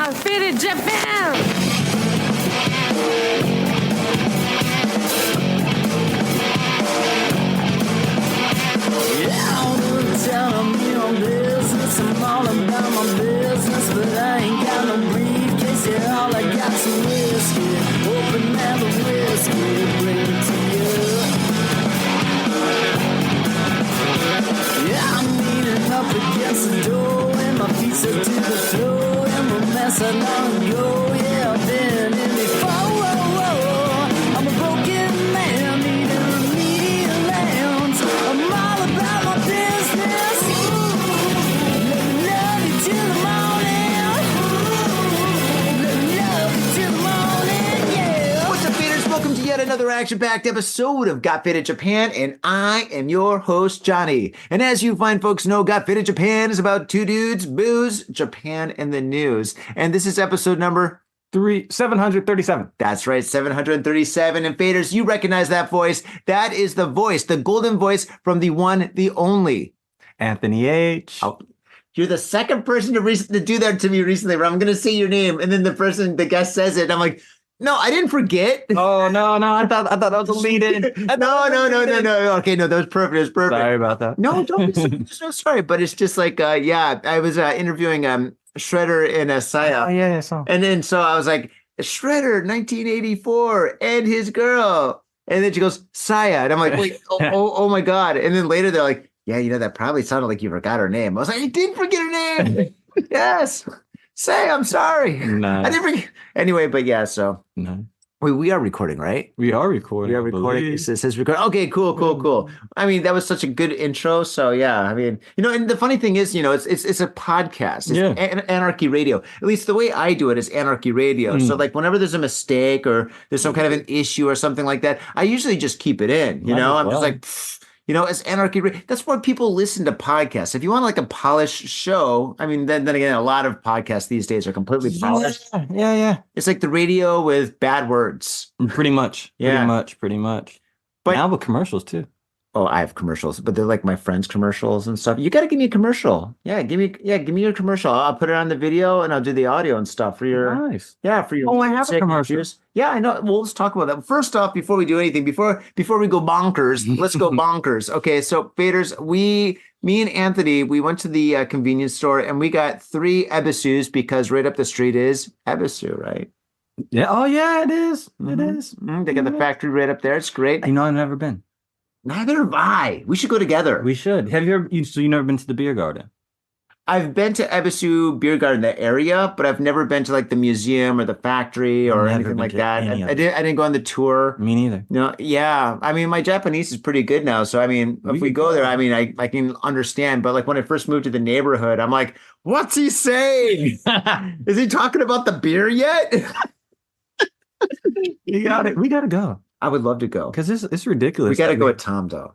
Got Faded Japan! I'm all about my business, but I ain't got no briefcase. Yeah, all I got's some whiskey. Open now the whiskey, bring it to you. Yeah, I'm leaning up against the door, and my feet set to the floor, and we're messing on go. Yeah, I've been in before. I'm a broken man, needing remedial lands. I'm all about my business. Welcome to yet another action-packed episode of Got Faded Japan, and I am your host, Johnny. And as you fine folks know, Got Faded Japan is about two dudes, booze, Japan, and the news. And this is episode number 737. That's right, 737. And faders, you recognize that voice. That is the voice, the golden voice from the one, the only Anthony H. Oh, you're the second person to do that to me recently, where I'm going to say your name, and then the guest says it, and I'm like, no, I didn't forget. Oh, no, I thought that was a lead-in. No. Okay, no, that was perfect. It was perfect. Sorry about that. No, don't be so sorry. But it's just like, I was interviewing Shredder and Saya. Oh, yeah, I saw. And then so I was like, Shredder, 1984, and his girl. And then she goes, Saya. And I'm like, wait, oh my God. And then later they're like, yeah, that probably sounded like you forgot her name. I was like, I didn't forget her name. Yes. Say, I'm sorry. No. I didn't forget. Anyway, but yeah, so. No. We are recording, right? We are recording. We are recording. It says record. Okay, cool. I mean, that was such a good intro. So yeah, I mean, and the funny thing is, it's a podcast. It's Anarchy Radio. At least the way I do it is Anarchy Radio. So like whenever there's a mistake or there's some kind of an issue or something like that, I usually just keep it in. I'm just like, it's Anarchy Radio. That's why people listen to podcasts. If you want like a polished show, I mean, then again, a lot of podcasts these days are completely polished. Yeah. It's like the radio with bad words. Pretty much. Yeah. Pretty much. But now with commercials too. Oh, I have commercials, but they're like my friends' commercials and stuff. You got to give me a commercial. Give me your commercial. I'll put it on the video and I'll do the audio and stuff for your. Nice. Yeah, for your. Oh, I have a commercial. Yeah, I know. Well, let's talk about that. First off, before we do anything, before we go bonkers, let's go bonkers. Okay, so faders, me and Anthony, we went to the convenience store and we got 3 Ebisus because right up the street is Ebisu, right? Yeah. Oh, yeah, it is. Mm-hmm. It is. They got the factory right up there. It's great. I've never been. Neither have I. We should go together. We should. Have you ever? So you never been to the beer garden? I've been to Ebisu Beer Garden, the area, but I've never been to like the museum or the factory or anything like that. I didn't go on the tour. Me neither. No, yeah. I mean, my Japanese is pretty good now, so I mean, if we go there, I mean, I can understand. But like when I first moved to the neighborhood, I'm like, what's he saying? Is he talking about the beer yet? We gotta go. I would love to go because it's ridiculous. We got to go with Tom though.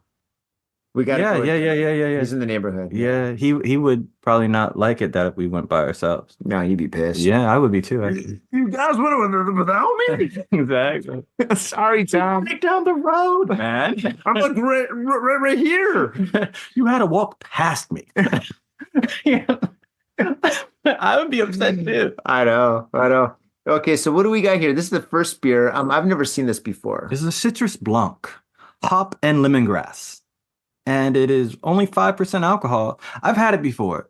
We got to. Yeah. He's in the neighborhood. Yeah, he would probably not like it that we went by ourselves. No, he'd be pissed. Yeah, I would be too. Actually. You guys went without me. Exactly. Sorry, Tom. Take down the road, man. I'm like right here. You had to walk past me. I would be upset too. I know. Okay, so what do we got here? This is the first beer. I've never seen this before. This is a Citrus Blanc, hop and lemongrass, and it is only 5% alcohol. I've had it before.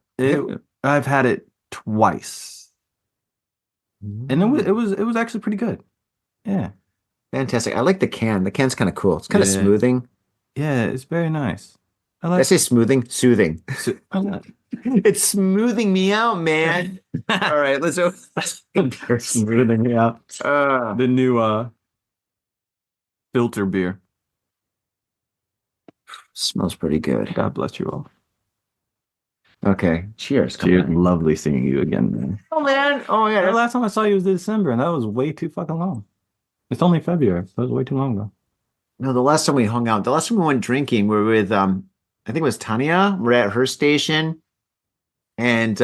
I've had it twice, and it was actually pretty good. Yeah, fantastic. I like the can. The can's kind of cool. It's kind of smoothing. Yeah, it's very nice. Did I say smoothing? Soothing. It's smoothing me out, man. All right, let's go. Smoothing me out. The new filter beer. Smells pretty good. God bless you all. Okay, cheers. Cheers. Lovely seeing you again, man. Oh, man. Oh, yeah. The last time I saw you was December, and that was way too fucking long. It's only February, so it was way too long ago. No, the last time we hung out, the last time we went drinking, we were with, I think it was Tanya. We're at her station. And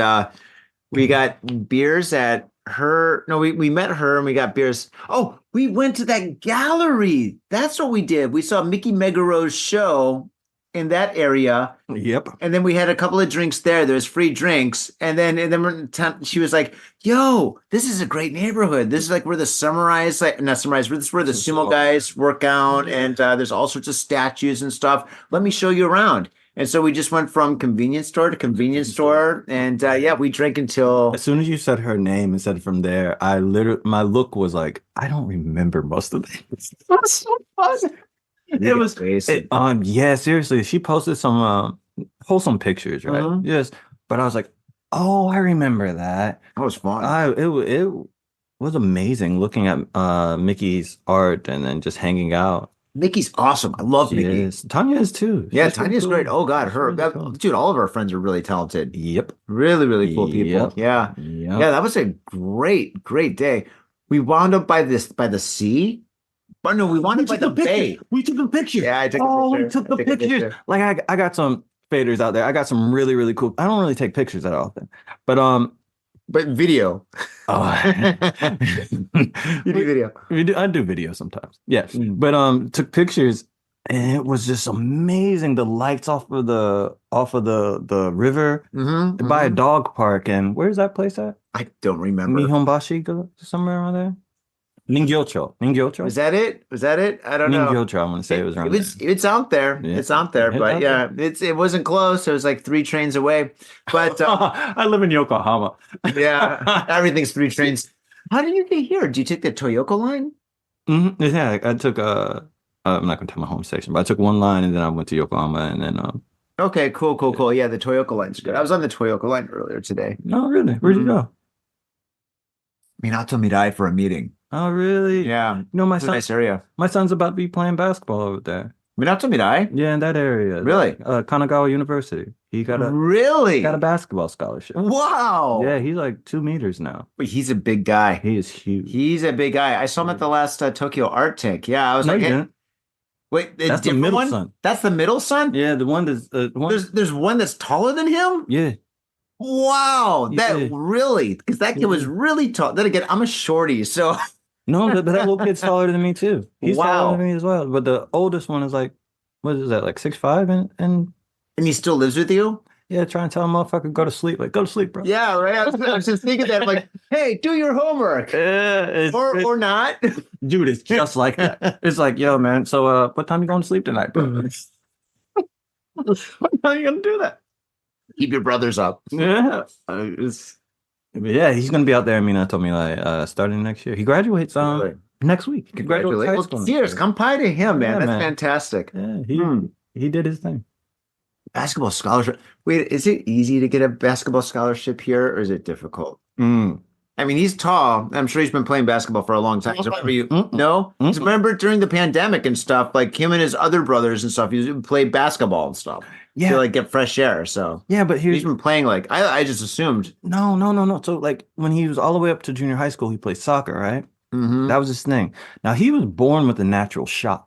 we got beers at her. No, we met her and we got beers. Oh, we went to that gallery. That's what we did. We saw Mickey Megaro's show in that area. Yep. And then we had a couple of drinks there. There's free drinks. And then she was like, yo, this is a great neighborhood. This is like where the samurais, like not samurais, this is where the sumo guys work out. And there's all sorts of statues and stuff. Let me show you around. And so we just went from convenience store to convenience store. And we drank until. As soon as you said her name and said from there, I literally, my look was like, I don't remember most of these. It was so fun. It was yeah, seriously. She posted some wholesome pictures, right? Mhm. Yes. But I was like, oh, I remember that. That was fun. It was amazing looking at Mickey's art and then just hanging out. Mickey's awesome. I love Mickey. Yes. Tanya is too. Yeah, She's Tanya's really great. cool. Oh God, her She's really cool. dude, all of our friends are really talented. Yep. Really, really cool people. Yep. Yeah. Yep. Yeah, that was a great, great day. We wound up by the sea. But no, we wound up by the bay. We took a picture. Yeah, I took a Oh, picture. we took the I took a pictures. picture. Like I got some faders out there. I got some really, really cool. I don't really take pictures that often. But But video. oh, You do video. I do video sometimes. Yeah. Mm. But took pictures and it was just amazing. The lights off of the river Mm-hmm, by a dog park. And where's that place at? I don't remember. Nihonbashi, somewhere around there. Ningyocho. Was that it? Was that it? I don't know. Ningyocho, I want to say it was around there. It's out there. Yeah. It's out there. It's But out yeah, it wasn't close. It was like 3 trains away. But I live in Yokohama. yeah, everything's 3 trains. How did you get here? Did you take the Toyoko line? Yeah, I took I'm not gonna tell my home section, but I took one line and then I went to Yokohama and then Okay, cool. Yeah, the Toyoko line's good. I was on the Toyoko line earlier today. no, really, where'd you go? Minato Mirai for a meeting. Oh, really? Yeah, You know, it's a nice area. my son's about to be playing basketball over there. Minato Mirai? Yeah, in that area. Really? Kanagawa University. He got Really? a basketball scholarship. Wow. Yeah, he's like 2 meters now. But he's a big guy. He is huge. He's a big guy. I saw him at the last Tokyo Art Tank. Yeah, I was No, like, you hey, didn't. wait, That's the middle son. That's the middle son? Yeah, the one that's There's one that's taller than him? yeah. Wow. That Yeah. really, because that kid was Yeah. really tall. Then again, I'm a shorty, so No, but that little kid's taller than me too. He's Wow. taller than me as well. But the oldest one is like, what is that, like 6'5"? And and he still lives with you? yeah, try and tell a motherfucker go to sleep. Like, go to sleep, bro. Yeah, right. I was just thinking that. I'm like, hey, do your homework. Or not. Dude, it's just like that. It's like, yo, man. So, what time you going to sleep tonight, bro? What time you gonna do that? Keep your brothers up. Yeah, yeah. He's gonna be out there. Minato Mirai, starting next year. He graduates Really? next week. He graduates high school Well, next cheers. year. Come pie to him, man. Yeah, That's man. fantastic. Yeah, Hmm. he did his thing. Basketball scholarship. Wait, is it easy to get a basketball scholarship here, or is it difficult? I mean, he's tall. I'm sure he's been playing basketball for a long time. So remember you? Mm-mm. No? Mm-mm. So remember during the pandemic and stuff, like him and his other brothers and stuff, he would play basketball and stuff Yeah, to like get fresh air. So yeah. But he's here's been playing like I just assumed. no. So like when he was all the way up to junior high school, he played soccer, right? Mhm. That was his thing. Now he was born with a natural shot.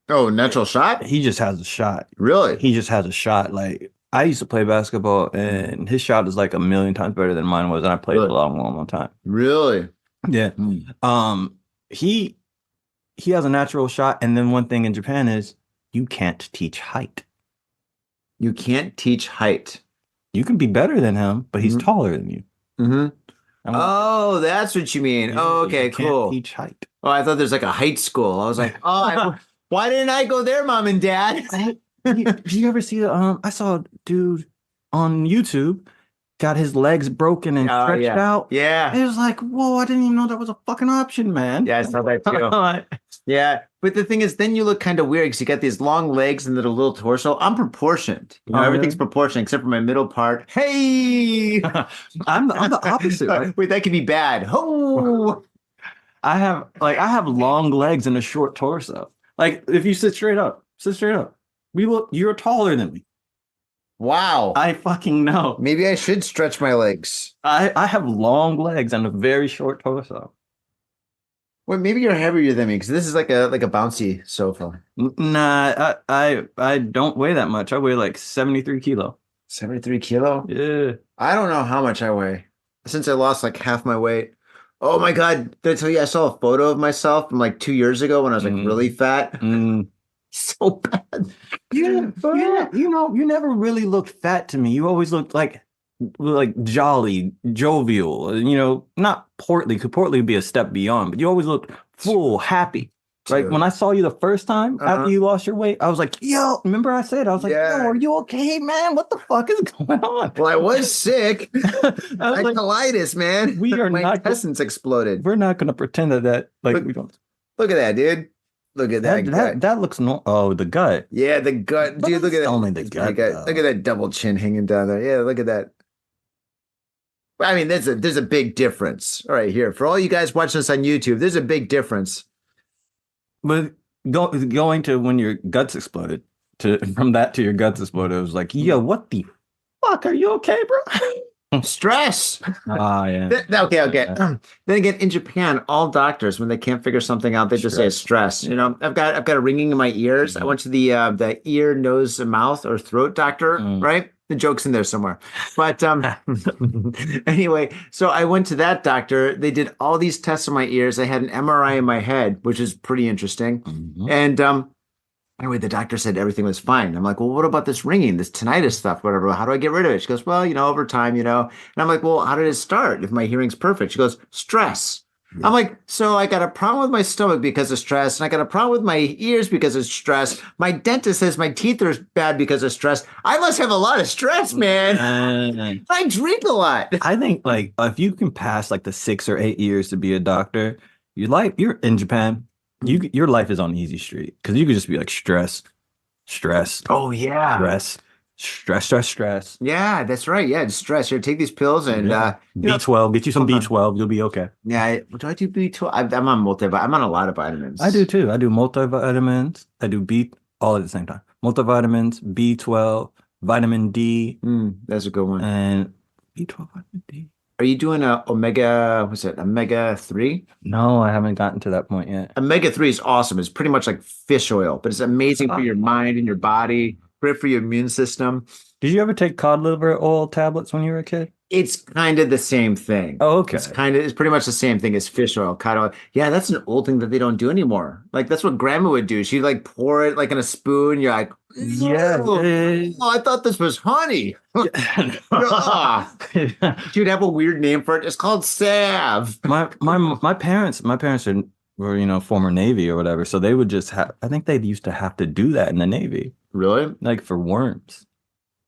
Oh, natural shot? He just has a shot. Really? He just has a shot. Like I used to play basketball, and his shot is like 1,000,000 times better than mine was, and I played Really? a long time. Really? Yeah. Hmm. He has a natural shot, and then one thing in Japan is you can't teach height. You can't teach height. You can be better than him, but he's Mhm. taller than you. Mm-hmm. I'm like, Oh, that's what you mean. yeah, Oh, you okay, can't cool. Teach height. Oh, I thought there's like a height school. I was like, why didn't I go there, mom and dad? Did you ever see the I saw a dude on YouTube got his legs broken and Oh, stretched yeah. out. Yeah. It was like, whoa, I didn't even know that was a fucking option, man. Yeah, I saw that too. Yeah. But the thing is, then you look kind of weird because you got these long legs and then a little torso. I'm proportioned. You know, Oh, everything's really? proportioned except for my middle part. Hey. I'm the opposite, right? Wait, that could be bad. Oh. I have long legs and a short torso. Like if you sit straight up. You're taller than me. Wow. I fucking know. Maybe I should stretch my legs. I have long legs and a very short torso. Well, maybe you're heavier than me because this is like a bouncy sofa. Nah, I don't weigh that much. I weigh like 73 kilo. 73 kilo? Yeah. I don't know how much I weigh since I lost like half my weight. Oh my God. Did I tell you I saw a photo of myself from like 2 years ago when I was like really fat? so bad. You never really looked fat to me. You always looked like jolly, jovial, not portly, because portly would be a step beyond, but you always looked full, happy. Like when I saw you the first time after you lost your weight, I was like, yo, remember I said, I was like, yo, are you okay, man? What the fuck is going on? Well, I was sick. I had like, colitis, man. My intestines exploded. We're not going to pretend that we don't. Look at that, dude. Look at that gut. That looks the gut. Yeah, the gut. Dude, look at that. Only the gut. Look at that double chin hanging down there. Yeah, look at that. I mean, there's a big difference. All right, here. For all you guys watching this on YouTube, there's a big difference. But going to when your guts exploded, from that to your guts exploded, it was like, yo, what the fuck? Are you okay, bro? Stress. Yeah. Okay. Then again, in Japan, all doctors, when they can't figure something out, they just say it's stress. I've got a ringing in my ears. I went to the ear, nose, mouth, or throat doctor, right? The joke's in there somewhere. But anyway, so I went to that doctor. They did all these tests on my ears. I had an MRI in my head, which is pretty interesting. And anyway, the doctor said everything was fine. I'm like, well, what about this ringing, this tinnitus stuff, whatever? How do I get rid of it? She goes, well, over time, And I'm like, well, how did it start if my hearing's perfect? She goes, stress. I'm like, so I got a problem with my stomach because of stress, and I got a problem with my ears because of stress. My dentist says my teeth are bad because of stress. I must have a lot of stress, man. I drink a lot. I think if you can pass the 6 or 8 years to be a doctor, you're in Japan. Your life is on easy street because you could just be like stress. Oh yeah, stress. Yeah, that's right. Yeah, just stress. Here, take these pills and B12. Get you some B12. You'll be okay. Yeah, do I do B12? I'm on I'm on a lot of vitamins. I do too. I do multivitamins. I do all at the same time. Multivitamins, B12, vitamin D. That's a good one. And B12, vitamin D. Are you doing omega 3? No, I haven't gotten to that point yet. Omega 3 is awesome. It's pretty much like fish oil, but it's amazing for your mind and your body, great for your immune system. Did you ever take cod liver oil tablets when you were a kid? It's kind of the same thing. Oh, okay. It's pretty much the same thing as fish oil, cod oil. Yeah, that's an old thing that they don't do anymore. That's what grandma would do. She'd pour it in a spoon. You're like, oh, I thought this was honey. She'd have a weird name for it. It's called salve. My parents were former Navy or whatever, so they would just I think they used to have to do that in the Navy. Really? For worms.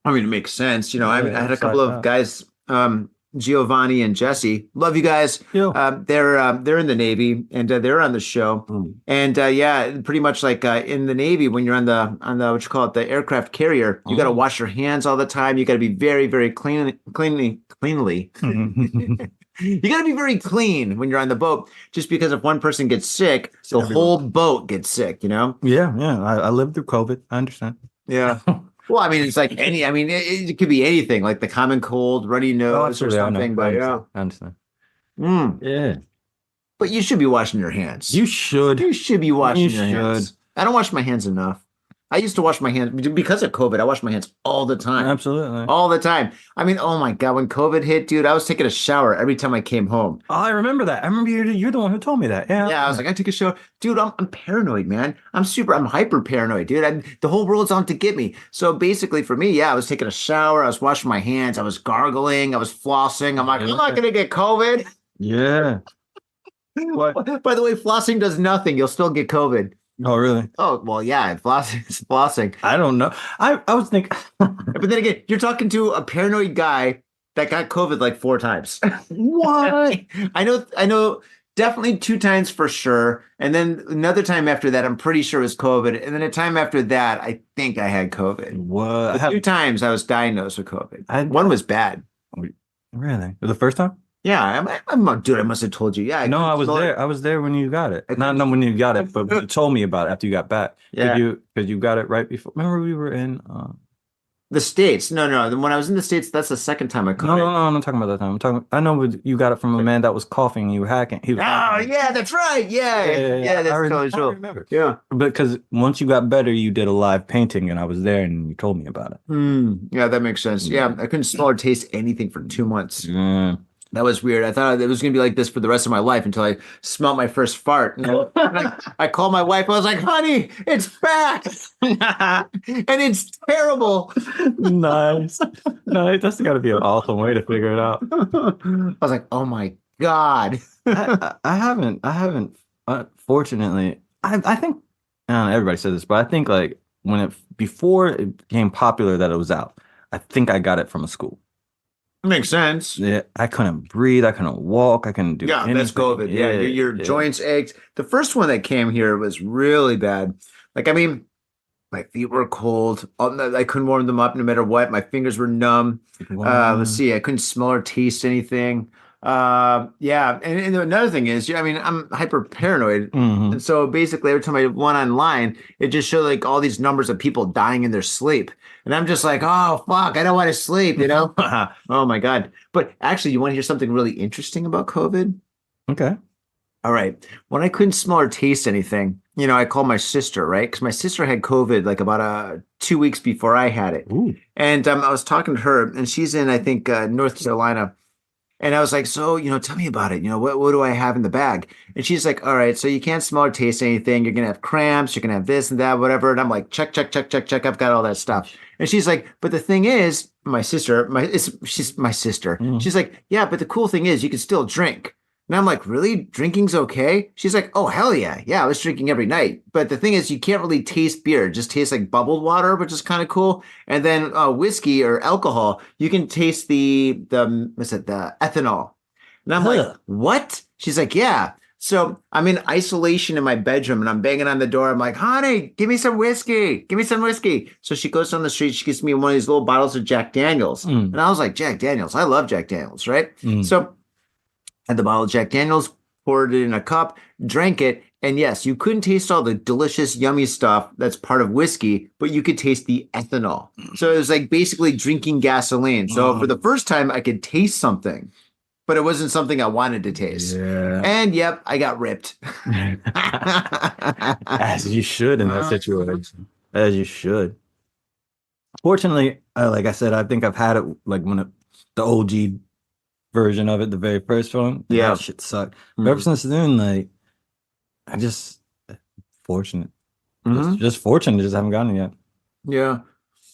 I mean, it makes sense. I had a couple of guys, Giovanni and Jesse. Love you guys. Yeah. They're in the Navy and they're on the show. And pretty much in the Navy, when you're on the what you call it, the aircraft carrier, you got to wash your hands all the time. You got to be very, very cleanly. You got to be very clean when you're on the boat, just because if one person gets sick, the whole boat gets sick. Yeah. I lived through COVID. I understand. Yeah. Well, I mean, it's it could be anything, like the common cold, runny nose, or something. But yeah, I understand. Yeah. But you should be washing your hands. You should. You should be washing your hands. I don't wash my hands enough. I used to wash my hands because of COVID. I wash my hands all the time. Absolutely. All the time. I mean, oh my God, when COVID hit, dude, I was taking a shower every time I came home. Oh, I remember that. I remember you're the one who told me that. Yeah. Yeah, I was like, I took a shower. Dude, I'm paranoid, man. I'm hyper paranoid, dude. The whole world's out to get me. So basically for me, I was taking a shower. I was washing my hands. I was gargling. I was flossing. I'm like, I'm not going to get COVID. Yeah. By the way, flossing does nothing. You'll still get COVID. Oh, really? Oh, well, yeah, flossing. I don't know. I was thinking. But then again, you're talking to a paranoid guy that got COVID 4 times. What? I know definitely 2 times for sure. And then another time after that, I'm pretty sure it was COVID. And then a time after that, I think I had COVID. What? 2 times I was diagnosed with COVID. One was bad. Really? The first time? Yeah, dude, I must have told you. Yeah, I was there. I was there when you got it. Not when you got it, but you told me about it after you got back. Yeah, because you got it right before. Remember we were in the States. No. When I was in the States, that's the second time I caught it. No, I'm not talking about that time. I know you got it from a man that was coughing. And you were hacking. Yeah, that's right. Yeah, that's totally true. I remember. Yeah, because once you got better, you did a live painting, and I was there, and you told me about it. Yeah, that makes sense. Yeah, I couldn't smell or taste anything for 2 months. That was weird. I thought it was going to be like this for the rest of my life until I smelled my first fart. I called my wife. I was like, honey, it's back. And it's terrible. Nice. Nice. That's got to be an awesome way to figure it out. I was like, oh my God. I haven't, fortunately, I think, I don't know, everybody says this, but I think like before it became popular that it was out, I think I got it from a school. Makes sense. Yeah, I couldn't breathe. I couldn't walk. I couldn't do anything. That's COVID. Yeah, your joints ached. The first one that came here was really bad. Like, I mean, my feet were cold. I couldn't warm them up no matter what. My fingers were numb. Wow. Let's see. I couldn't smell or taste anything. Yeah. And another thing is, I mean, I'm hyper paranoid. Mhm. And so basically every time I went online, it just showed like all these numbers of people dying in their sleep. And I'm just like, oh, fuck, I don't want to sleep, you know? Oh my God. But actually, you want to hear something really interesting about COVID? Okay. All right. When I couldn't smell or taste anything, I called my sister, right? Because my sister had COVID like about 2 weeks before I had it. Ooh. And I was talking to her, and she's in, I think, North Carolina. And I was like, so, tell me about it. What do I have in the bag? And she's like, all right, so you can't smell or taste anything. You're going to have cramps. You're going to have this and that, whatever. And I'm like, check. I've got all that stuff. And she's like, but the thing is, she's my sister. Mm. She's like, yeah, but the cool thing is you can still drink. And I'm like, really? Drinking's okay? She's like, oh, hell yeah. Yeah, I was drinking every night. But the thing is, you can't really taste beer. It just tastes like bubbled water, which is kind of cool. And then whiskey or alcohol, you can taste the ethanol. And I'm like, what? She's like, yeah. So I'm in isolation in my bedroom and I'm banging on the door. I'm like, honey, give me some whiskey. Give me some whiskey. So she goes down the street. She gives me one of these little bottles of Jack Daniels. Mm. And I was like, Jack Daniels. I love Jack Daniels, right? Mm. So had the bottle of Jack Daniels, poured it in a cup, drank it. And yes, you couldn't taste all the delicious, yummy stuff that's part of whiskey, but you could taste the ethanol. So it was like basically drinking gasoline. So for the first time, I could taste something, but it wasn't something I wanted to taste. Yeah. And yep, I got ripped. As you should in that situation. As you should. Fortunately, like I said, I think I've had it like the OG version of it, the very first one. Yeah. That shit sucked. But ever since then, like, I just fortunate. Just fortunate, just haven't gotten it yet. Yeah.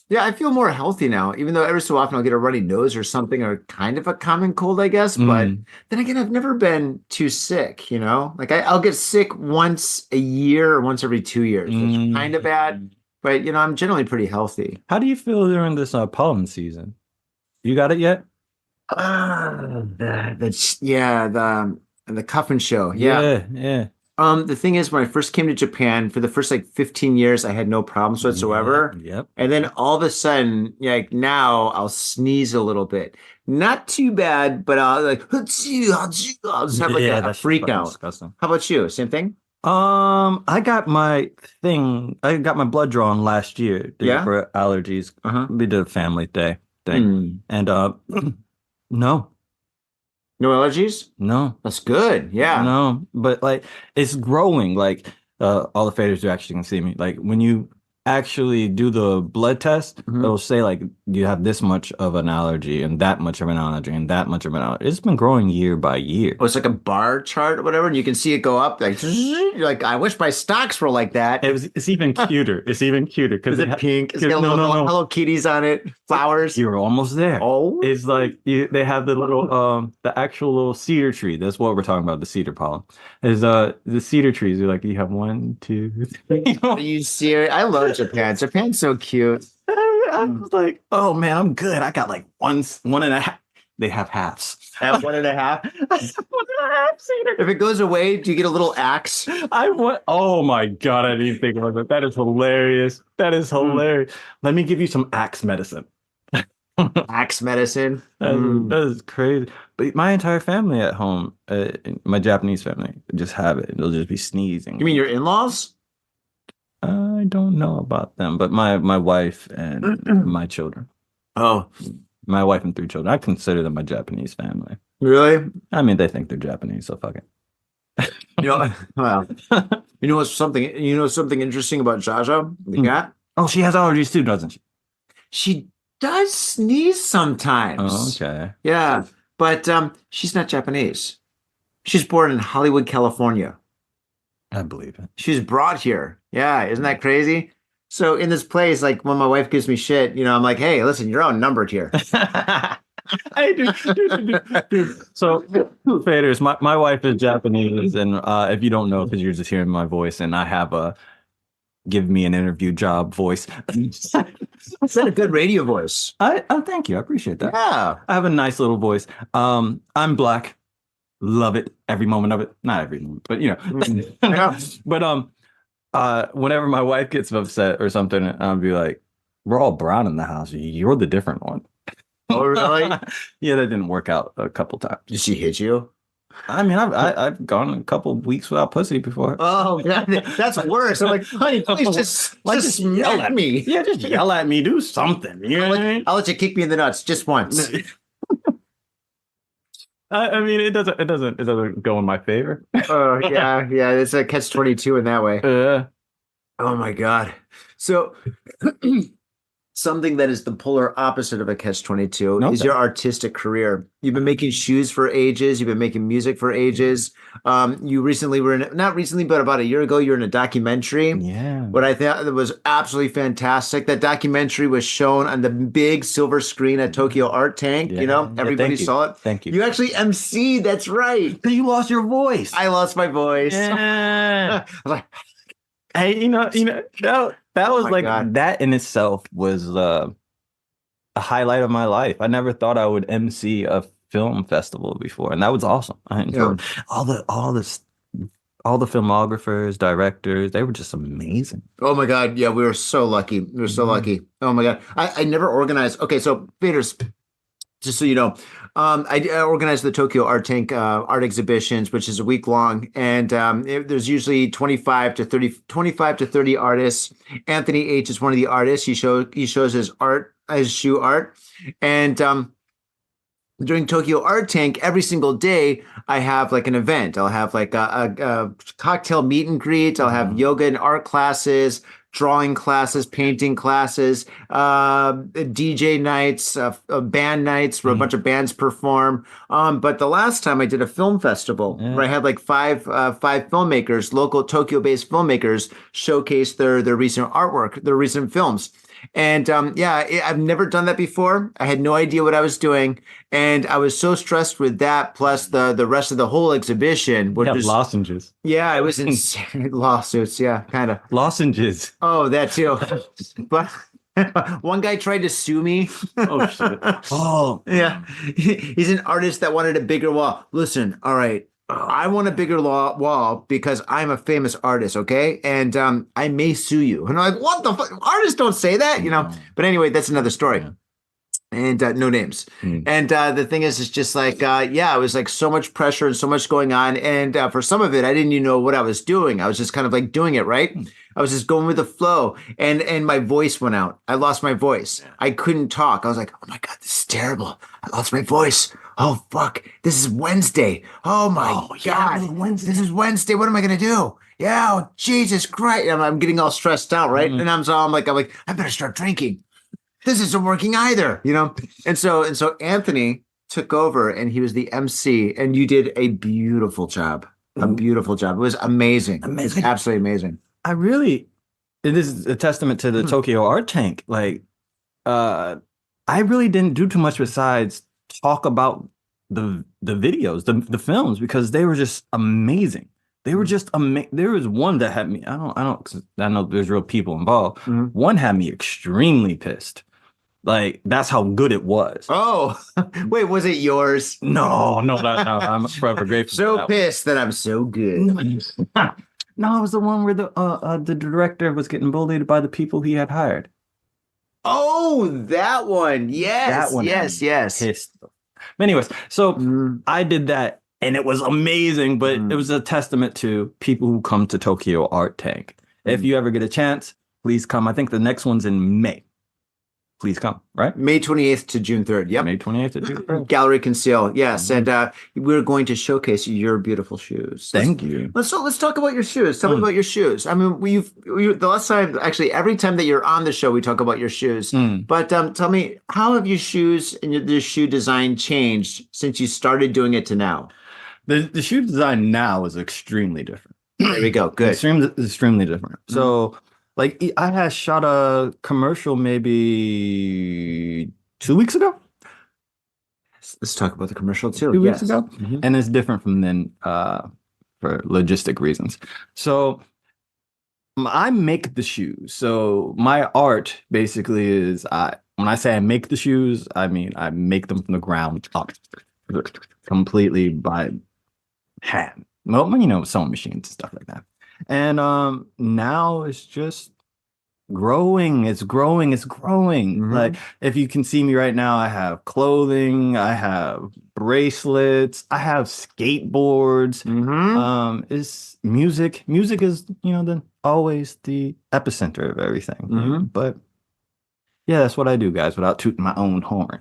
Yeah, I feel more healthy now, even though every so often I'll get a runny nose or something, or kind of a common cold, I guess. But then again, I've never been too sick, Like I'll get sick once a year or once every 2 years. It's kind of bad, but I'm generally pretty healthy. How do you feel during this pollen season? You got it yet? The Cuffin show. Yeah. Yeah. The thing is, when I first came to Japan, for the first like 15 years, I had no problems whatsoever. Yep. And then all of a sudden, like now I'll sneeze a little bit. Not too bad, but I'll like, I'll just have like a freak out. Disgusting. How about you? Same thing? I got my blood drawn last year for allergies. We did a family thing. And no. No allergies? No. That's good. Yeah. No, but like it's growing. Like all the faders who actually can see me. Like when you actually do the blood test, it'll say like you have this much of an allergy and that much of an allergy and that much of an allergy. It's been growing year by year. Oh, it's like a bar chart or whatever, and you can see it go up. Like you're like, I wish my stocks were like that. It's even cuter. It's even cuter because it's pink. It's got little Hello Kitties on it, flowers. You're almost there. Oh, it's like they have the little the actual little cedar tree. That's what we're talking about. The cedar pollen is the cedar trees. You're like you have 1, 2, 3. Are you serious? I love Japan. Japan's so cute. I was like, oh man, I'm good. I got like one and a half. They have halves. Have 1.5. 1.5 cedar. If it goes away, do you get a little axe? Oh my god, I didn't think about that. That is hilarious. That is hilarious. Let me give you some axe medicine. Axe medicine. That is crazy. But my entire family at home, my Japanese family, just have it. They'll just be sneezing. You mean your in-laws? I don't know about them, but my wife and my children. Oh. My wife and 3 children. I consider them my Japanese family. Really? I mean, they think they're Japanese, so fuck it. Well, something interesting about Jaja, the cat? Oh, she has allergies too, doesn't she? She does sneeze sometimes. Oh, okay. Yeah. but she's not Japanese. She's born in Hollywood, California. I believe it. She's brought here. Yeah, isn't that crazy? So in this place, like when my wife gives me shit, I'm like, hey, listen, you're outnumbered here. I do. So, Faders, my wife is Japanese, and if you don't know, because you're just hearing my voice, and I have a give me an interview job voice. Is that a good radio voice? Thank you. I appreciate that. Yeah. I have a nice little voice. I'm Black. Love it. Every moment of it. Not every moment, but Yeah. But whenever my wife gets upset or something, I'll be like, we're all brown in the house. You're the different one. Oh, really? Yeah, that didn't work out a couple times. Did she hit you? I mean, I've gone a couple weeks without pussy before. Oh, yeah, that's worse. I'm like, honey, please just yell at me. Yeah, just yell at me. Do something. You know what I mean? I'll let you kick me in the nuts just once. I mean, it doesn't go in my favor. Oh, yeah. It's a catch-22 in that way. Oh my God. So something that is the polar opposite of a catch-22 is your artistic career. You've been making shoes for ages. You've been making music for ages. You recently not recently, but about a year ago, you're in a documentary. Yeah. What I thought that was absolutely fantastic. That documentary was shown on the big silver screen at Tokyo Art Tank. Yeah. Everybody saw it. Thank you. You actually emceed. That's right. You lost your voice. I lost my voice. Yeah. I was like, hey, that was like God. that in itself was a highlight of my life. I never thought I would MC a film festival before, and that was awesome. I enjoyed all the filmographers, directors. They were just amazing. oh my God. Yeah, we were so lucky. We were so lucky. Oh my God. I never organized. Okay, so Peters, just so you know, I organized the Tokyo Art Tank art exhibitions, which is a week long, and there's usually 25 to 30 artists. Anthony H is one of the artists. He shows his shoe art, and during Tokyo Art Tank, every single day I have like an event. I'll have like a cocktail meet and greet. I'll have yoga and art classes, drawing classes, painting classes, DJ nights, band nights where a bunch of bands perform. But the last time I did a film festival where I had like five filmmakers, local Tokyo-based filmmakers, showcase their recent artwork, their recent films. And I've never done that before. I had no idea what I was doing, and I was so stressed with that. Plus the rest of the whole exhibition. Lozenges. Yeah, it was insane. Lawsuits. Yeah, kind of Lozenges. Oh, that too. But one guy tried to sue me. Oh shit. Oh yeah, he's an artist that wanted a bigger wall. Listen, all right. I want a bigger wall because I'm a famous artist, okay? And I may sue you. And I'm like, what the fuck? Artists don't say that, But anyway, that's another story. Yeah. And no names. And the thing is, it's just like, it was like so much pressure and so much going on. And for some of it, I didn't even know what I was doing. I was just kind of like doing it, right? I was just going with the flow. And my voice went out. I lost my voice. I couldn't talk. I was like, oh my God, this is terrible. I lost my voice. Oh, fuck. This is Wednesday. Oh, my God. This is Wednesday. What am I going to do? Yeah, oh, Jesus Christ. I'm getting all stressed out, right? And I'm like, I better start drinking. This isn't working either, And so Anthony took over, and he was the MC, and you did a beautiful job. A beautiful job. It was amazing. Amazing. It was absolutely amazing. It is a testament to the Tokyo Art Tank. Like, I really didn't do too much besides talk about the videos, the films, because they were just amazing. They were just amazing. There was one that had me, I know there's real people involved. One had me extremely pissed. Like, that's how good it was. Oh, wait, was it yours? No. I'm forever grateful. So pissed that I'm so good. No, it was the one where the director was getting bullied by the people he had hired. Oh, that one. Yes. That one. Yes. Pissed. Anyways, so I did that, and it was amazing, but it was a testament to people who come to Tokyo Art Tank. If you ever get a chance, please come. I think the next one's in May. please come. Right, May 28th to June 3rd. Yep. May 28th to June 3rd. Gallery Conceal. Yes, Mhm. and we're going to showcase your beautiful shoes. Thank you. Let's talk about your shoes. Tell me about your shoes. I mean, the last time, actually, every time that you're on the show, we talk about your shoes. But tell me, how have your shoes and your shoe design changed since you started doing it to now? The shoe design now is extremely different. There we go. Good. Extremely different. So, like, I had shot a commercial maybe 2 weeks ago. Let's talk about the commercial too. 2 weeks Yes. ago, Mhm. and it's different from then for logistic reasons. So I make the shoes. So my art basically is when I say I make the shoes, I mean I make them from the ground up, completely by hand. Well, sewing machines and stuff like that. And now it's just growing. It's growing. Mhm. Like, if you can see me right now, I have clothing, I have bracelets, I have skateboards. It's music. Music is, always the epicenter of everything. But yeah, that's what I do, guys, without tooting my own horn.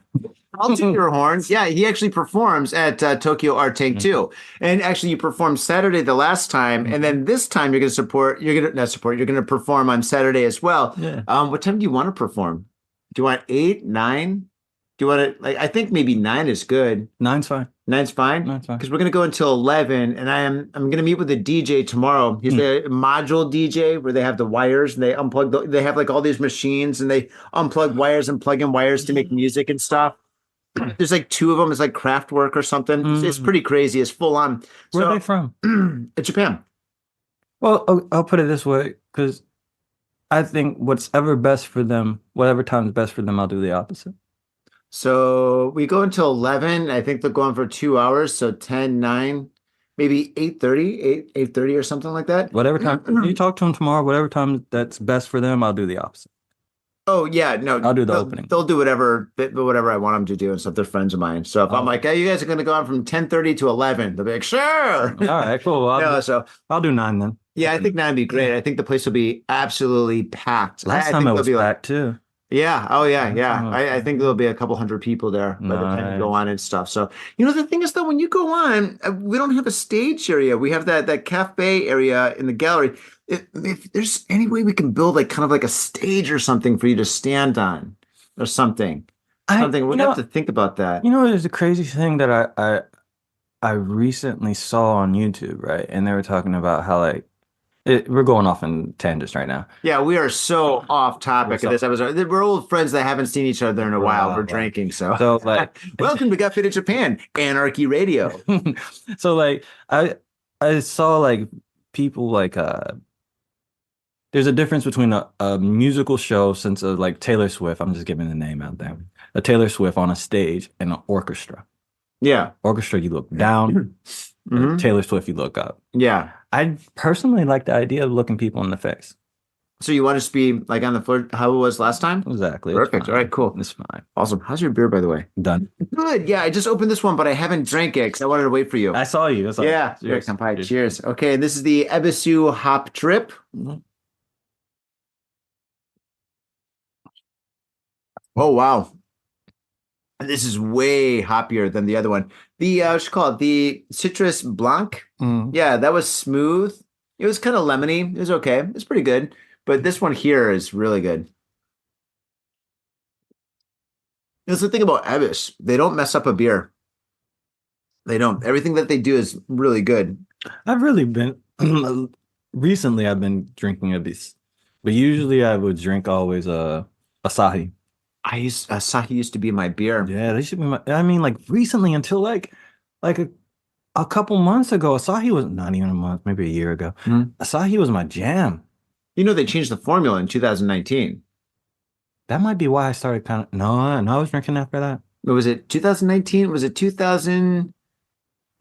I'll toot your horns. Yeah, he actually performs at Tokyo Art Tank too. And actually, you performed Saturday the last time, and then this time you're going to perform on Saturday as well. Yeah. What time do you want to perform? Do you want 8, 9? Do you want to, I think maybe 9 is good. 9's fine. 9's fine? 9's fine. Because we're going to go until 11, and I'm going to meet with a DJ tomorrow. He's the module DJ where they have the wires, and they unplug, they have like all these machines, and they unplug wires and plug in wires to make music and stuff. There's like 2 of them. It's like Kraftwerk or something. It's pretty crazy. It's full on. Where are they from? Japan. Well, I'll put it this way, because I think whatever best for them, whatever time's best for them, I'll do the opposite. So we go until 11. I think they'll go on for 2 hours. So 10, 9, maybe 8:30, 8:30 or something like that. Whatever time you talk to them tomorrow, whatever time that's best for them, I'll do the opposite. Oh yeah, no, I'll do the opening. They'll do whatever I want them to do and stuff. They're friends of mine. So if I'm like, hey, you guys are going to go on from 10:30 to 11, they'll be like, sure. All right, cool. I'll do 9 then. Yeah, I think 9 would be great. I think the place will be absolutely packed. Last I time think it was there'll be packed too. Yeah. Oh, yeah. Yeah. Oh, I think there'll be a couple hundred people there by the time you go Nice. on and stuff. So, the thing is, though, when you go on, we don't have a stage area. We have that cafe area in the gallery. If there's any way we can build like kind of like a stage or something for you to stand on or something, we're gonna have to think about that. There's a crazy thing that I recently saw on YouTube, right? And they were talking about how we're going off in tangents right now. Yeah, we are so off topic of this episode. We're old friends that haven't seen each other in a while. We're Right. drinking, so So like, welcome to Got Faded Japan, Anarchy Radio. so like I saw like people like there's a difference between a musical show, since of like Taylor Swift. I'm just giving the name out there. A Taylor Swift on a stage and an orchestra. Yeah. Orchestra, you look down. Mhm. Taylor Swift, you look up. Yeah. I personally like the idea of looking people in the face. So you want us to be like on the floor how it was last time? Exactly. It's Perfect. fine. All right, cool. It's fine. Awesome. How's your beer, by the way? Done. Good. Yeah, I just opened this one, but I haven't drank it because I wanted to wait for you. I saw you. Yeah. Cheers. Cheers. Cheers. Okay, and this is the Ebisu Hop Trip. Mhm. Oh, wow. This is way hoppier than the other one. The, what you call it? The Citrus Blanc. Mm. Yeah, that was smooth. It was kind of lemony. It was okay. It's pretty good. But this one here is really good. That's the thing about Ebis. They don't mess up a beer. They don't. Everything that they do is really good. I've really been recently. I've been drinking Ibis, but usually I would drink always Asahi. Asahi used to be my beer. Yeah, they should be. I mean, like recently, until like a couple months ago, Asahi was not even a month, maybe a year ago. Asahi was my jam. They changed the formula in 2019. That might be why I started kind of. No, I was drinking after that. Was it 2019? Was it 2000?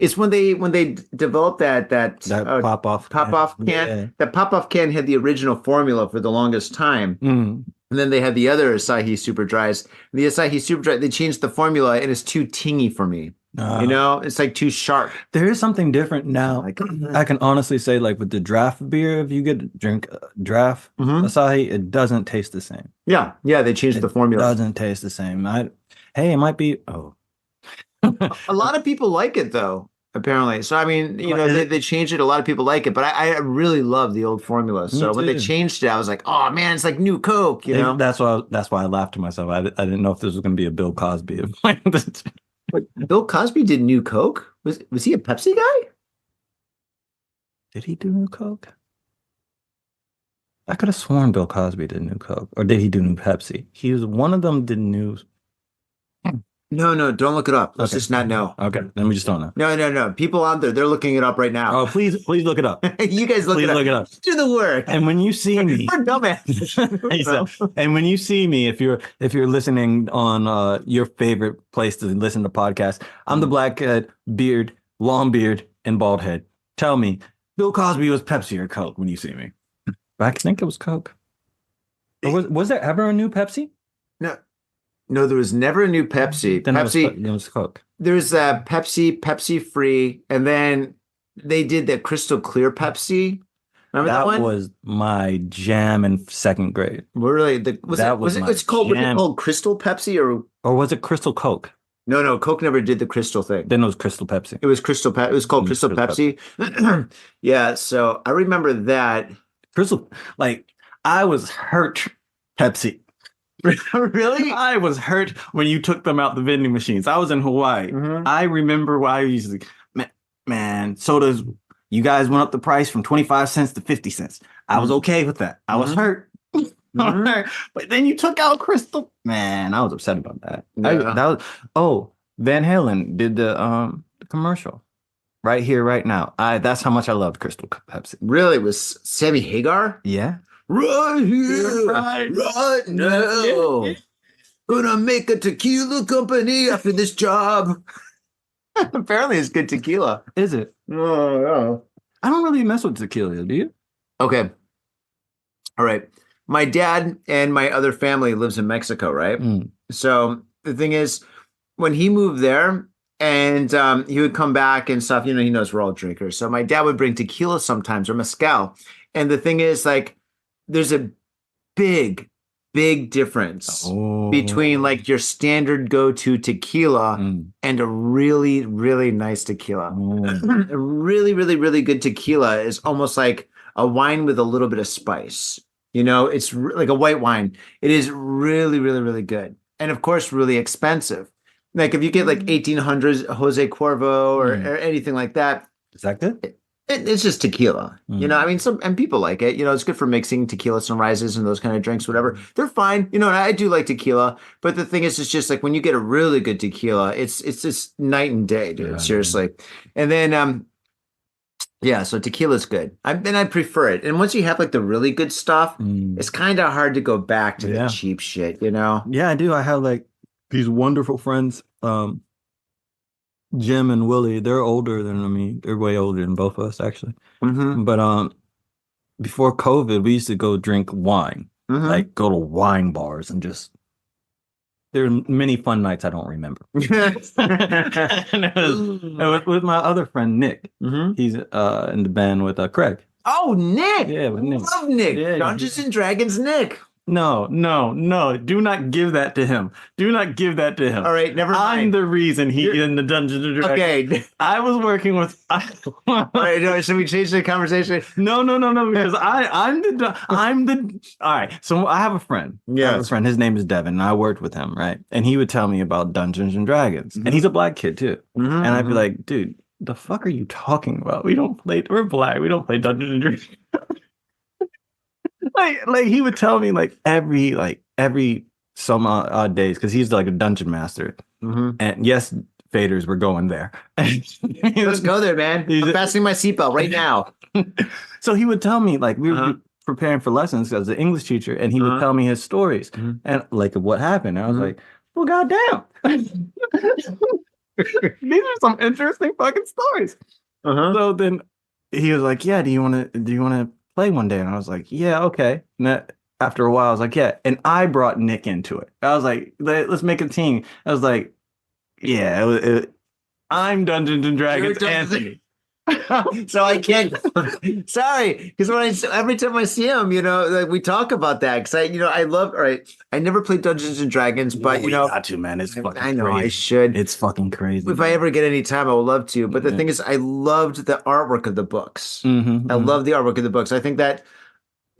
It's when they developed that Pop off can. Yeah. That pop off can had the original formula for the longest time. Mm. And then they had the other Asahi Super Dries. The Asahi Super Dry, they changed the formula and it's too tingy for me. You know, it's like too sharp. There is something different now. Like, I can honestly say, like with the draft beer, if you get to drink draft Asahi, it doesn't taste the same. yeah, they changed the formula. Doesn't taste the same. Hey, it might be. Oh, A lot of people like it though, apparently. So I mean, you know, they changed it. A lot of people like it, but I really love the old formula. So when they changed it, I was like, oh man, it's like new Coke. You know, that's why I laughed to myself. I didn't know if this was going to be a Bill Cosby. But Bill Cosby did new Coke. Was he a Pepsi guy? Did he do new Coke? I could have sworn Bill Cosby did new Coke, or did he do new Pepsi? He was one of them. Did new. No, don't look it up. Let's just not know. Okay, then we just don't know. No. People out there, they're looking it up right now. Oh, please look it up. You guys look it up. Do the work. And when you see me, we're dumbass. And when you see me, if you're listening on your favorite place to listen to podcasts, I'm the black head, beard, long beard, and bald head. Tell me, Bill Cosby was Pepsi or Coke when you see me? I think it was Coke. Or was there ever a new Pepsi? No, there was never a new Pepsi. Then Pepsi. It was Coke. There's Pepsi Free, and then they did the Crystal Clear Pepsi. Remember that one? That was my jam in second grade. Really? Was it called Crystal Pepsi or was it Crystal Coke? No, Coke never did the Crystal thing. Then it was Crystal Pepsi. It was Crystal Pepsi. It was called Crystal Pepsi. Yeah, so I remember that. Crystal, like I was hurt Pepsi. Really? I was hurt when you took them out the vending machines. I was in Hawaii. I remember why I used to, man, sodas, you guys went up the price from 25 cents to 50 cents. I was okay with that. I was hurt. But then you took out Crystal. Man, I was upset about that. Yeah. Van Halen did the commercial. Right here, right now. That's how much I loved Crystal Pepsi. Really? It was Sammy Hagar? Yeah. Right here, right now. Yeah. Gonna make a tequila company after this job. Apparently, it's good tequila. Is it? Oh, I don't really mess with tequila. Do you? Okay. All right. My dad and my other family lives in Mexico, right? So the thing is, when he moved there, and he would come back and stuff, you know, he knows we're all drinkers. So my dad would bring tequila sometimes or mezcal. And the thing is, like, there's a big difference between like your standard go-to tequila and a really, really nice tequila. A really, really, really good tequila is almost like a wine with a little bit of spice. You know, it's like a white wine. It is really, really, really good. And of course, really expensive. Like if you get like 1800s Jose Cuervo or anything like that. Is that good? It's just tequila, you know. I mean, and people like it. You know, it's good for mixing tequila sunrises and those kind of drinks, whatever. They're fine, you know. And I do like tequila, but the thing is, it's just like when you get a really good tequila, it's just night and day, dude. Yeah, seriously. And then, so tequila's good. I prefer it. And once you have like the really good stuff, it's kind of hard to go back to the cheap shit, you know. Yeah, I do. I have like these wonderful friends. Jim and Willie, they're older than me. They're way older than both of us, actually. But before COVID, we used to go drink wine, like go to wine bars and just. There are many fun nights I don't remember. And it was with my other friend Nick. He's in the band with Craig. Oh, Nick! Yeah, with Nick. Love Nick. Yeah, Dungeons and Dragons, Nick. No. Do not give that to him. Do not give that to him. All right, never mind. I'm the reason he's in the Dungeons and Dragons. Okay. I was working with. All right, no, should we change the conversation? No, because I'm the. All right, so I have a friend. Yeah. I have a friend. His name is Devin, and I worked with him, right? And he would tell me about Dungeons and Dragons, and he's a black kid too. And I'd be like, dude, the fuck are you talking about? We're black. We don't play Dungeons and Dragons. like he would tell me like every some odd days because he's like a dungeon master. And yes, faders, we're going there. Let's go there, man. I'm fastening my seatbelt right now. So he would tell me like we were preparing for lessons as an English teacher, and he would tell me his stories and like what happened. And I was like, well, goddamn. These are some interesting fucking stories. So then he was like, yeah, do you want to play one day? And I was like, yeah, okay. And after a while, I was like, yeah. And I brought Nick into it. I was like, let's make a team. I was like, yeah, I'm Dungeons and Dragons You're Dungeons- Anthony. So I can't. Sorry, because every time I see him, like we talk about that because I love. All right, I never played Dungeons and Dragons, but We got to, man. It's fucking I know crazy. I should. It's fucking crazy. If I ever get any time, I would love to. But the thing is, I loved the artwork of the books. I love the artwork of the books. I think that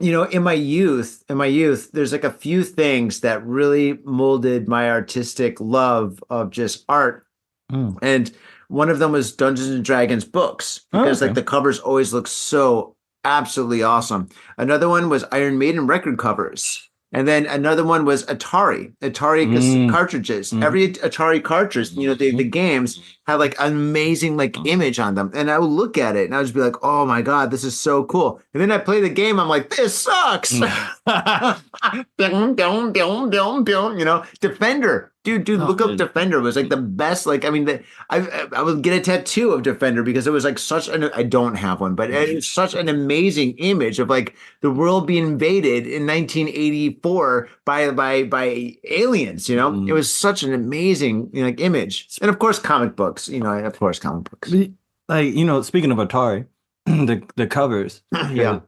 in my youth, there's like a few things that really molded my artistic love of just art, and one of them was Dungeons and Dragons books because like the covers always look so absolutely awesome. Another one was Iron Maiden record covers. And then another one was Atari cartridges. Every Atari cartridge, the games had like an amazing like image on them. And I would look at it and I would just be like, oh my God, this is so cool. And then I play the game. I'm like, this sucks. Defender. Dude, look up Defender. It was like the best. Like, I mean, I would get a tattoo of Defender because it was like I don't have one, but it's such an amazing image of like the world being invaded in 1984 by aliens. It was such an amazing like image, and of course comic books. Of course comic books. Like speaking of Atari, the covers. Yeah.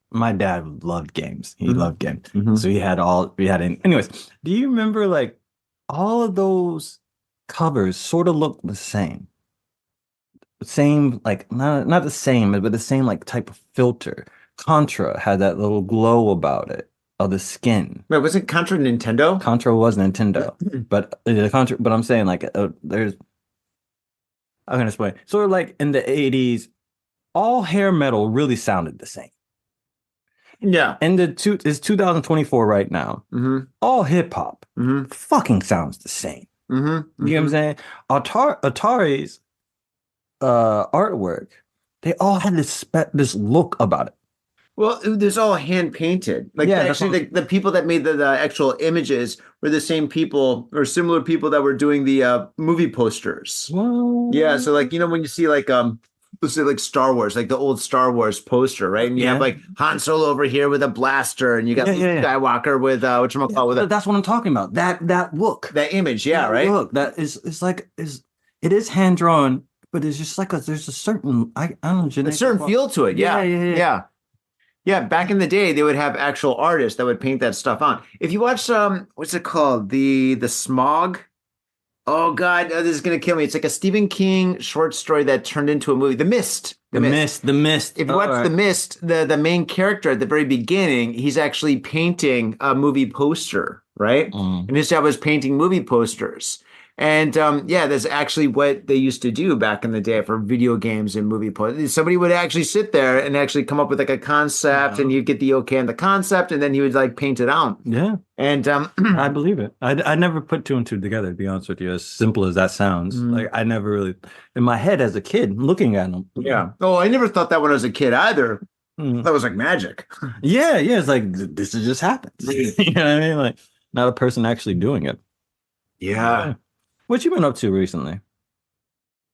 My dad loved games. He loved games, so we had anyways. Do you remember like all of those covers sort of look the same? Same, like not the same, but the same like type of filter. Contra had that little glow about it of the skin. Wait, wasn't Contra Nintendo? Contra was Nintendo, but the Contra. But I'm saying like there's. I'm gonna explain. Sort of like in the 80s, all hair metal really sounded the same. Yeah. And it's 2024 right now. All hip hop fucking sounds the same. You know what I'm saying? Atari's artwork, they all had this look about it. Well, there's all hand painted. Like actually, the people that made the actual images were the same people or similar people that were doing the movie posters. Well, yeah. So like when you see like let's say like Star Wars, like the old Star Wars poster, right? And you have like Han Solo over here with a blaster, and you got Luke Skywalker with whatchamacallit. That's what I'm talking about. That look, that image, right? Look, that it is hand drawn, but it's just like there's a certain I don't know, a certain feel to it. Yeah, back in the day, they would have actual artists that would paint that stuff on. If you watch what's it called? The Smog. Oh God, this is gonna kill me. It's like a Stephen King short story that turned into a movie. The Mist. The Mist. If you watch The Mist, the main character at the very beginning, he's actually painting a movie poster, right? And his job was painting movie posters. And that's actually what they used to do back in the day for video games and movie posters. Somebody would actually sit there and actually come up with like a concept, and you'd get the okay on the concept, and then he would like paint it out. Yeah. And I believe it. I never put two and two together, to be honest with you, as simple as that sounds. Like I never really, in my head as a kid, looking at them. Yeah. Oh, I never thought that when I was a kid either. That was like magic. Yeah. It's like, this just happens. You know what I mean? Like not a person actually doing it. Yeah. What you been up to recently?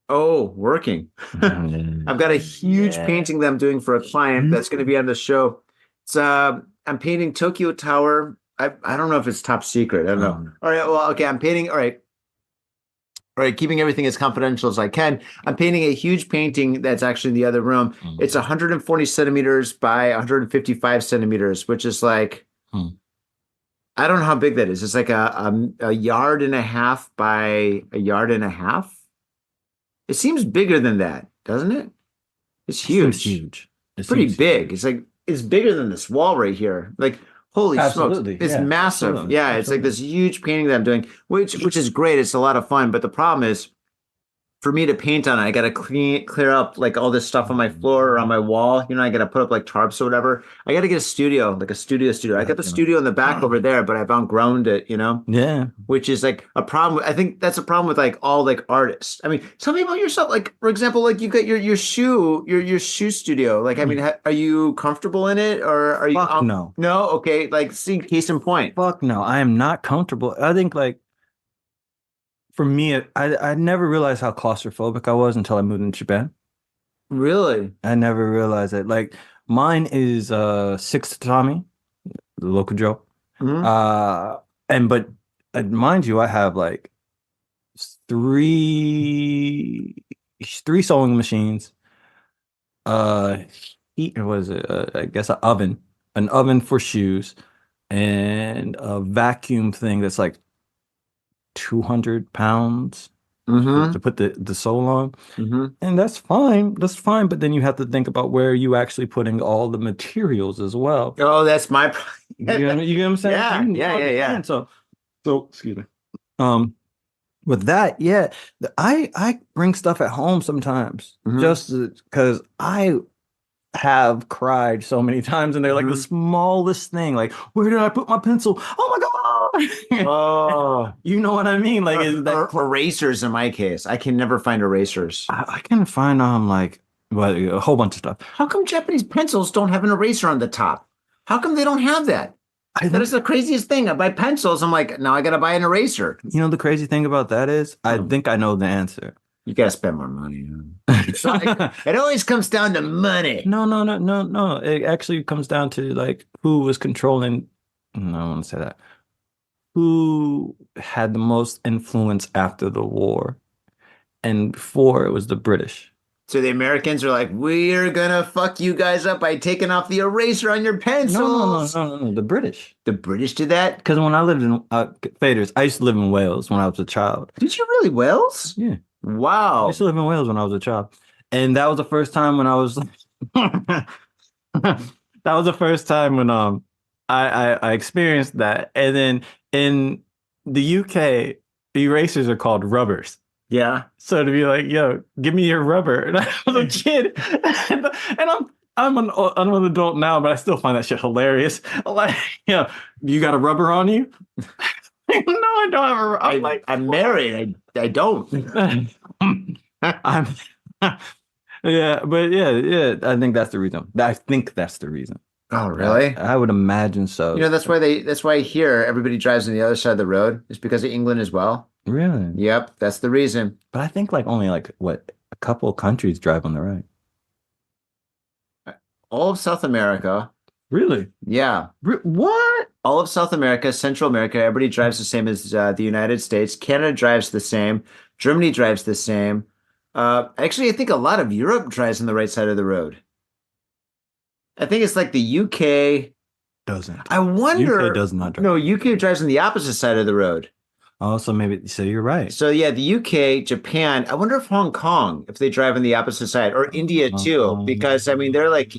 Oh, working. I've got a huge painting that I'm doing for a client that's going to be on the show. It's I'm painting Tokyo Tower. I don't know if it's top secret. I don't know. All right. Well, okay. I'm painting. All right. Keeping everything as confidential as I can. I'm painting a huge painting that's actually in the other room. It's 140 centimeters by 155 centimeters, which is like. I don't know how big that is. It's like a yard and a half by a yard and a half. It seems bigger than that, doesn't it? It's huge. It's huge. It's pretty big. It's like it's bigger than this wall right here. Like holy smokes, it's massive. Absolutely. Yeah, it's like this huge painting that I'm doing, which is great. It's a lot of fun, but the problem is, for me to paint on it, I got to clear up like all this stuff on my floor or on my wall. I got to put up like tarps or whatever. I got to get a studio, like a studio. I got the studio in the back over there, but I've outgrown it, Yeah. Which is like a problem. I think that's a problem with like all like artists. I mean, tell me about yourself. Like, for example, like you got your shoe studio. Like, I mean, are you comfortable in it or are you? Fuck no. No? Okay. Like, see, case in point. Fuck no. I am not comfortable. I think like, for me, I never realized how claustrophobic I was until I moved into Japan. Really? I never realized it. Like mine is 6 tatami, the local Joe. But mind you, I have like three sewing machines. Heat was I guess an oven for shoes, and a vacuum thing that's like 200 pounds Mm-hmm. to put the sole on. Mm-hmm. And that's fine. That's fine. But then you have to think about where you actually putting all the materials as well. Oh, that's my. You get what I'm saying? Yeah, yeah. So excuse me. With that, yeah, I bring stuff at home sometimes just because I have cried so many times, and they're like the smallest thing. Like, where did I put my pencil? Oh my God! Oh, you know what I mean? Like, is that erasers in my case? I can never find erasers. I can find like well, a whole bunch of stuff. How come Japanese pencils don't have an eraser on the top? How come they don't have that? That is the craziest thing. I buy pencils. I'm like, now I got to buy an eraser. You know, the crazy thing about that is, I think I know the answer. You got to spend more money. It always comes down to money. No. It actually comes down to like who was controlling. No, I want to say that. Who had the most influence after the war? And before it was the British. So the Americans are like, we're gonna fuck you guys up by taking off the eraser on your pencils. No. The British. The British did that? Because when I lived in Faders, I used to live in Wales when I was a child. Did you really? Wales? Yeah. Wow. I used to live in Wales when I was a child. And that was the first time when I was that was the first time when I experienced that. And then in the UK, erasers are called rubbers. Yeah. So to be like, yo, give me your rubber. And I was a kid. and I'm an adult now, but I still find that shit hilarious. Like, you got a rubber on you? No, I don't have a rubber. I'm married. I don't. Yeah, but yeah, I think that's the reason. Oh, really? I would imagine so. That's why here everybody drives on the other side of the road. It's because of England as well. Really? Yep, that's the reason. But I think only a couple of countries drive on the right. All of South America. Really? Yeah. What? All of South America, Central America, everybody drives the same as the United States. Canada drives the same. Germany drives the same. Actually, I think a lot of Europe drives on the right side of the road. I think it's like the UK doesn't. I wonder. UK does not drive. No, UK drives on the opposite side of the road. Oh, so you're right. So yeah, the UK, Japan. I wonder if Hong Kong, if they drive on the opposite side, or India too, because I mean they're like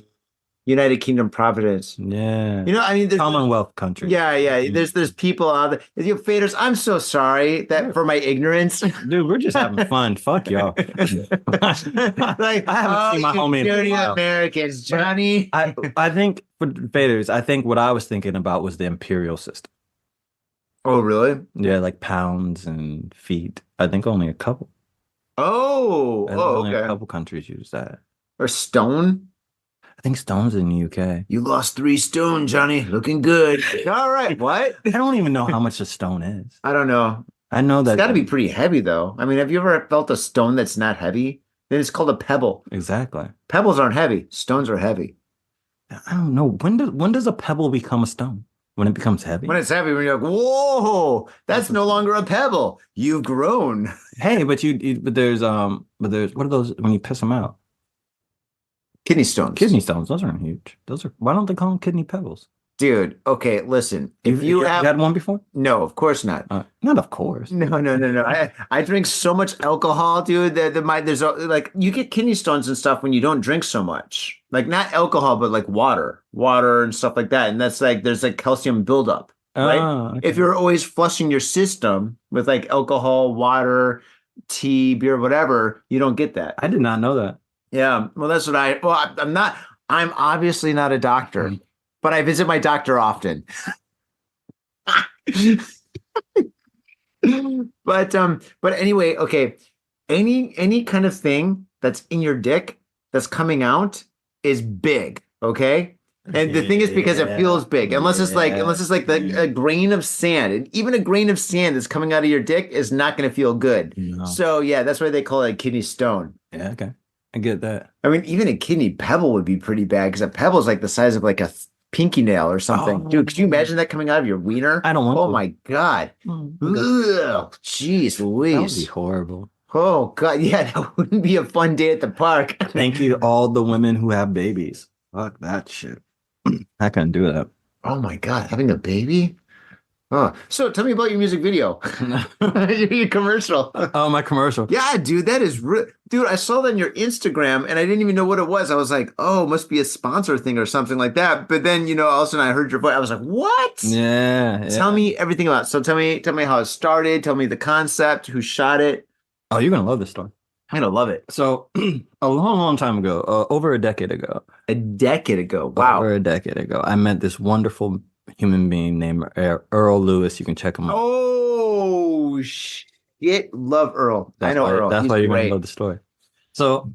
United Kingdom Providence. Yeah. There's Commonwealth country. Yeah. There's people out there. Faders, I'm so sorry for my ignorance. Dude, we're just having fun. Fuck y'all. Like, I haven't seen my homie in a while. Americans, Johnny. I think for Faders, I think what I was thinking about was the imperial system. Oh, really? Yeah, like pounds and feet. I think only a couple. Okay. A couple countries use that. Or stone? I think stone's in the UK. You lost 3 stone, Johnny. Looking good. All right. What? I don't even know how much a stone is. I don't know. I know that it's got to be pretty heavy, though. I mean, have you ever felt a stone that's not heavy? Then it's called a pebble. Exactly. Pebbles aren't heavy. Stones are heavy. I don't know. When does a pebble become a stone? When it becomes heavy? When it's heavy, when you're like, whoa, that's no longer a pebble. You've grown. Hey, but there's what are those when you piss them out? Kidney stones. Kidney stones. Those aren't huge. Why don't they call them kidney pebbles? Dude, okay, listen. If you had one before? No, of course not. Not of course. No. I drink so much alcohol, dude. There's you get kidney stones and stuff when you don't drink so much. Like not alcohol, but like water and stuff like that. And that's there's calcium buildup, right? Okay. If you're always flushing your system with alcohol, water, tea, beer, whatever, you don't get that. I did not know that. Yeah, well, that's what I'm obviously not a doctor, but I visit my doctor often. But anyway, okay. Any kind of thing that's in your dick that's coming out is big, okay? And the thing is because it feels big. Unless it's like a grain of sand. And even a grain of sand that's coming out of your dick is not going to feel good. No. So yeah, that's why they call it a kidney stone. Yeah, okay. I get that. I mean, even a kidney pebble would be pretty bad because a pebble is like the size of like a pinky nail or something. Oh. Dude, could you imagine that coming out of your wiener? I don't want Oh to. my God. Okay. Ugh, jeez That would be Louise. horrible. Oh God. Yeah, that wouldn't be a fun day at the park. Thank you to all the women who have babies. Fuck that shit. I couldn't do that. Oh my God, having a baby? Oh, so tell me about your music video. Your commercial. Oh, my commercial. Yeah, dude, that is dude. I saw that on your Instagram, and I didn't even know what it was. I was like, "Oh, it must be a sponsor thing or something like that." But then, all of a sudden, I heard your voice. I was like, "What?" Yeah. Tell me everything about it. So tell me how it started. Tell me the concept, who shot it. Oh, you're gonna love this story. I'm gonna love it. So, a long time ago, over a decade ago. A decade ago. Wow. Over a decade ago, I met this wonderful human being named Earl Lewis. You can check him out. Oh shit! Love Earl. I know Earl. That's He's why you're great. gonna love the story. So,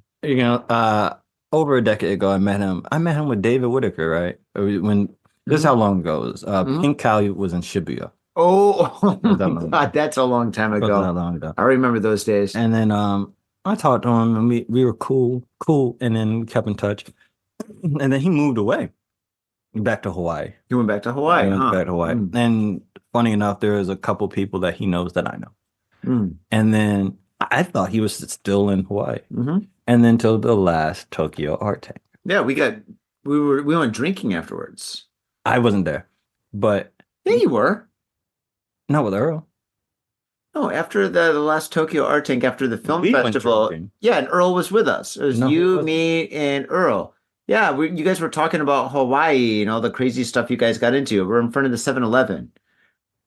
over a decade ago, I met him. I met him with David Whitaker, right? When this is how long ago it was. Pink Cali was in Shibuya. Oh, That long God, that's a long time Wasn't ago. that long ago. I remember those days. And then I talked to him, and we were cool, and then we kept in touch. And then he moved away back to Hawaii. You went back to Hawaii. He went Huh? back to Hawaii. Mm. And funny enough, there is a couple people that he knows that I know. Mm. And then I thought he was still in Hawaii. Mm-hmm. And then till the last Tokyo Art Tank. Yeah, we went drinking afterwards. I wasn't there, but Yeah, you were. not with Earl. No, after the last Tokyo Art Tank, after the film We went festival. drinking. Yeah, and Earl was with us. It was No, he you, wasn't. me, and Earl. Yeah, you guys were talking about Hawaii and all the crazy stuff you guys got into. We're in front of the 7-Eleven.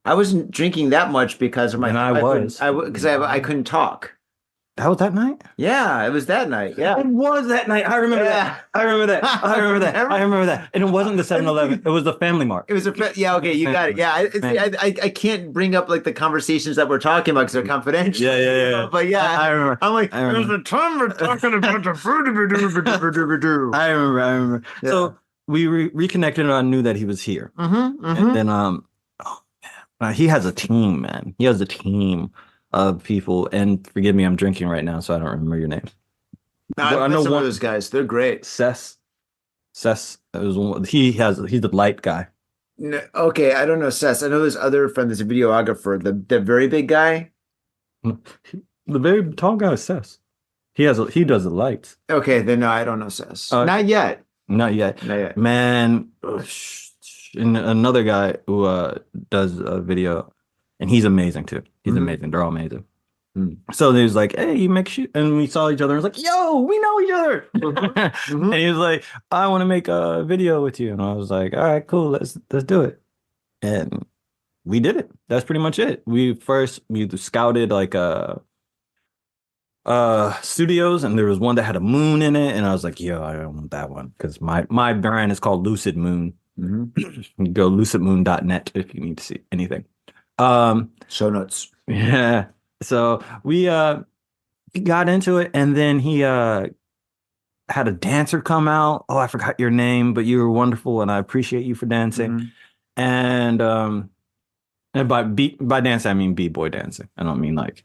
I wasn't drinking that much because of my. And I was. because I couldn't talk. That was that night? Yeah, it was that night. Yeah. It was that night. I remember Yeah. that. I remember that. I remember that. I remember that. And it wasn't the 7-Eleven. It was the Family Mart. It was yeah, okay, you got it. Yeah, I can't bring up like the conversations that we're talking about because they're confidential. Yeah. But yeah, I remember. I'm like, I remember. there's a time we're talking about the food. I remember. Yeah. So we reconnected, and I knew that he was here. Mm-hmm, And then he has a team, man. He has a team of people. And forgive me, I'm drinking right now, so I don't remember your names. I know one- one of those guys. They're great. Sess he's the light guy. No, okay, I don't know Sess. I know this other friend that's a videographer. The very big guy. The very tall guy is Sess. He does the lights. Okay, then no, I don't know Sess. Not yet. Not yet. Not yet. Man, and another guy who does a video, and he's amazing too. He's Mhm. amazing. They're all amazing. Mm. So he was like, "Hey, you make shoot," and we saw each other. And was like, "Yo, we know each other." Mhm. And he was like, "I want to make a video with you," and I was like, "All right, cool. Let's do it." And we did it. That's pretty much it. We scouted like studios, and there was one that had a moon in it, and I was like, "Yo, I don't want that one," because my brand is called Lucid Moon. Mhm. You can go lucidmoon.net if you need to see anything. Show notes. Yeah. So we got into it, and then he had a dancer come out. Oh, I forgot your name, but you were wonderful, and I appreciate you for dancing. Mhm. And by dancing, I mean b-boy dancing. I don't mean like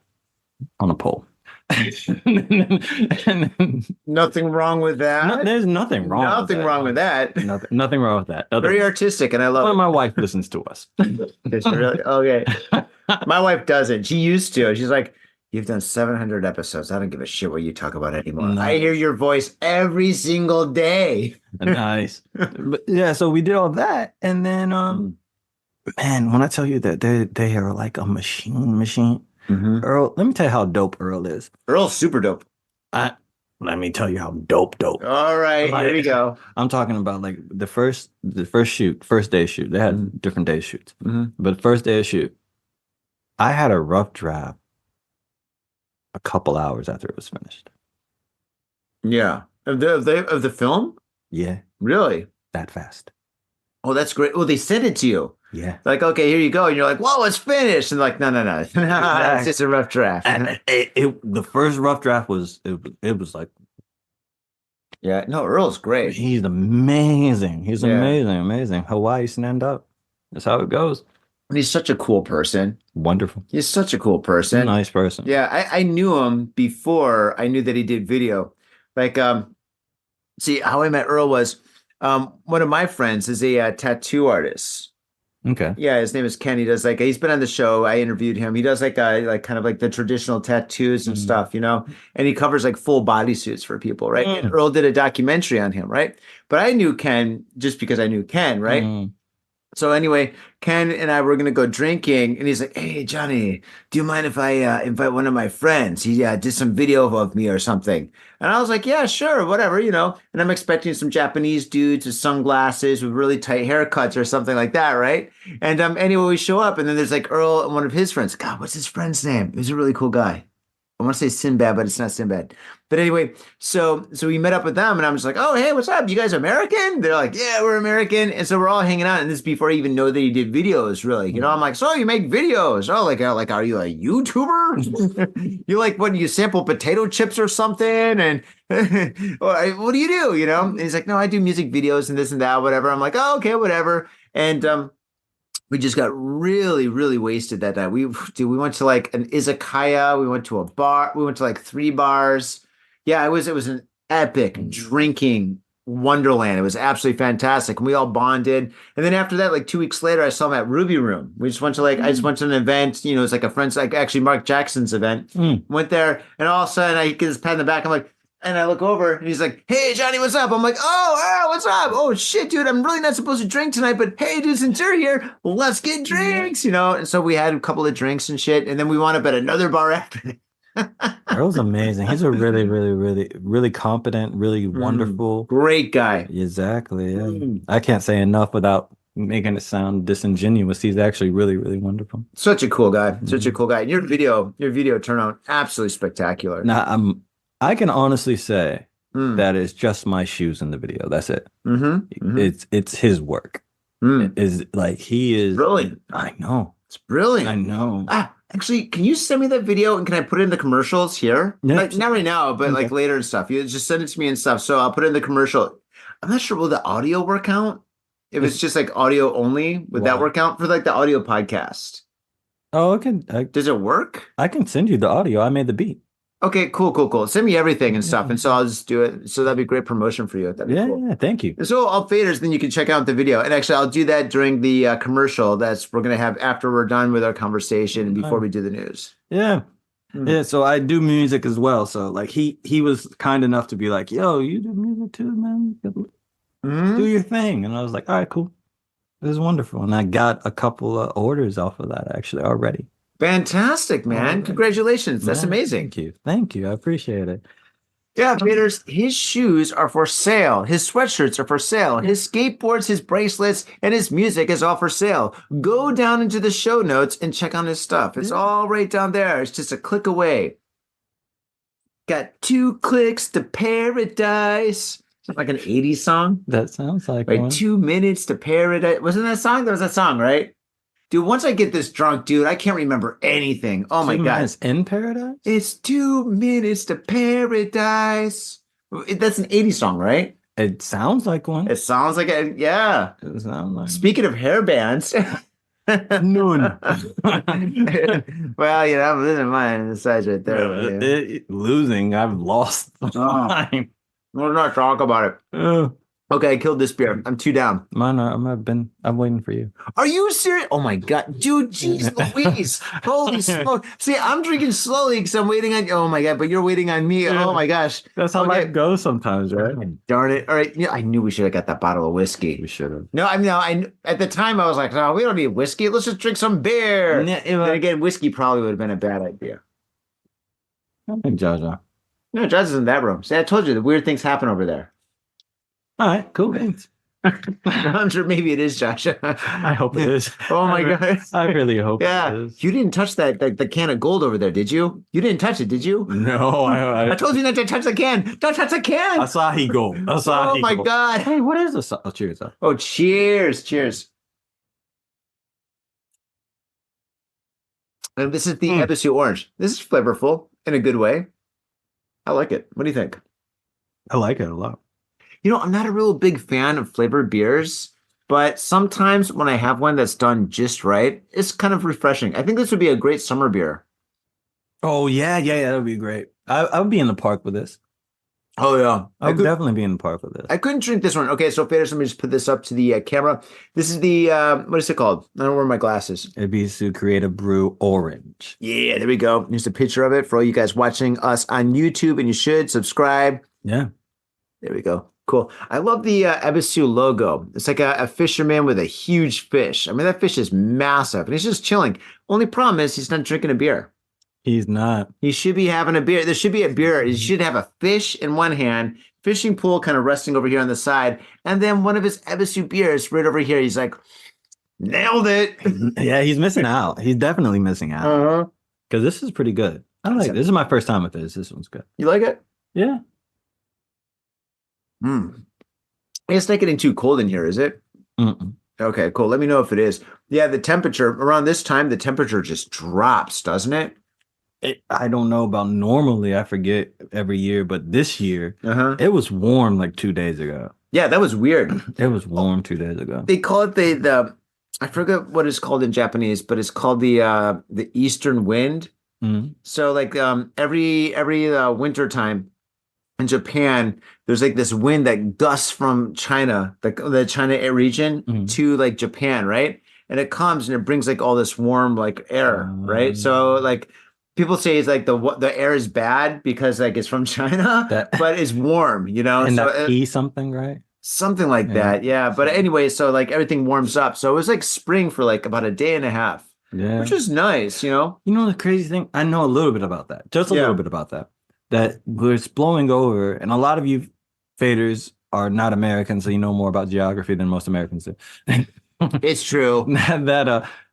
on a pole. Nothing wrong with that. There's nothing wrong. Nothing wrong with that. Nothing wrong with that. Very artistic, and I love Well, it. my wife listens to us. Does she really? Okay. My wife doesn't. She used to. She's like, "You've done 700 episodes. I don't give a shit what you talk about anymore. No. I hear your voice every single day." Nice. But yeah, so we did all that, and then man, when I tell you that they are like a machine. Mm-hmm. Earl, let me tell you how dope Earl is. Earl's super dope. Let me tell you how dope. All right, here we go. I'm talking about like the first day shoot. They had different day shoots, Mhm. but first day of shoot, I had a rough draft a couple hours after it was finished. Yeah, of the film. Yeah, Really? that fast. Oh, that's great. Well, they sent it to you. Yeah. Like, okay, here you go. And you're like, whoa, it's finished. And like, no. It's just a rough draft. And the first rough draft was it was like, Yeah, no, Earl's great. he's amazing. He's Yeah. amazing. Hawaii stand up. That's how it goes. And he's such a cool person. Wonderful. He's such a cool person. Nice person. Yeah, I knew him before I knew that he did video. Like, see, how I met Earl was One of my friends is a tattoo artist. Okay. Yeah, his name is Ken. He does like he's been on the show. I interviewed him. He does like kind of like the traditional tattoos and stuff, and he covers like full body suits for people, right? And Earl did a documentary on him, right? But I knew Ken just because I knew Ken, right? So anyway, Ken and I were gonna go drinking, and he's like, "Hey, Johnny, do you mind if I invite one of my friends? He did some video of me or something." And I was like, "Yeah, sure, whatever, And I'm expecting some Japanese dudes with sunglasses with really tight haircuts or something like that, right? And anyway, we show up, and then there's like Earl and one of his friends. God, what's his friend's name? He was a really cool guy. I want to say Sinbad, but it's not Sinbad. But anyway, so we met up with them, and I'm just like, "Oh, hey, what's up? You guys American?" They're like, "Yeah, we're American." And so we're all hanging out, and this is before I even know that he did videos, really. I'm like, "So you make videos? Oh, like, are you a YouTuber? You like what? You sample potato chips or something? And what do you do? And he's like, "No, I do music videos and this and that, whatever." I'm like, "Oh, okay, whatever." And we just got really, really wasted that night. We went to like an izakaya. We went to a bar. We went to like 3 bars. Yeah, it was an epic drinking wonderland. It was absolutely fantastic. And we all bonded. And then after that, like 2 weeks later, I saw him at Ruby Room. We just went to I just went to an event, it's like a friend's, like actually Mark Jackson's event. Went there, and all of a sudden I get his pat in the back. I'm like, and I look over, and he's like, "Hey, Johnny, what's up?" I'm like, "Oh, what's up? Oh, shit, dude, I'm really not supposed to drink tonight, but hey, dude, since you're here, let's get drinks, And so we had a couple of drinks and shit, and then we wound up at another bar after that. Earl's amazing. He's a really, really, really, really competent, really wonderful. Great guy. Exactly. Yeah. I can't say enough without making it sound disingenuous. He's actually really, really wonderful. Such a cool guy. Such a cool guy. And your video turned out absolutely spectacular. Now, I can honestly say that it's just my shoes in the video. That's it. It's his work. It is like he is brilliant. I know. It's brilliant. I know. Actually, can you send me that video and can I put it in the commercials here? Yeah. Like not right now, but like later and stuff. You just send it to me and stuff. So I'll put it in the commercial. I'm not sure will the audio work out? If it's just like audio only, would that work out for like the audio podcast? Oh, okay. Does it work? I can send you the audio. I made the beat. Okay, cool. Send me everything and stuff, and so I'll just do it. So that'd be great promotion for you. That'd be cool. Yeah, thank you. So all faders, then you can check out the video. And actually, I'll do that during the commercial we're gonna have after we're done with our conversation and before we do the news. Yeah. Yeah, so I do music as well. So like he was kind enough to be like, "Yo, you do music too, man. Do your thing." And I was like, "All right, cool. This is wonderful." And I got a couple of orders off of that actually already. Fantastic, man. Congratulations. That's amazing. Thank you. I appreciate it. Yeah, faders, his shoes are for sale. His sweatshirts are for sale. His skateboards, his bracelets, and his music is all for sale. Go down into the show notes and check on his stuff. It's all right down there. It's just a click away. Got 2 clicks to paradise. Like an 80s song? That sounds like right, one. 2 minutes to paradise. Wasn't that song? That was that song, right? Dude, once I get this drunk, dude, I can't remember anything. Oh my God. It's in paradise? It's 2 minutes to paradise. That's an 80s song, right? It sounds like one. It sounds like it. Yeah. It sounds like Speaking of hair bands. None. Well, I'm losing mine. The size right there. Losing. I've lost mine. We'll not talk about it. Okay, I killed this beer. I'm 2 down. Mine, I'm waiting for you. Are you serious? Oh my God, dude, jeez Louise. Holy smoke. See, I'm drinking slowly because I'm waiting on you. Oh my God, but you're waiting on me. Oh my gosh. That's how life goes sometimes, right? Darn it. All right. Yeah, I knew we should have got that bottle of whiskey. We should have. No, I at the time I was like, no, we don't need whiskey. Let's just drink some beer. Then again, whiskey probably would have been a bad idea. I think Jaja. No, Jaja's in that room. See, I told you the weird things happen over there. All right, cool. Thanks. I'm sure maybe it is, Josh. I hope it is. Oh my God. I really hope it is. You didn't touch that the can of gold over there, did you? You didn't touch it, did you? No, I told you not to touch the can. Don't touch the can. Asahi Gold. Oh my God. Hey, what is this? Oh, cheers. Oh, cheers. And this is the Ebisu Orange. This is flavorful in a good way. I like it. What do you think? I like it a lot. I'm not a real big fan of flavored beers, but sometimes when I have one that's done just right, it's kind of refreshing. I think this would be a great summer beer. Oh, yeah, that would be great. I would be in the park with this. Oh yeah, I would definitely be in the park with this. I couldn't drink this one. Okay, so faders, let me just put this up to the camera. This is the what is it called? I don't wear my glasses. Ibisu Creative Brew Orange. Yeah, there we go. Here's a picture of it for all you guys watching us on YouTube, and you should subscribe. Yeah. There we go. Cool. I love the Ebisu logo. It's like a fisherman with a huge fish. I mean, that fish is massive, and he's just chilling. Only problem is he's not drinking a beer. He's not. He should be having a beer. There should be a beer. He should have a fish in one hand, fishing pole kind of resting over here on the side, and then one of his Ebisu beers right over here. He's like, nailed it. Yeah, he's missing out. He's definitely missing out. Uh-huh. Because this is pretty good. I like it. This is my first time with this. This one's good. You like it? Yeah. It's not getting too cold in here, is it? Mm-mm. Okay, cool. Let me know if it is. Yeah, the temperature around this time, the temperature just drops, doesn't it? I don't know about normally. I forget every year, but this year Uh-huh. it was warm like 2 days ago. Yeah, that was weird. It was warm 2 days ago. They call it the I forget what it's called in Japanese, but it's called the eastern wind. Mhm. So like every winter time in Japan, there's like this wind that gusts from China, the China region to like Japan, right? And it comes and it brings like all this warm like air, right? So like people say it's like the air is bad because like it's from China, but it's warm, you know? And so that E something, right? something like that, yeah. But anyway, so like everything warms up. So it was like spring for like about a day and a half, Yeah. which is nice, you know? You know the crazy thing? I know a little bit about that. Just a Yeah. little bit about that. That it's blowing over, and a lot of you faders are not Americans, so you know more about geography than most Americans do. It's true.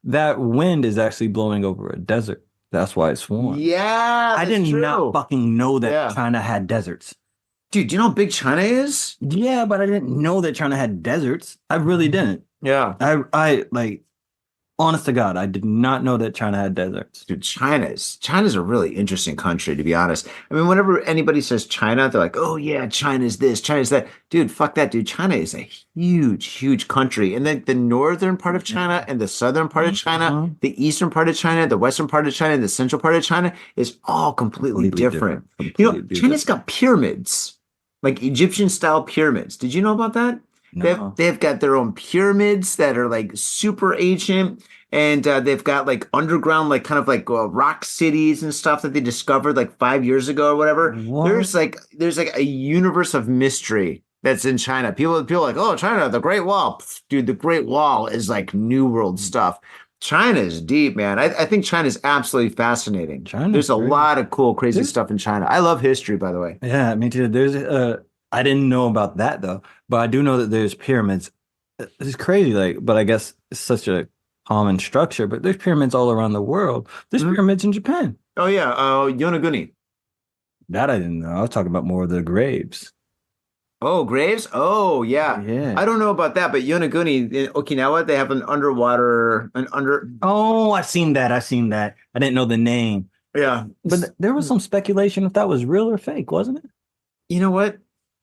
that wind is actually blowing over a desert. That's why it's warm. Yeah, I did not fucking know that Yeah. China had deserts. Dude, do you know how big China is? Yeah, but I didn't know that China had deserts. I really didn't. Yeah. I like, honest to God, I did not know that China had deserts. Dude, China's a really interesting country, to be honest. I mean, whenever anybody says China, they're like, oh yeah, China's this, China's that. Dude, fuck that, dude. China is a huge, huge country. And then the northern part of China and the southern part of China, the eastern part of China, the western part of China, and the central part of China is all completely different. You know, China's got pyramids, like Egyptian style pyramids. Did you know about that? No. They've got their own pyramids that are like super ancient, and they've got like underground, like kind of like rock cities and stuff that they discovered like 5 years ago or whatever. What? There's like a universe of mystery that's in China. People are like, oh, China, the Great Wall, pfft, dude. The Great Wall is like New World stuff. China is deep, man. I think China is absolutely fascinating. There's a lot of cool, crazy stuff in China. I love history, by the way. Yeah, me too. I didn't know about that though, but I do know that there's pyramids. It's crazy, like, but I guess it's such a common structure. But there's pyramids all around the world. There's pyramids in Japan. Oh yeah, Yonaguni. That I didn't know. I was talking about more of the graves. Oh, graves? Oh, yeah. Yeah. I don't know about that, but Yonaguni in Okinawa, they have an Oh, I've seen that. I didn't know the name. Yeah. But there was some speculation if that was real or fake, wasn't it? You know what?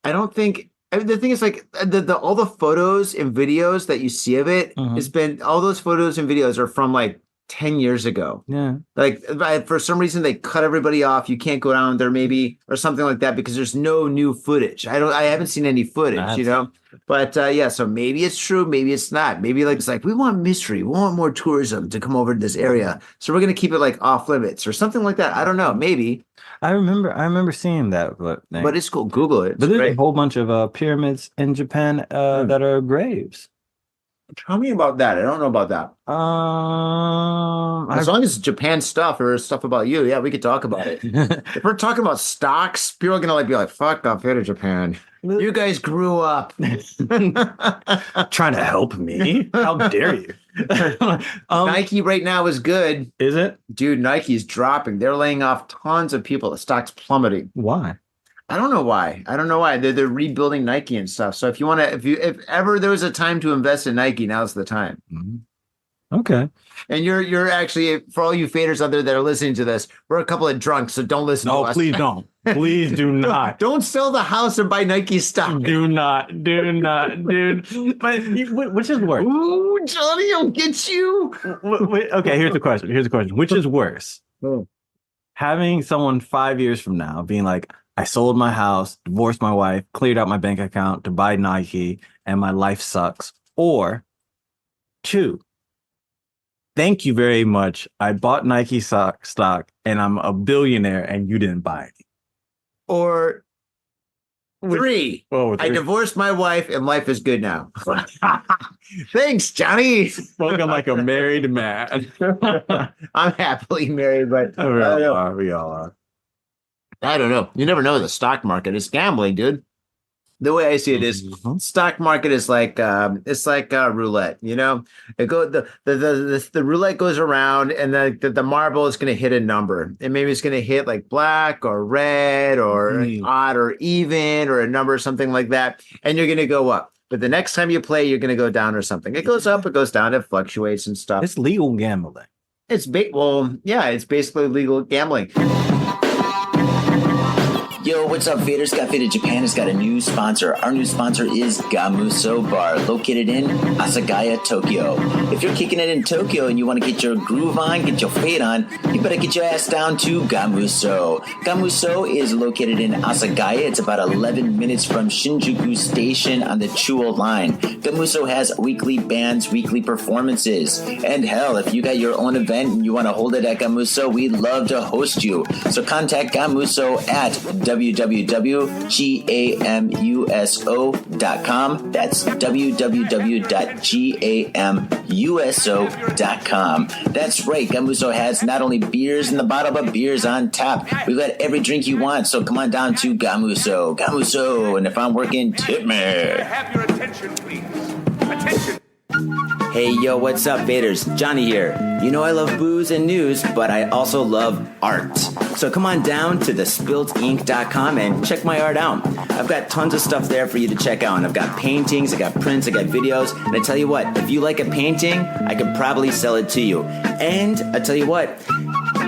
I don't think the thing is like all the photos and videos that you see of it, it's been all those photos and videos are from like 10 years ago. Yeah. Like for some reason they cut everybody off. You can't go down there maybe or something like that because there's no new footage. I haven't seen any footage, you know. But yeah, so maybe it's true, maybe it's not. Maybe like it's like we want mystery, we want more tourism to come over to this area. So we're gonna keep it like off limits or something like that. I don't know, maybe. I remember seeing that, but it's cool. Google it. It's but there's great. a whole bunch of pyramids in Japan that are graves. Tell me about that. I don't know about that. As long as it's Japan stuff or stuff about you, yeah, we could talk about it. If we're talking about stocks, people are gonna like be like, "Fuck off, here to Japan." You guys grew up trying to help me. How dare you? Nike right now is good. Is it? Dude, Nike's dropping. They're laying off tons of people. The stock's plummeting. Why? I don't know why. They're rebuilding Nike and stuff. So if you want to, if ever there was a time to invest in Nike, now's the time. Okay. And you're actually, for all you faders out there that are listening to this, we're a couple of drunks, so don't listen to us. No, please don't. Please do not. Don't sell the house and buy Nike stock. Do not, dude. But which is worse? Ooh, Johnny, I'll get you. Okay, here's the question. Which is worse? Having someone 5 years from now being like, I sold my house, divorced my wife, cleared out my bank account to buy Nike, and my life sucks. Or 2, thank you very much. I bought Nike stock and I'm a billionaire and you didn't buy it. Or 3, Oh, I divorced my wife and life is good now. Thanks, Johnny. Spoken like a married man. I'm happily married, but We all are. I don't know. You never know the stock market. It's gambling, dude. The way I see it is, stock market is like it's like roulette. You know, the roulette goes around, and the marble is going to hit a number, and maybe it's going to hit like black or red or odd or even or a number or something like that, and you're going to go up. But the next time you play, you're going to go down or something. It goes up, it goes down, it fluctuates and stuff. It's legal gambling. It's it's basically legal gambling. Yo, what's up, Vader? Scott Faded Japan has got a new sponsor. Our new sponsor is Gamuso Bar, located in Asagaya, Tokyo. If you're kicking it in Tokyo and you want to get your groove on, get your fade on, you better get your ass down to Gamuso. Gamuso is located in Asagaya. It's about 11 minutes from Shinjuku Station on the Chuo line. Gamuso has weekly bands, weekly performances. And hell, if you got your own event and you want to hold it at Gamuso, we'd love to host you. So contact Gamuso at www.gamuso.com. That's www.gamuso.com. That's right. Gamuso has not only beers in the bottle, but beers on tap. We've got every drink you want. So come on down to Gamuso. Gamuso. And if I'm working, tip me. Have your attention, please. Attention. Hey, yo, what's up, Vaders? Johnny here. You know I love booze and news, but I also love art. So come on down to thespiltink.com and check my art out. I've got tons of stuff there for you to check out. I've got paintings, I got prints, I got videos. And I tell you what, if you like a painting, I could probably sell it to you. And I tell you what,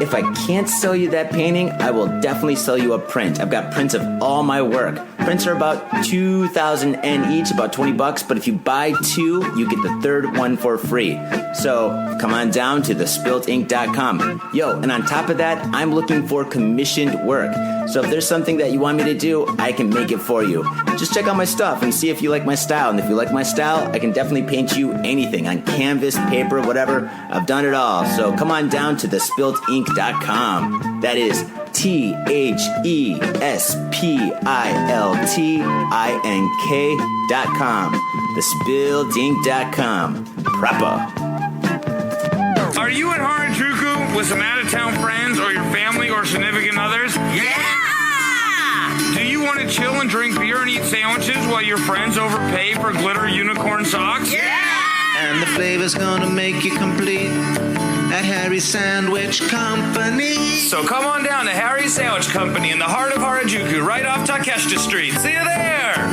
if I can't sell you that painting, I will definitely sell you a print. I've got prints of all my work. Prints are about 2,000 N each, about $20. But if you buy 2, you get the third one for free. So come on down to thespiltink.com. Yo, and on top of that, I'm looking for commissioned work. So if there's something that you want me to do, I can make it for you. Just check out my stuff and see if you like my style. And if you like my style, I can definitely paint you anything on canvas, paper, whatever. I've done it all. So come on down to thespiltink.com. That is THESPILTINK.com. Thespiltink.com. Proper. Are you in Harajuku with some out-of-town friends or your family or significant others? Yeah! Do you want to chill and drink beer and eat sandwiches while your friends overpay for glitter unicorn socks? Yeah! And the flavor's gonna make you complete at Harry's Sandwich Company. So come on down to Harry's Sandwich Company in the heart of Harajuku, right off Takeshita Street. See you there!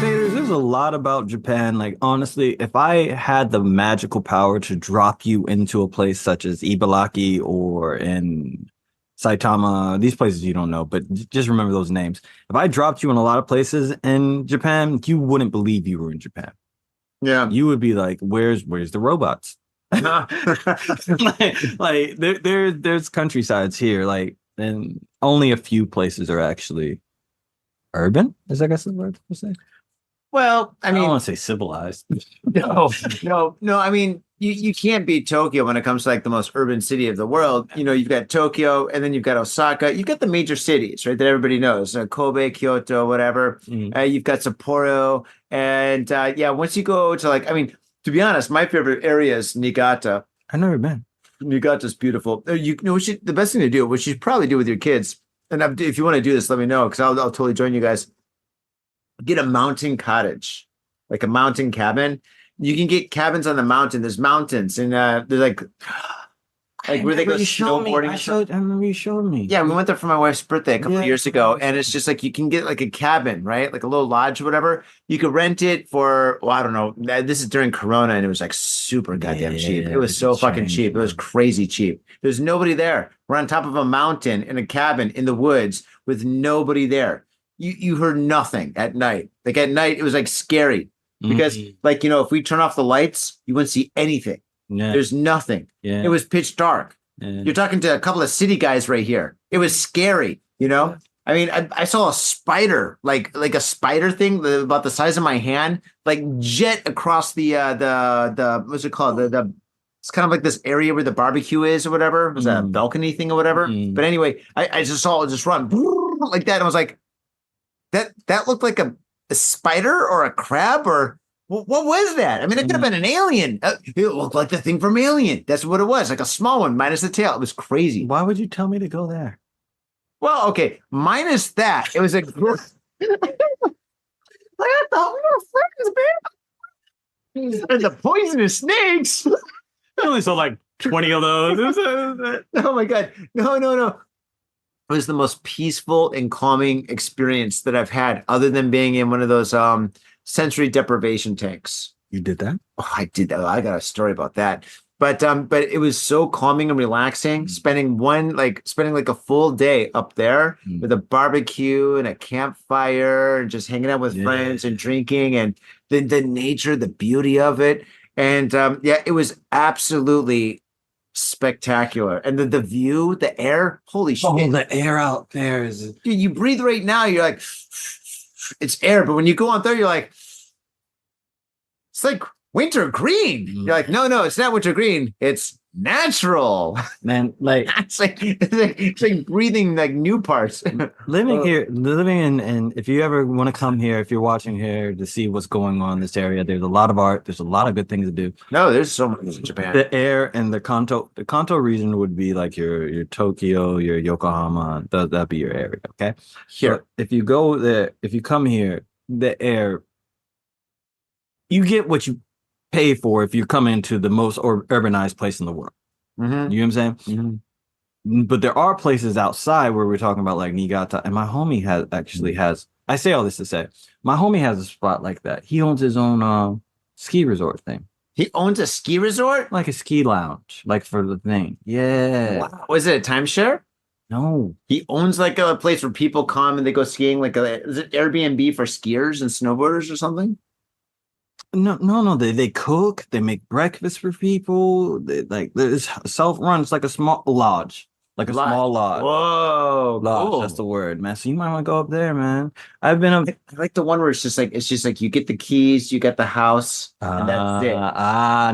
There's a lot about Japan. Like, honestly, if I had the magical power to drop you into a place such as Ibaraki or in Saitama, these places you don't know, but just remember those names. If I dropped you in a lot of places in Japan, you wouldn't believe you were in Japan. Yeah. You would be like, where's the robots? There's countrysides here, like, and only a few places are actually urban. Is that, I guess, the word to say? Well, I mean, don't want to say civilized. No. I mean, you can't beat Tokyo when it comes to like the most urban city of the world. You know, you've got Tokyo, and then you've got Osaka. You've got the major cities, right, that everybody knows, Kobe, Kyoto, whatever. You've got Sapporo, and once you go to like, I mean, to be honest, my favorite area is Niigata. I've never been. Niigata's beautiful. You know, the best thing to do, which you should probably do with your kids, and if you want to do this, let me know, because I'll totally join you guys. Get a mountain cottage, like a mountain cabin. You can get cabins on the mountain. There's mountains, and there's like where they go snowboarding. I remember you showed me. Yeah, we went there for my wife's birthday a couple of years ago, and it's just like you can get like a cabin, right? Like a little lodge or whatever. You could rent it for, well, I don't know. This is during Corona, and it was like super goddamn cheap. It was so fucking cheap. It was crazy cheap. There's nobody there. We're on top of a mountain in a cabin in the woods with nobody there. You heard nothing at night. Like at night, it was like scary because like, you know, if we turn off the lights, you wouldn't see anything. Yeah. There's nothing. Yeah. It was pitch dark. Yeah. You're talking to a couple of city guys right here. It was scary, you know. I mean, I saw a spider, like a spider thing about the size of my hand, like jet across the what's it called? The it's kind of like this area where the barbecue is or whatever. It was a balcony thing or whatever. But anyway, I just saw it just run like that. And I was like, that looked like a spider or a crab or what was that? I mean, it could have been an alien. It looked like the thing from Alien. That's what it was, like a small one minus the tail. It was crazy. Why would you tell me to go there? Well, okay, minus that, it was a like I thought we were friends, man. And the poisonous snakes. I only saw like 20 of those. Oh my god, no. It was the most peaceful and calming experience that I've had, other than being in one of those sensory deprivation tanks. You did that? Oh, I did that. I got a story about that. But it was so calming and relaxing. Spending like a full day up there with a barbecue and a campfire and just hanging out with friends and drinking and the nature, the beauty of it. And it was absolutely spectacular. And the view, the air, holy shit. Oh, the air out there is. Dude, you breathe right now, you're like, it's air. But when you go out there, you're like, it's like winter green. You're like, no, it's not winter green. It's natural. Man, like it's like breathing like new parts. living in if you ever want to come here, if you're watching here to see what's going on in this area, there's a lot of art. There's a lot of good things to do. No, there's so much in Japan. The air and the Kanto region would be like your Tokyo, your Yokohama. That'd be your area. Okay. Here, so if you go there, if you come here, the air, you get what you pay for if you come into the most urbanized place in the world. You know what I'm saying? But there are places outside where we're talking about like Niigata, and my homie has. I say all this to say, my homie has a spot like that. He owns his own ski resort thing. He owns a ski resort, like a ski lounge, like for the thing. Yeah. Wow. Was it a timeshare? No. He owns like a place where people come and they go skiing. Like is it Airbnb for skiers and snowboarders or something? No. They cook. They make breakfast for people. There's self-run. It's like a small lodge, small lodge. Whoa, lodge. Cool. That's the word, man. So you might want to go up there, man. I've been up. I like the one where it's just like you get the keys, you get the house, and that's it.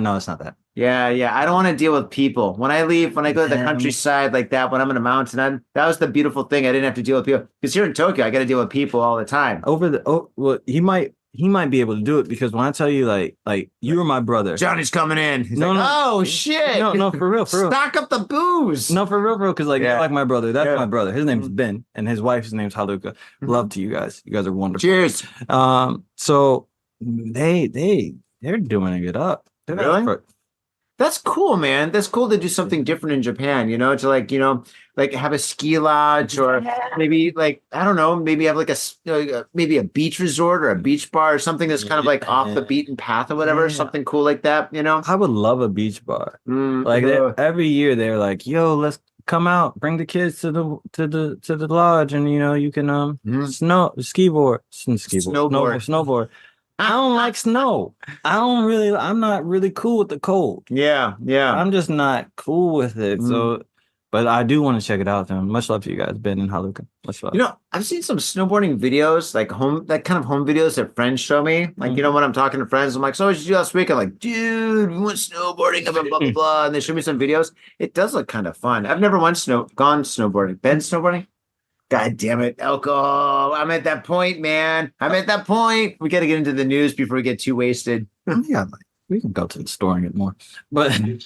No, it's not that. Yeah. I don't want to deal with people. When I go to the countryside like that, when I'm in a mountain, that was the beautiful thing. I didn't have to deal with people because here in Tokyo, I got to deal with people all the time. Well, he might be able to do it because when I tell you like you were my brother. Johnny's coming in. He's no, like, no. Oh shit. No, for real. Stock up the booze. No, for real, because you're like my brother. That's my brother. His name's Ben, and his wife's name's Haruka. Love to you guys. You guys are wonderful. Cheers. So they're doing it up. Really? That's cool, man. That's cool to do something different in Japan, like have a ski lodge or maybe like, I don't know, maybe have like maybe a beach resort or a beach bar or something that's kind of like off the beaten path or whatever, something cool like that, I would love a beach bar. Every year they're like, yo, let's come out, bring the kids to the lodge and you can snowboard. I don't like snow. I'm not really cool with the cold. Yeah. I'm just not cool with it. So, but I do want to check it out. Then much love to you guys, Ben and Haruka. Much love. I've seen some snowboarding videos, like home videos that friends show me. Like, when I'm talking to friends, I'm like, so what did you do last week? I'm like, dude, we went snowboarding, blah, blah, blah, blah. And they show me some videos. It does look kind of fun. I've never gone snowboarding. Ben snowboarding? God damn it, alcohol. I'm at that point, man. We got to get into the news before we get too wasted. Yeah, we can go to the store and get more. But you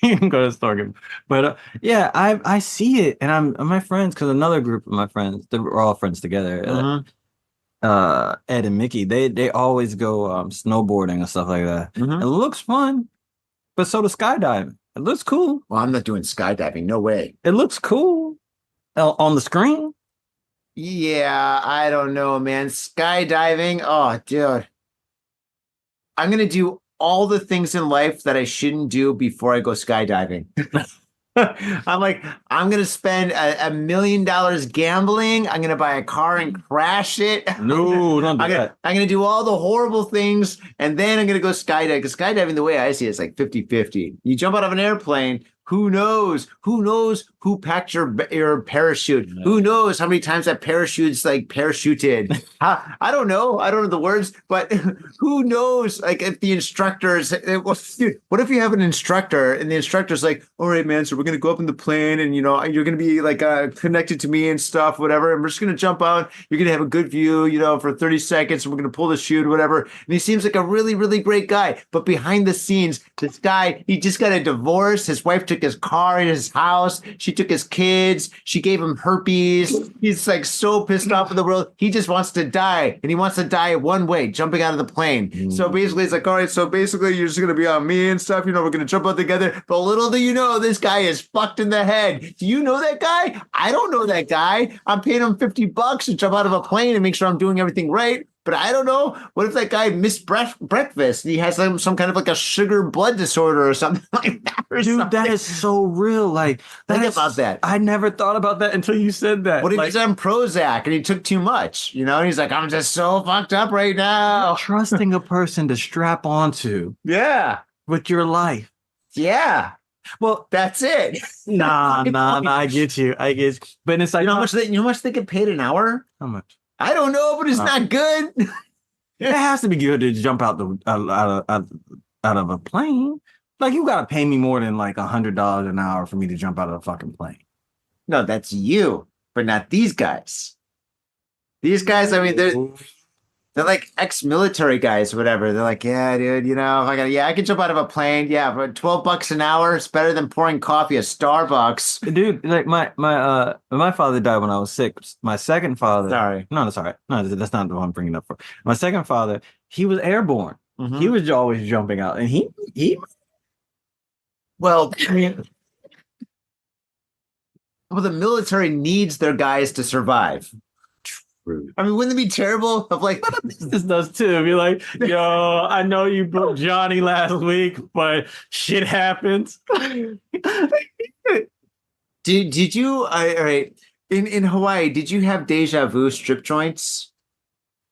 can go to the store and get more. But I see it. And my friends, because another group of my friends, we're all friends together. Ed and Mickey, they always go snowboarding and stuff like that. It looks fun. But so does skydiving. It looks cool. Well, I'm not doing skydiving. No way. It looks cool. On the screen? Yeah, I don't know, man. Skydiving. Oh, dude. I'm going to do all the things in life that I shouldn't do before I go skydiving. I'm going to spend $1 million gambling. I'm going to buy a car and crash it. No, don't do that. I'm going to do all the horrible things, and then I'm going to go skydiving. Because skydiving, the way I see it, is like 50-50. You jump out of an airplane, who knows who packed your parachute? Who knows how many times that parachute's like parachuted? I don't know. I don't know the words, but who knows? Like if the instructors, dude, what if you have an instructor and the instructor's like, all right, man, so we're going to go up in the plane and, you know, you're going to be like connected to me and stuff, whatever. And we're just going to jump out. You're going to have a good view, you know, for 30 seconds. And we're going to pull the chute, whatever. And he seems like a really, really great guy. But behind the scenes, this guy, he just got a divorce. His wife took his car and his house. She took his kids. She gave him herpes. He's like so pissed off with the world. He just wants to die. And he wants to die one way, jumping out of the plane. So basically, it's like, all right, so basically, you're just going to be on me and stuff. You know, we're going to jump out together. But little do you know, this guy is fucked in the head. Do you know that guy? I don't know that guy. I'm paying him $50 to jump out of a plane and make sure I'm doing everything right. But I don't know. What if that guy missed breakfast and he has some kind of like a sugar blood disorder or something like that? Dude, that is so real. Like, think about that. I never thought about that until you said that. What if like, he's on Prozac and he took too much? You know, and he's like, I'm just so fucked up right now. Trusting a person to strap onto Yeah. with your life. Yeah. Well, that's it. Nah, I get you. But it's like, you know how much they get paid an hour? How much? I don't know, but it's not good. It has to be good to jump out of a plane. Like, you gotta pay me more than like $100 an hour for me to jump out of a fucking plane. No, that's you, but not these guys. These guys, I mean, they're like ex-military guys, or whatever. They're like, yeah, dude, you know, I can jump out of a plane. Yeah, for $12 an hour, it's better than pouring coffee at Starbucks. Dude, like my father died when I was 6. My second father, sorry, no, that's all right. No, that's not the one I'm bringing up for. My second father, he was airborne. Mm-hmm. He was always jumping out, and he. Well, the military needs their guys to survive. I mean, wouldn't it be terrible if like this does too? Be like, yo, I know you booked Johnny last week, but shit happens. Did you? All right, in Hawaii, did you have Deja Vu strip joints?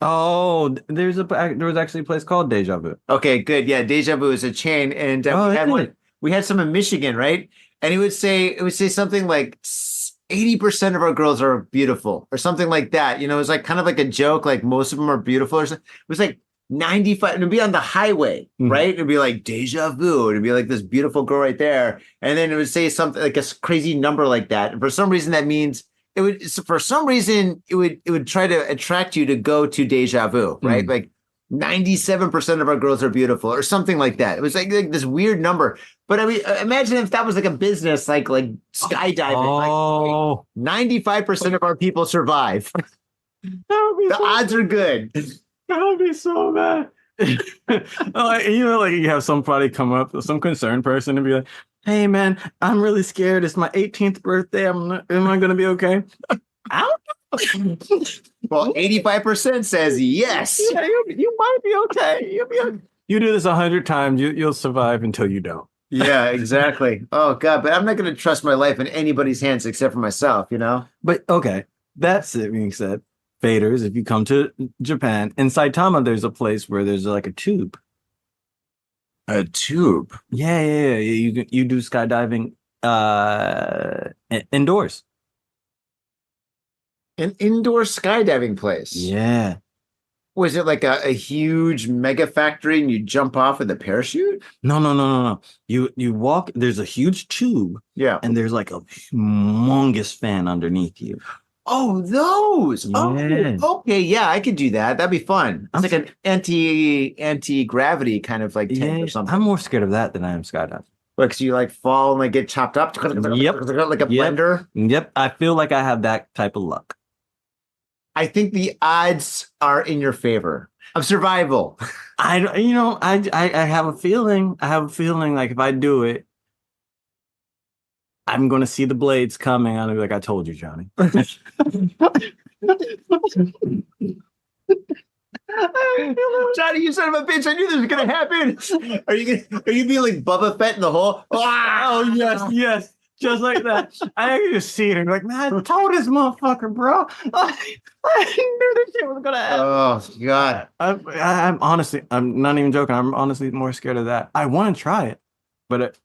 Oh, there was actually a place called Deja Vu. Okay, good. Yeah, Deja Vu is a chain, and we had some in Michigan, right? And it would say something like 80% of our girls are beautiful or something like that. You know, it was like kind of like a joke, like most of them are beautiful or something. It was like 95, and it'd be on the highway, right? It'd be like Deja Vu. It'd be like this beautiful girl right there. And then it would say something like a crazy number like that. And for some reason, that means it would try to attract you to go to Deja Vu, right? Like 97% of our girls are beautiful or something like that. It was like this weird number. But I mean, imagine if that was like a business, like skydiving. Oh, like 95% of our people survive. The odds are good. That would be so bad. Like, you know, like you have somebody come up, some concerned person, and be like, "Hey, man, I'm really scared. It's my 18th birthday. Am I going to be okay?" I don't know. Well, 85% says yes. Yeah, you might be okay. You'll be okay. You do this 100 times, you'll survive until you don't. Yeah, exactly. Oh God, but I'm not going to trust my life in anybody's hands except for myself, you know? But okay, that's it being said. Faders, if you come to Japan, in Saitama, there's a place where there's like a tube. A tube? Yeah. You do skydiving indoors. An indoor skydiving place? Yeah. Was it like a huge mega factory and you jump off with a parachute? No. You walk, there's a huge tube. Yeah. And there's like a humongous fan underneath you. Oh, those. Yeah. Oh, okay. Yeah, I could do that. That'd be fun. It's like an anti-gravity kind of like tank or something. I'm more scared of that than I am skydiving. Because you like fall and like get chopped up. Yep. Like a blender. Yep. I feel like I have that type of luck. I think the odds are in your favor of survival. I have a feeling. I have a feeling like if I do it, I'm going to see the blades coming. I'm like, I told you, Johnny. Johnny, you son of a bitch! I knew this was gonna happen. Are you being like Boba Fett in the hole? Oh yes, just like that. I can just see it and be like, man, I told this motherfucker, bro. I knew this shit was gonna happen. Oh God! I'm honestly, I'm not even joking. I'm honestly more scared of that. I want to try it, but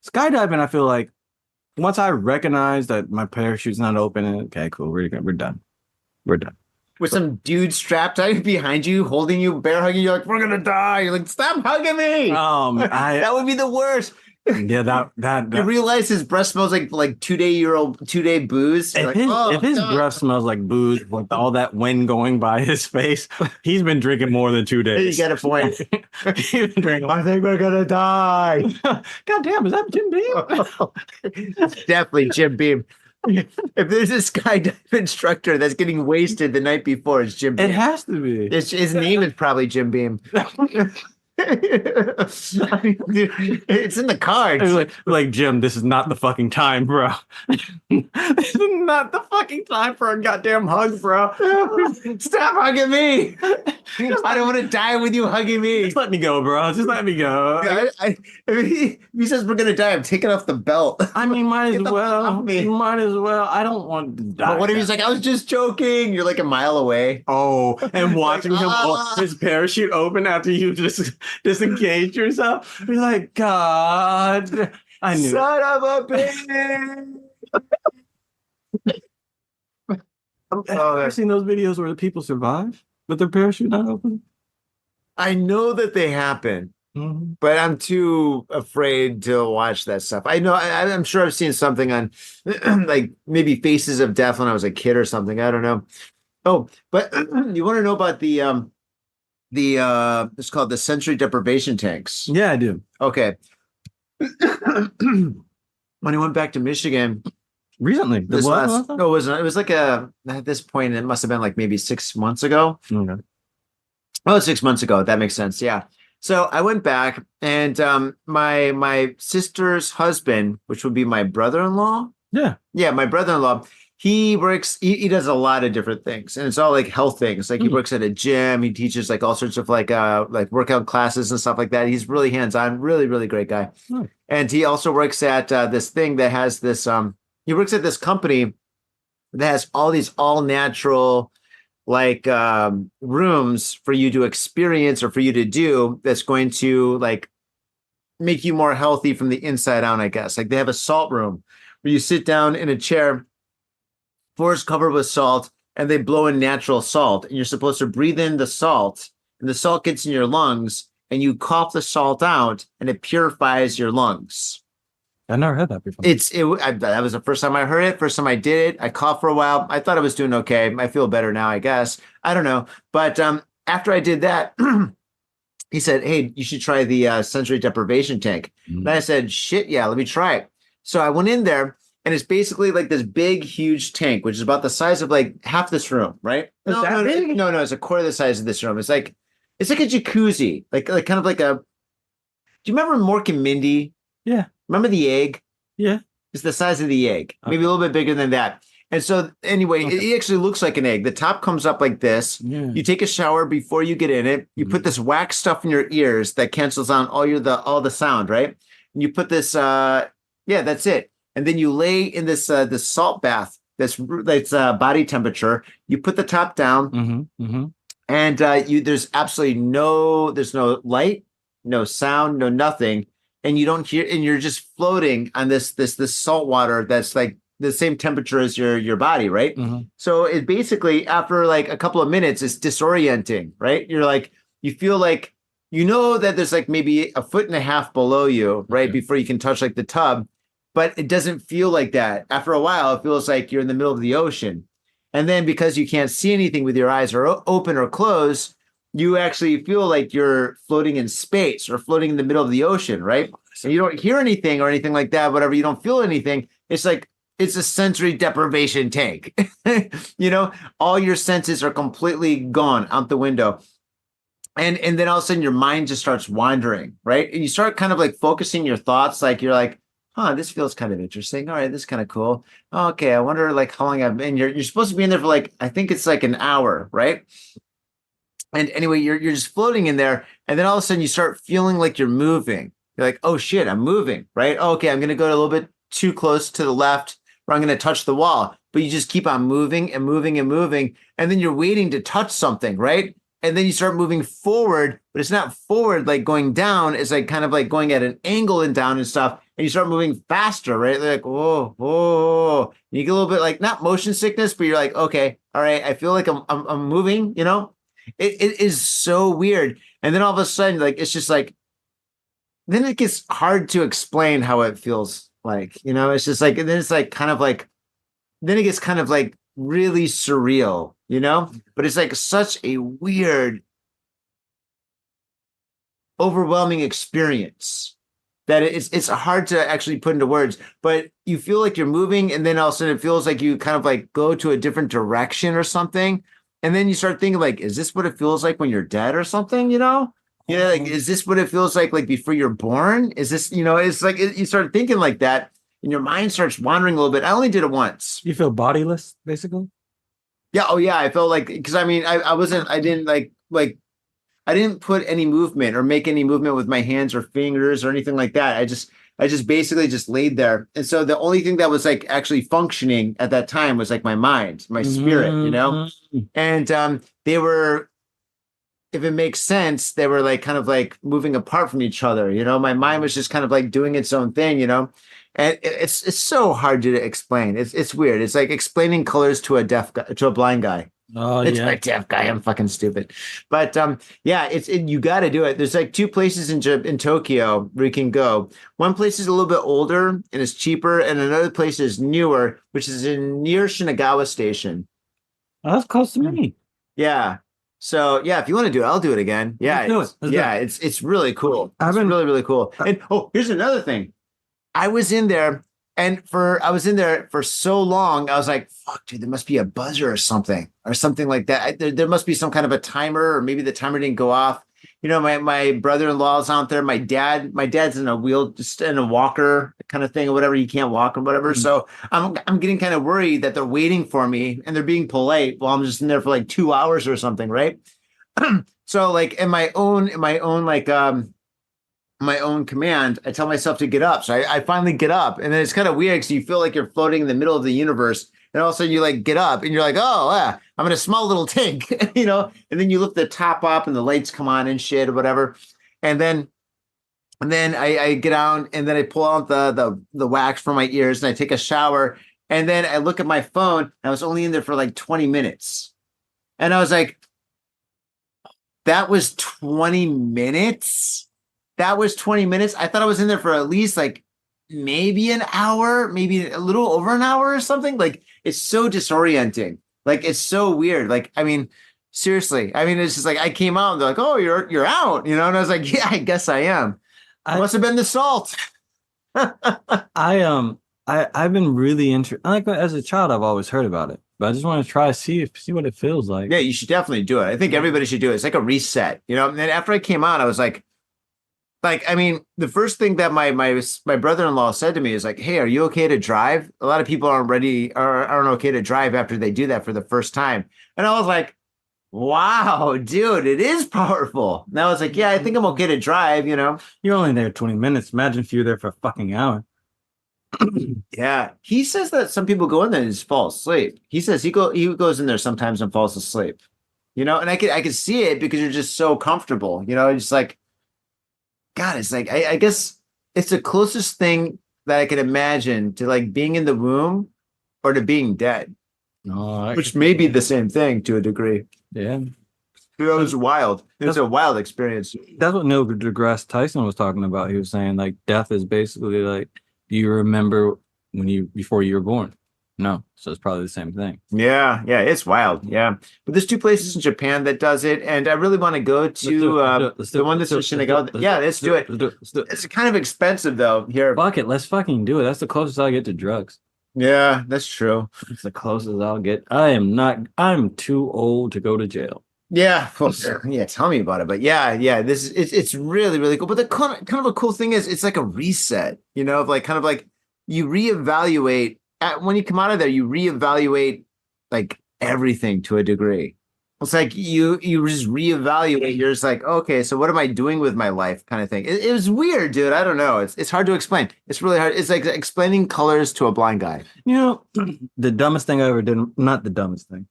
skydiving, I feel like once I recognize that my parachute's not open, okay, cool, we're done. We're done. With some dude strapped behind you, holding you, bear hugging you, like, we're gonna die. You're like, stop hugging me. That would be the worst. Yeah, that You realize his breath smells like 2-day booze. You're if his breath smells like booze with all that wind going by his face, he's been drinking more than 2 days. You got a point. He's been drinking. I think we're gonna die. God damn, is that Jim Beam? That's definitely Jim Beam. If there's a skydive instructor that's getting wasted the night before, it's Jim Beam. It has to be. His name is probably Jim Beam. It's in the cards. Like Jim, this is not the fucking time, bro. This is not the fucking time for a goddamn hug, bro. Stop hugging me. I don't want to die with you hugging me. Just let me go, bro. Just let me go. I mean, he says we're gonna die. I'm taking off the belt. I mean, might as Get the fuck well. off me. Might as well. I don't want to die. But what if he's like, I was just joking? You're like a mile away. Oh, and watching him his parachute open after you just disengage yourself. You're like, God, I knew. Son of a bitch. I've seen those videos where the people survive with their parachute not open. I know that they happen, but I'm too afraid to watch that stuff. I know I'm sure I've seen something on like maybe Faces of Death when I was a kid or something. I don't know. Oh, but you want to know about the it's called the sensory deprivation tanks. Yeah, I do. Okay. When I went back to Michigan Recently. it was like at this point, it must have been like maybe 6 months ago. Okay. Oh, 6 months ago. That makes sense. Yeah. So I went back and my sister's husband, which would be my brother-in-law. Yeah. Yeah, my brother-in-law. He works, he does a lot of different things, and it's all like health things. Like he works at a gym, he teaches like all sorts of like workout classes and stuff like that. He's really hands-on, really, really great guy. And he also works at this thing that has this, he works at this company that has all these all natural like rooms for you to experience or for you to do that's going to like make you more healthy from the inside out, I guess. Like they have a salt room where you sit down in a chair, floor is covered with salt, and they blow in natural salt. And you're supposed to breathe in the salt, and the salt gets in your lungs, and you cough the salt out, and it purifies your lungs. I never heard that before. That was the first time I heard it. First time I did it. I coughed for a while. I thought I was doing okay. I feel better now, I guess. I don't know. But after I did that, he said, hey, you should try the sensory deprivation tank. And I said, shit, yeah, let me try it. So I went in there. And it's basically like this big, huge tank, which is about the size of like half this room, right? No, it's a quarter the size of this room. It's like a jacuzzi, like kind of like a. Do you remember Mork and Mindy? Yeah. Remember the egg? Yeah. It's the size of the egg, maybe a little bit bigger than that. And so anyway, it actually looks like an egg. The top comes up like this. Yeah. You take a shower before you get in it. You put this wax stuff in your ears that cancels out all the sound, right? And you put this. That's it. And then you lay in this salt bath that's body temperature. You put the top down, and there's absolutely there's no light, no sound, no nothing, and you don't hear, and you're just floating on this salt water that's like the same temperature as your body, right? So it basically, after like a couple of minutes, it's disorienting, right? You're like, you feel like you know that there's like maybe a foot and a half below you, right, before you can touch like the tub. But it doesn't feel like that. After a while, it feels like you're in the middle of the ocean. And then because you can't see anything with your eyes or open or closed, you actually feel like you're floating in space or floating in the middle of the ocean, right? So you don't hear anything or anything like that, whatever. You don't feel anything. It's like it's a sensory deprivation tank. All your senses are completely gone out the window. And then all of a sudden your mind just starts wandering, right? And you start kind of like focusing your thoughts, like you're like, this feels kind of interesting. All right, this is kind of cool. Okay, I wonder like how long I've been. You're supposed to be in there for like, I think it's like an hour, right? And anyway, you're just floating in there, and then all of a sudden you start feeling like you're moving. You're like, oh shit, I'm moving, right? Okay, I'm gonna go a little bit too close to the left, or I'm gonna touch the wall. But you just keep on moving and moving and moving, and then you're waiting to touch something, right? And then you start moving forward, but it's not forward like going down. It's like kind of like going at an angle and down and stuff. and you start moving faster, right? They're like, whoa, whoa. You get a little bit like not motion sickness, but you're like, okay, all right, I feel like I'm moving, you know? It is so weird. And then all of a sudden, like it's just like then it gets hard to explain how it feels like, you know, it's just like, and then it's like kind of like, then it gets kind of like really surreal, you know, but it's like such a weird, overwhelming experience that it's hard to actually put into words, but you feel like you're moving and then all of a sudden it feels like you kind of like go to a different direction or something. And then you start thinking like, is this what it feels like when you're dead or something, you know? Yeah, like, is this what it feels like before you're born? Is this, you know, it's like you start thinking like that and your mind starts wandering a little bit. I only did it once. You feel bodiless, basically? Yeah. Oh, yeah. I felt like, because I mean, I didn't I didn't put any movement or make any movement with my hands or fingers or anything like that. I just basically just laid there. And so the only thing that was like actually functioning at that time was like my mind, my spirit, you know? And they were, if it makes sense, they were like kind of like moving apart from each other. You know, my mind was just kind of like doing its own thing, you know, and it's so hard to explain. It's weird. It's like explaining colors to a deaf guy, to a blind guy. Oh, It's yeah. a deaf guy. I'm fucking stupid. But yeah, you got to do it. There's like two places in Tokyo where you can go. One place is a little bit older and it's cheaper, and another place is newer, which is near Shinagawa Station. Oh, that's close to me. Yeah. So yeah, if you want to do it, I'll do it again. Yeah, Let's do it. it's really cool. It's really, really cool. And here's another thing. I was in there for so long. I was like, fuck, dude, there must be a buzzer or something like that. There must be some kind of a timer, or maybe the timer didn't go off. You know, my brother-in-law's out there. My dad's in just in a walker kind of thing or whatever. He can't walk or whatever. Mm-hmm. So I'm getting kind of worried that they're waiting for me and they're being polite while I'm just in there for like 2 hours or something, right? So like in my own command, I tell myself to get up. So I finally get up, and then it's kind of weird because you feel like you're floating in the middle of the universe. And all of a sudden you like get up and you're like, oh, yeah, I'm in a small little tank, you know, and then you lift the top up and the lights come on and shit or whatever. And then I get down and then I pull out the wax from my ears and I take a shower. And then I look at my phone. And I was only in there for like 20 minutes. And I was like, that was 20 minutes. That was 20 minutes. I thought I was in there for at least like maybe an hour, maybe a little over an hour or something. Like, it's so disorienting. Like, it's so weird. Like, I mean, seriously. I mean, it's just like I came out and they're like, oh, you're out, you know? And I was like, yeah, I guess I am. I must have been the salt. I've been really interested. Like, as a child, I've always heard about it, but I just want to try to see what it feels like. Yeah, you should definitely do it. I think everybody should do it. It's like a reset, you know? And then after I came out, I was like, I mean, the first thing that my brother-in-law said to me is like, hey, are you okay to drive? A lot of people aren't okay to drive after they do that for the first time. And I was like, wow, dude, it is powerful. And I was like, yeah, I think I'm okay to drive, you know? You're only there 20 minutes. Imagine if you're there for a fucking hour. Yeah. He says that some people go in there and just fall asleep. He says he goes in there sometimes and falls asleep, you know? And I could see it because you're just so comfortable, you know? It's like, God, it's like, I guess it's the closest thing that I could imagine to like being in the womb or to being dead, which may be the same thing to a degree. Yeah. It was wild. It was a wild experience. That's what Neil deGrasse Tyson was talking about. He was saying like death is basically like, do you remember before you were born? No. So it's probably the same thing. Yeah, it's wild. Yeah. But there's two places in Japan that does it. And I really want to go to the one that's in Shinagawa. Yeah, let's do it. It's kind of expensive though here. Fuck it. Let's fucking do it. That's the closest I'll get to drugs. Yeah, that's true. It's the closest I'll get. I'm too old to go to jail. Yeah, well, yeah. Tell me about it. But yeah. It's really, really cool. But the kind of a cool thing is it's like a reset, you know, of like kind of like you reevaluate. When you come out of there, you reevaluate like everything to a degree. It's like you just reevaluate. You're just like, okay, so what am I doing with my life, kind of thing. It was weird, dude. I don't know. It's hard to explain. It's really hard. It's like explaining colors to a blind guy. You know, the dumbest thing I ever did. Not the dumbest thing.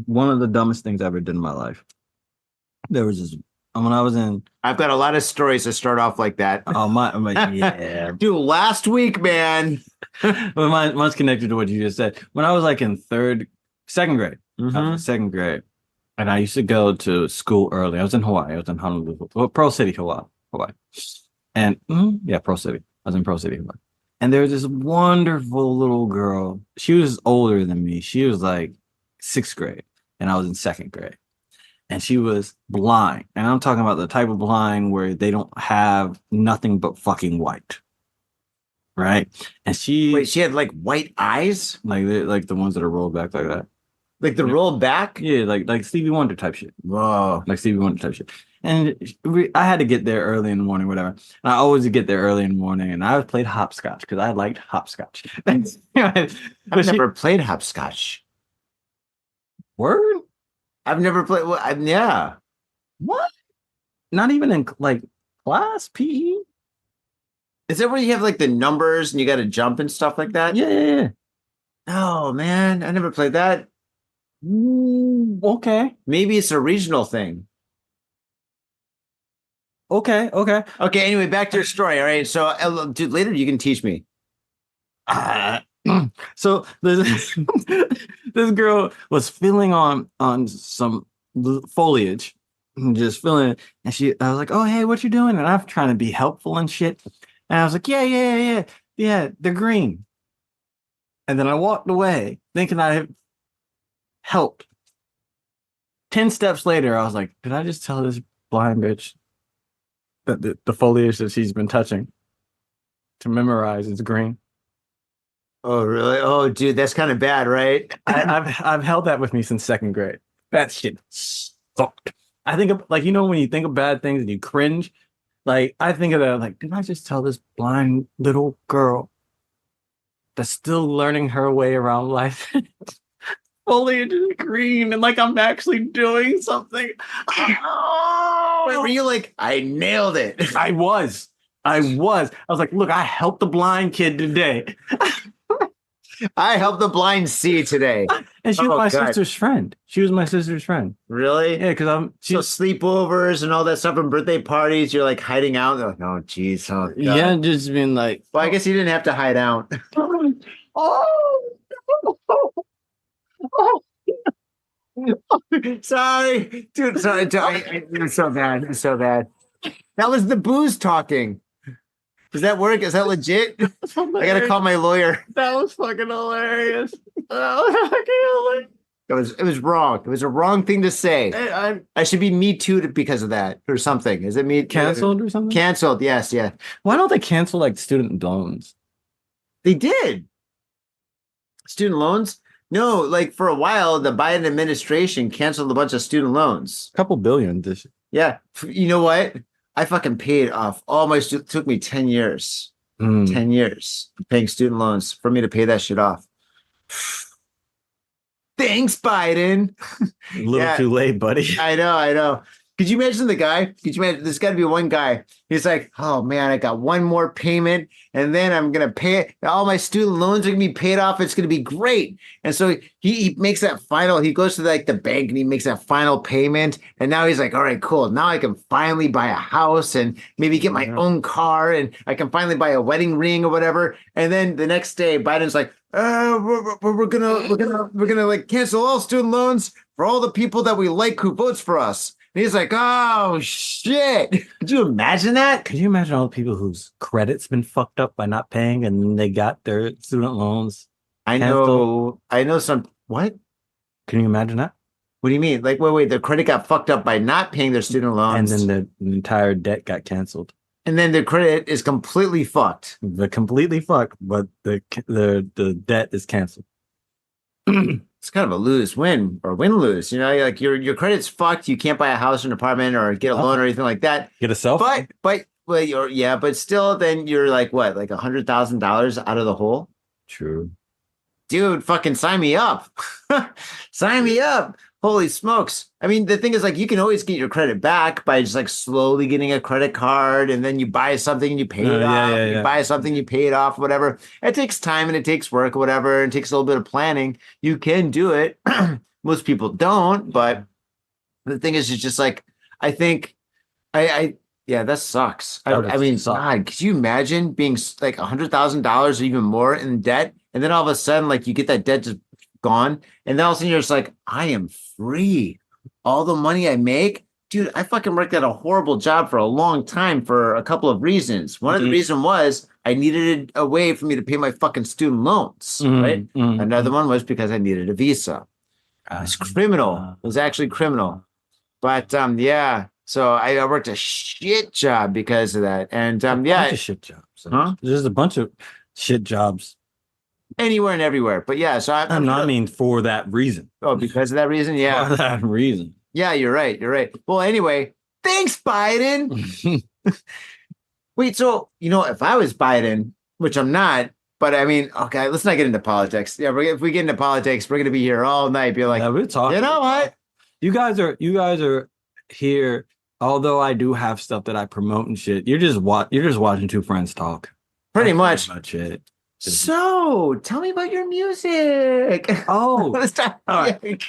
One of the dumbest things I ever did in my life. There was this when I was in. I've got a lot of stories that start off like that. Oh my yeah. Dude, last week, man. Well, mine's connected to what you just said. When I was like in second grade, I was in second grade, and I used to go to school early. I was in Hawaii. I was in Honolulu, Pearl City, Hawaii. And yeah, Pearl City. I was in Pearl City, Hawaii. And there was this wonderful little girl. She was older than me. She was like 6th grade, and I was in 2nd grade. And she was blind. And I'm talking about the type of blind where they don't have nothing but fucking white. Right? And Wait, she had like white eyes? like the ones that are rolled back like that. Like the rolled back? Yeah, like Stevie Wonder type shit. Whoa. Like Stevie Wonder type shit. And I had to get there early in the morning, whatever. And I always get there early in the morning, and I played hopscotch because I liked hopscotch. I've never played hopscotch. Word? I've never played. Well, yeah. What? Not even in like class PE? Is that where you have like the numbers and you got to jump and stuff like that? Yeah. Oh man, I never played that. Okay. Maybe it's a regional thing. Okay. Okay. Anyway, back to your story. All right. So, dude, later you can teach me. So this girl was feeling on some foliage, just feeling it, and I was like, "Oh, hey, what you doing?" And I'm trying to be helpful and shit, and I was like, "Yeah, they're green." And then I walked away thinking I had helped. 10 steps later, I was like, "Did I just tell this blind bitch that the foliage that she's been touching to memorize is green?" Oh, really? Oh, dude, that's kind of bad, right? I've held that with me since 2nd grade. That shit sucked. I think of, like, you know, when you think of bad things and you cringe, like I think of that, like, did I just tell this blind little girl that's still learning her way around life? Foliage is green, and like I'm actually doing something. Wait, were you like, I nailed it? I was. I was like, look, I helped the blind kid today. I helped the blind see today. And she was my sister's friend. She was my sister's friend. Really? Yeah, because so sleepovers and all that stuff and birthday parties, you're like hiding out. Like, oh, geez. Oh, God. Yeah, just being like. Well, I guess you didn't have to hide out. Sorry. Dude, sorry. It was so bad. It was so bad. That was the booze talking. Does that work? Is that legit? I gotta call my lawyer. That was fucking hilarious. It was wrong. It was a wrong thing to say. I should be Me Too'd because of that or something. Is it me canceled or something? Canceled, yes, yeah. Why don't they cancel like student loans? They did. Student loans? No, like for a while, the Biden administration canceled a bunch of student loans. A couple billion this year. Yeah. You know what? I fucking paid off all my students. Took me 10 years. 10 years paying student loans for me to pay that shit off. Thanks, Biden. A little too late, buddy. I know. Could you imagine the guy? Could you imagine? There's got to be one guy. He's like, oh man, I got one more payment, and then I'm gonna pay it. All my student loans are gonna be paid off. It's gonna be great. And so he makes that final. He goes to like the bank and he makes that final payment. And now he's like, all right, cool. Now I can finally buy a house and maybe get my own car, and I can finally buy a wedding ring or whatever. And then the next day, Biden's like, we're gonna like cancel all student loans for all the people that we like who votes for us. And he's like, oh shit. Could you imagine that? Could you imagine all the people whose credit's been fucked up by not paying and then they got their student loans? I know some. What? Can you imagine that? What do you mean? Like, wait, their credit got fucked up by not paying their student loans. And then the entire debt got canceled. And then their credit is completely fucked. They're completely fucked, but the debt is canceled. It's kind of a lose-win or win-lose. You know, like your credit's fucked. You can't buy a house or an apartment or get a loan or anything like that. Get a cell phone? But still, then you're like what, like $100,000 out of the hole? True. Dude, fucking sign me up. Sign me up. Holy smokes. I mean, the thing is, like, you can always get your credit back by just like slowly getting a credit card, and then you buy something and you pay it off. You buy something, you pay it off, whatever. It takes time and it takes work or whatever. And it takes a little bit of planning. You can do it. Most people don't, but the thing is, it's just like, I think Yeah, that sucks. That would I mean, suck. God, could you imagine being like $100,000 or even more in debt, and then all of a sudden, like you get that debt just gone, and then all of a sudden you're just like, I am free. All the money I make, dude, I fucking worked at a horrible job for a long time for a couple of reasons. One of the reason was I needed a way for me to pay my fucking student loans, right? Another one was because I needed a visa. It's criminal. It was actually criminal. But yeah, so I worked a shit job because of that. And bunch yeah, of shit jobs. Huh? There's a bunch of shit jobs. anywhere and everywhere. But yeah, so I mean, for that reason. oh, because of that reason, yeah. For that reason. Yeah, you're right. You're right. Well, anyway, thanks, Biden. Wait, so if I was Biden, which I'm not, but I mean, okay, let's not get into politics. Yeah, if we get into politics, we're gonna be here all night. Be like, Yeah, we're talking. you know what? You guys are here. Although I do have stuff that I promote and shit, you're just watching two friends talk. Pretty That's much. it. So, tell me about your music. Oh, Let's talk. all right.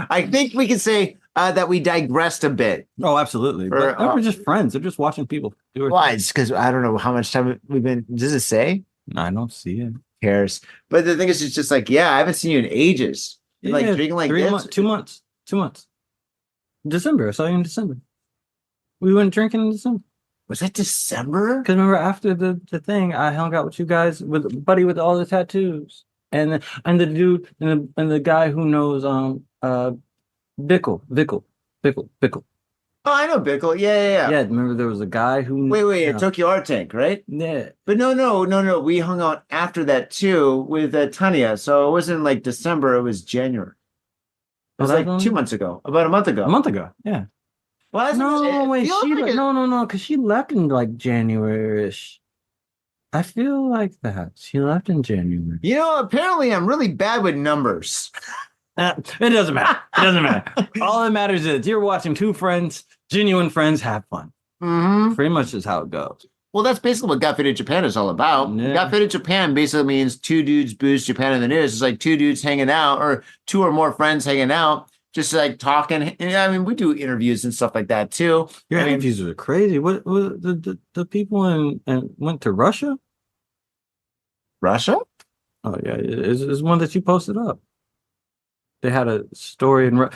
I think we can say that we digressed a bit. Oh, absolutely. But we're just friends. They're just watching people do it. Why? It's because I don't know how much time we've been. Does it say? I don't see it. Who cares? But the thing is, it's just like, yeah, I haven't seen you in ages. Like drinking like 3 this. months, 2 months, 2 months. December. I saw you in December. We went drinking in December. Was that December? Because remember, after the thing, I hung out with you guys with a buddy with all the tattoos, and the dude and the guy who knows Bickle. Oh, I know Bickle. Yeah. Yeah, remember there was a guy who Wait, at Tokyo Art Tank, right? Yeah. But no. We hung out after that too with Tanya. So it wasn't like December, it was January. It was like 2 months ago, about a month ago. A month ago, yeah. Well, that's No, wait, no. no, because she left in like January-ish. I feel like that. She left in January. Apparently I'm really bad with numbers. It doesn't matter. It doesn't matter. All that matters is you're watching two friends, genuine friends, have fun. Mm-hmm. Pretty much is how it goes. Well, that's basically what Got Faded Japan is all about. Yeah. Got Faded Japan basically means two dudes booze Japan in the news. It's like two dudes hanging out or two or more friends hanging out, just like talking. And, I mean, we do interviews and stuff like that too. Your I mean, interviews are crazy. What the people in went to Russia? Russia? Oh yeah, it's one that you posted up. They had a story in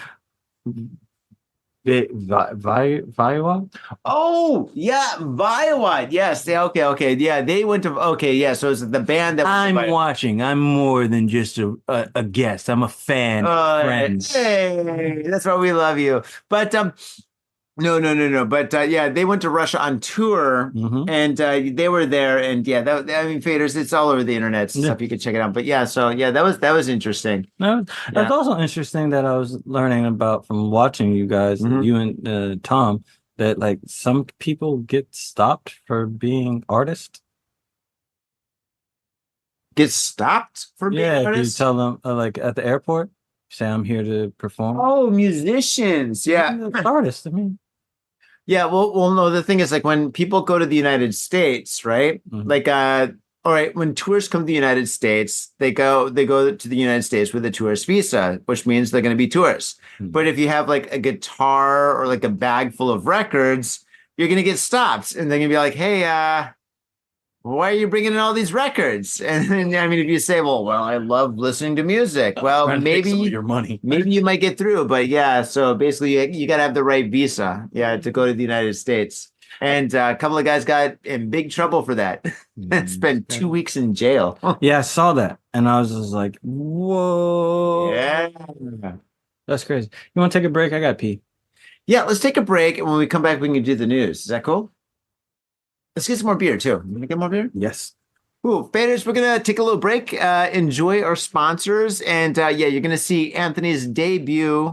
Viola. Oh, yeah, Viowat. Yes. Okay. Yeah, they went to. Okay, yeah. So it's the band that I'm watching. I'm more than just a guest. I'm a fan. Friends. Hey, that's why we love you. But no. But yeah, they went to Russia on tour, and they were there, and yeah, Faders. It's all over the internet and stuff. You can check it out. But yeah, so yeah, that was interesting. No, that's also interesting that I was learning about from watching you guys, you and Tom, that like some people get stopped for being artists. Get stopped for being If you artists? tell them like at the airport, say I'm here to perform. Oh, musicians. Yeah. Artists. I mean. Yeah, well, no, the thing is, like, when people go to the United States, right? Like, all right, when tourists come to the United States, they go to the United States with a tourist visa, which means they're going to be tourists. But if you have like a guitar or like a bag full of records, you're going to get stopped, and they're going to be like, "Hey, why are you bringing in all these records?" And I mean, if you say, well, I love listening to music. Well, maybe your money. Maybe you might get through, but yeah. So basically, you got to have the right visa, to go to the United States. And a couple of guys got in big trouble for that. Spent 2 weeks in jail. Yeah, I saw that, and I was just like, "Whoa, Yeah. that's crazy." You want to take a break? I got to pee. Yeah, let's take a break, and when we come back, we can do the news. Is that cool? Let's get some more beer too. You want to get more beer? Yes. Cool. Faders, we're going to take a little break, enjoy our sponsors, and you're going to see Anthony's debut.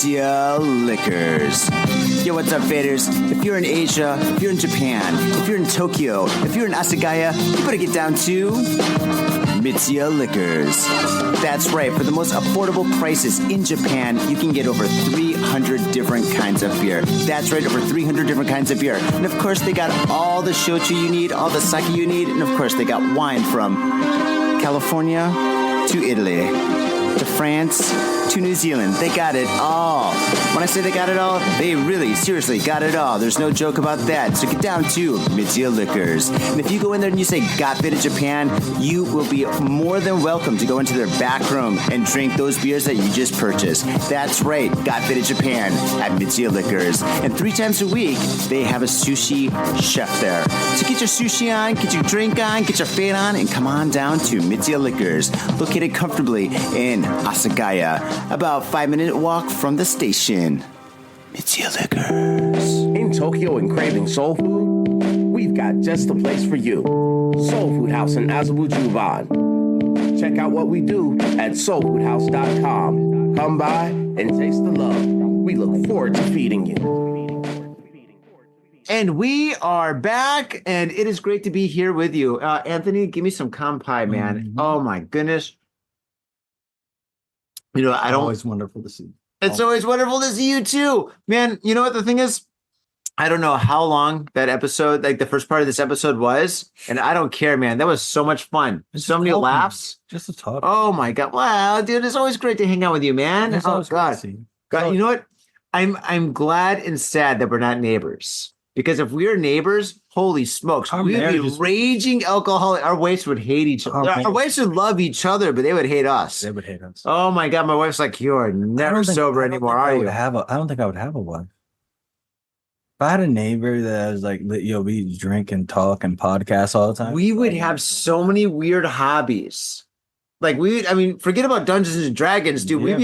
Mitsuya Liquors. Yo, what's up, faders? If you're in Asia, if you're in Japan, if you're in Tokyo, if you're in Asagaya, you better get down to Mitsuya Liquors. That's right. For the most affordable prices in Japan, you can get over 300 different kinds of beer. That's right, over 300 different kinds of beer. And of course, they got all the shochu you need, all the sake you need, and of course, they got wine from California to Italy to France to New Zealand. They got it all. When I say they got it all, they really, seriously got it all. There's no joke about that. So get down to Mitsuya Liquors. And if you go in there and you say, got fit in Japan, you will be more than welcome to go into their back room and drink those beers that you just purchased. That's right, got fit in Japan at Mitsuya Liquors. And 3 times a week, they have a sushi chef there. So get your sushi on, get your drink on, get your fade on, and come on down to Mitsuya Liquors, located comfortably in Asagaya, about 5-minute walk from the station. Mitsuya Liquors. In Tokyo and craving soul food, we've got just the place for you. Soul Food House in Azabu Juban. Check out what we do at soulfoodhouse.com. Come by and taste the love. We look forward to feeding you. And we are back, and it is great to be here with you. Anthony, give me some kampai, man. Mhm. Oh, my goodness. You know, I don't. Always wonderful to see. It's always wonderful to see you too, man. You know what the thing is? I don't know how long that episode, like the first part of this episode was, and I don't care, man. That was so much fun. So many laughs. Just to talk. Oh my God. Wow, dude, it's always great to hang out with you, man. It's Oh always great God. to see you. God, you know what? I'm glad and sad that we're not neighbors. Because if we were neighbors, holy smokes, Our we'd be marriages- raging alcoholic. Our wives would hate each other. Our wives would love each other, but they would hate us. They would hate us. Oh my God, my wife's like, you are never sober anymore, are you? I don't think I would have a wife. If I had a neighbor that was like, we drink and talk and podcast all the time. We would have so many weird hobbies. Like forget about Dungeons and Dragons, dude. Yeah.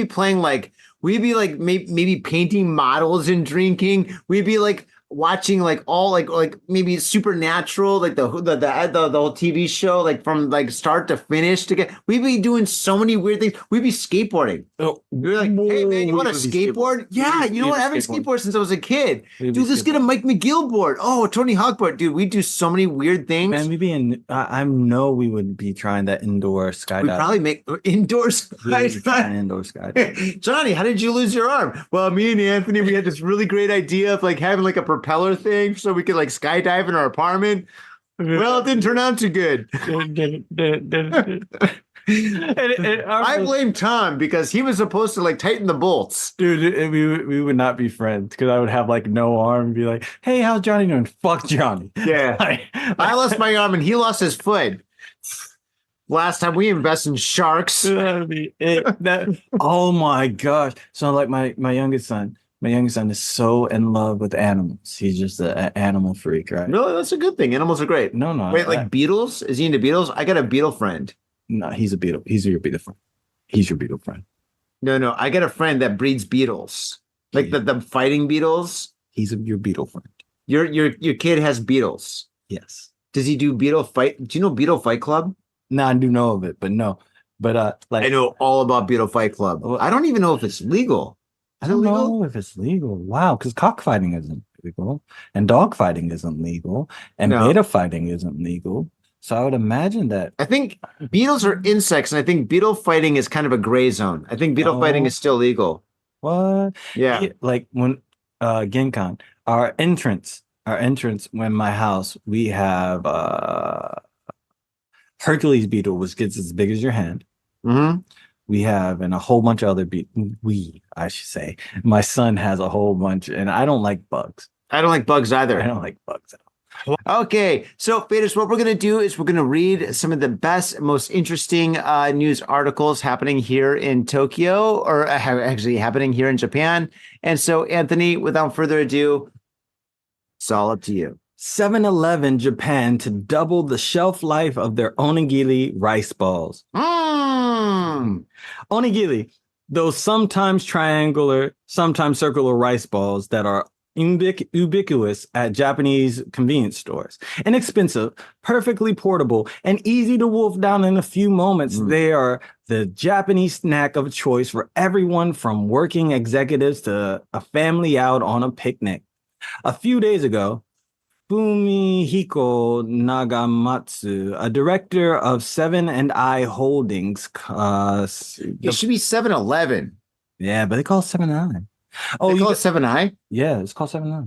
We'd be like maybe painting models and drinking. We'd be like watching like all like maybe Supernatural, like the whole TV show, like from like start to finish. We'd be doing so many weird things. We'd be skateboarding. Oh, We're like, hey man, you want a we would be skateboard? Yeah, you know what? I haven't skateboarded since I was a kid. We'd be Dude, let's get a skateboarding. Mike McGill board. Oh, Tony Hawk board. Dude, we do so many weird things. Man, I know we would be trying that indoor skydiving. We probably make indoors. We would be trying indoor skydiving. Johnny, how did you lose your arm? Well, me and Anthony, we had this really great idea of like having like a propeller thing so we could like skydive in our apartment. Well, it didn't turn out too good. I blame Tom because he was supposed to like tighten the bolts. Dude, we would not be friends because I would have like no arm and be like, hey, how's Johnny doing? Fuck Johnny. Yeah. I lost my arm and he lost his foot. Last time we invested in sharks. That'd be it. Oh my gosh. So like my youngest son is so in love with animals. He's just an animal freak, right? Really? That's a good thing. Animals are great. No. Wait, like beetles? Is he into beetles? I got a beetle friend. No, he's a beetle. He's your beetle friend. He's your beetle friend. No. I got a friend that breeds beetles. Like the fighting beetles. He's your beetle friend. Your kid has beetles. Yes. Does he do beetle fight? Do you know Beetle Fight Club? No, I do know of it, but no. But like I know all about Beetle Fight Club. Well, I don't even know if it's legal. I Is it don't legal? know if it's legal. Wow, because cockfighting isn't legal, and dog fighting isn't legal, and No. beta fighting isn't legal. So I would imagine that. I think beetles are insects, and I think beetle fighting is kind of a gray zone. I think beetle fighting is still legal. What? Yeah. Like when Genkan, our entrance when my house, we have Hercules beetle, which gets as big as your hand. Mm-hmm. We have and a whole bunch of other I should say. My son has a whole bunch, and I don't like bugs. I don't like bugs either. I don't like bugs at all. Okay, so Faders, what we're going to do is we're going to read some of the best, most interesting news articles happening here in Tokyo, or actually happening here in Japan. And so, Anthony, without further ado, it's all up to you. 7-Eleven Japan to double the shelf life of their onigiri rice balls. Onigiri, those sometimes triangular, sometimes circular rice balls that are ubiquitous at Japanese convenience stores. Inexpensive, perfectly portable, and easy to wolf down in a few moments. They are the Japanese snack of choice for everyone from working executives to a family out on a picnic. A few days ago, Fumihiko Nagamatsu, a director of Seven & I Holdings. It should be 7-Eleven. Yeah, but they call it 7 & I. Oh, you call it 7-I? Yeah, it's called 7 & I.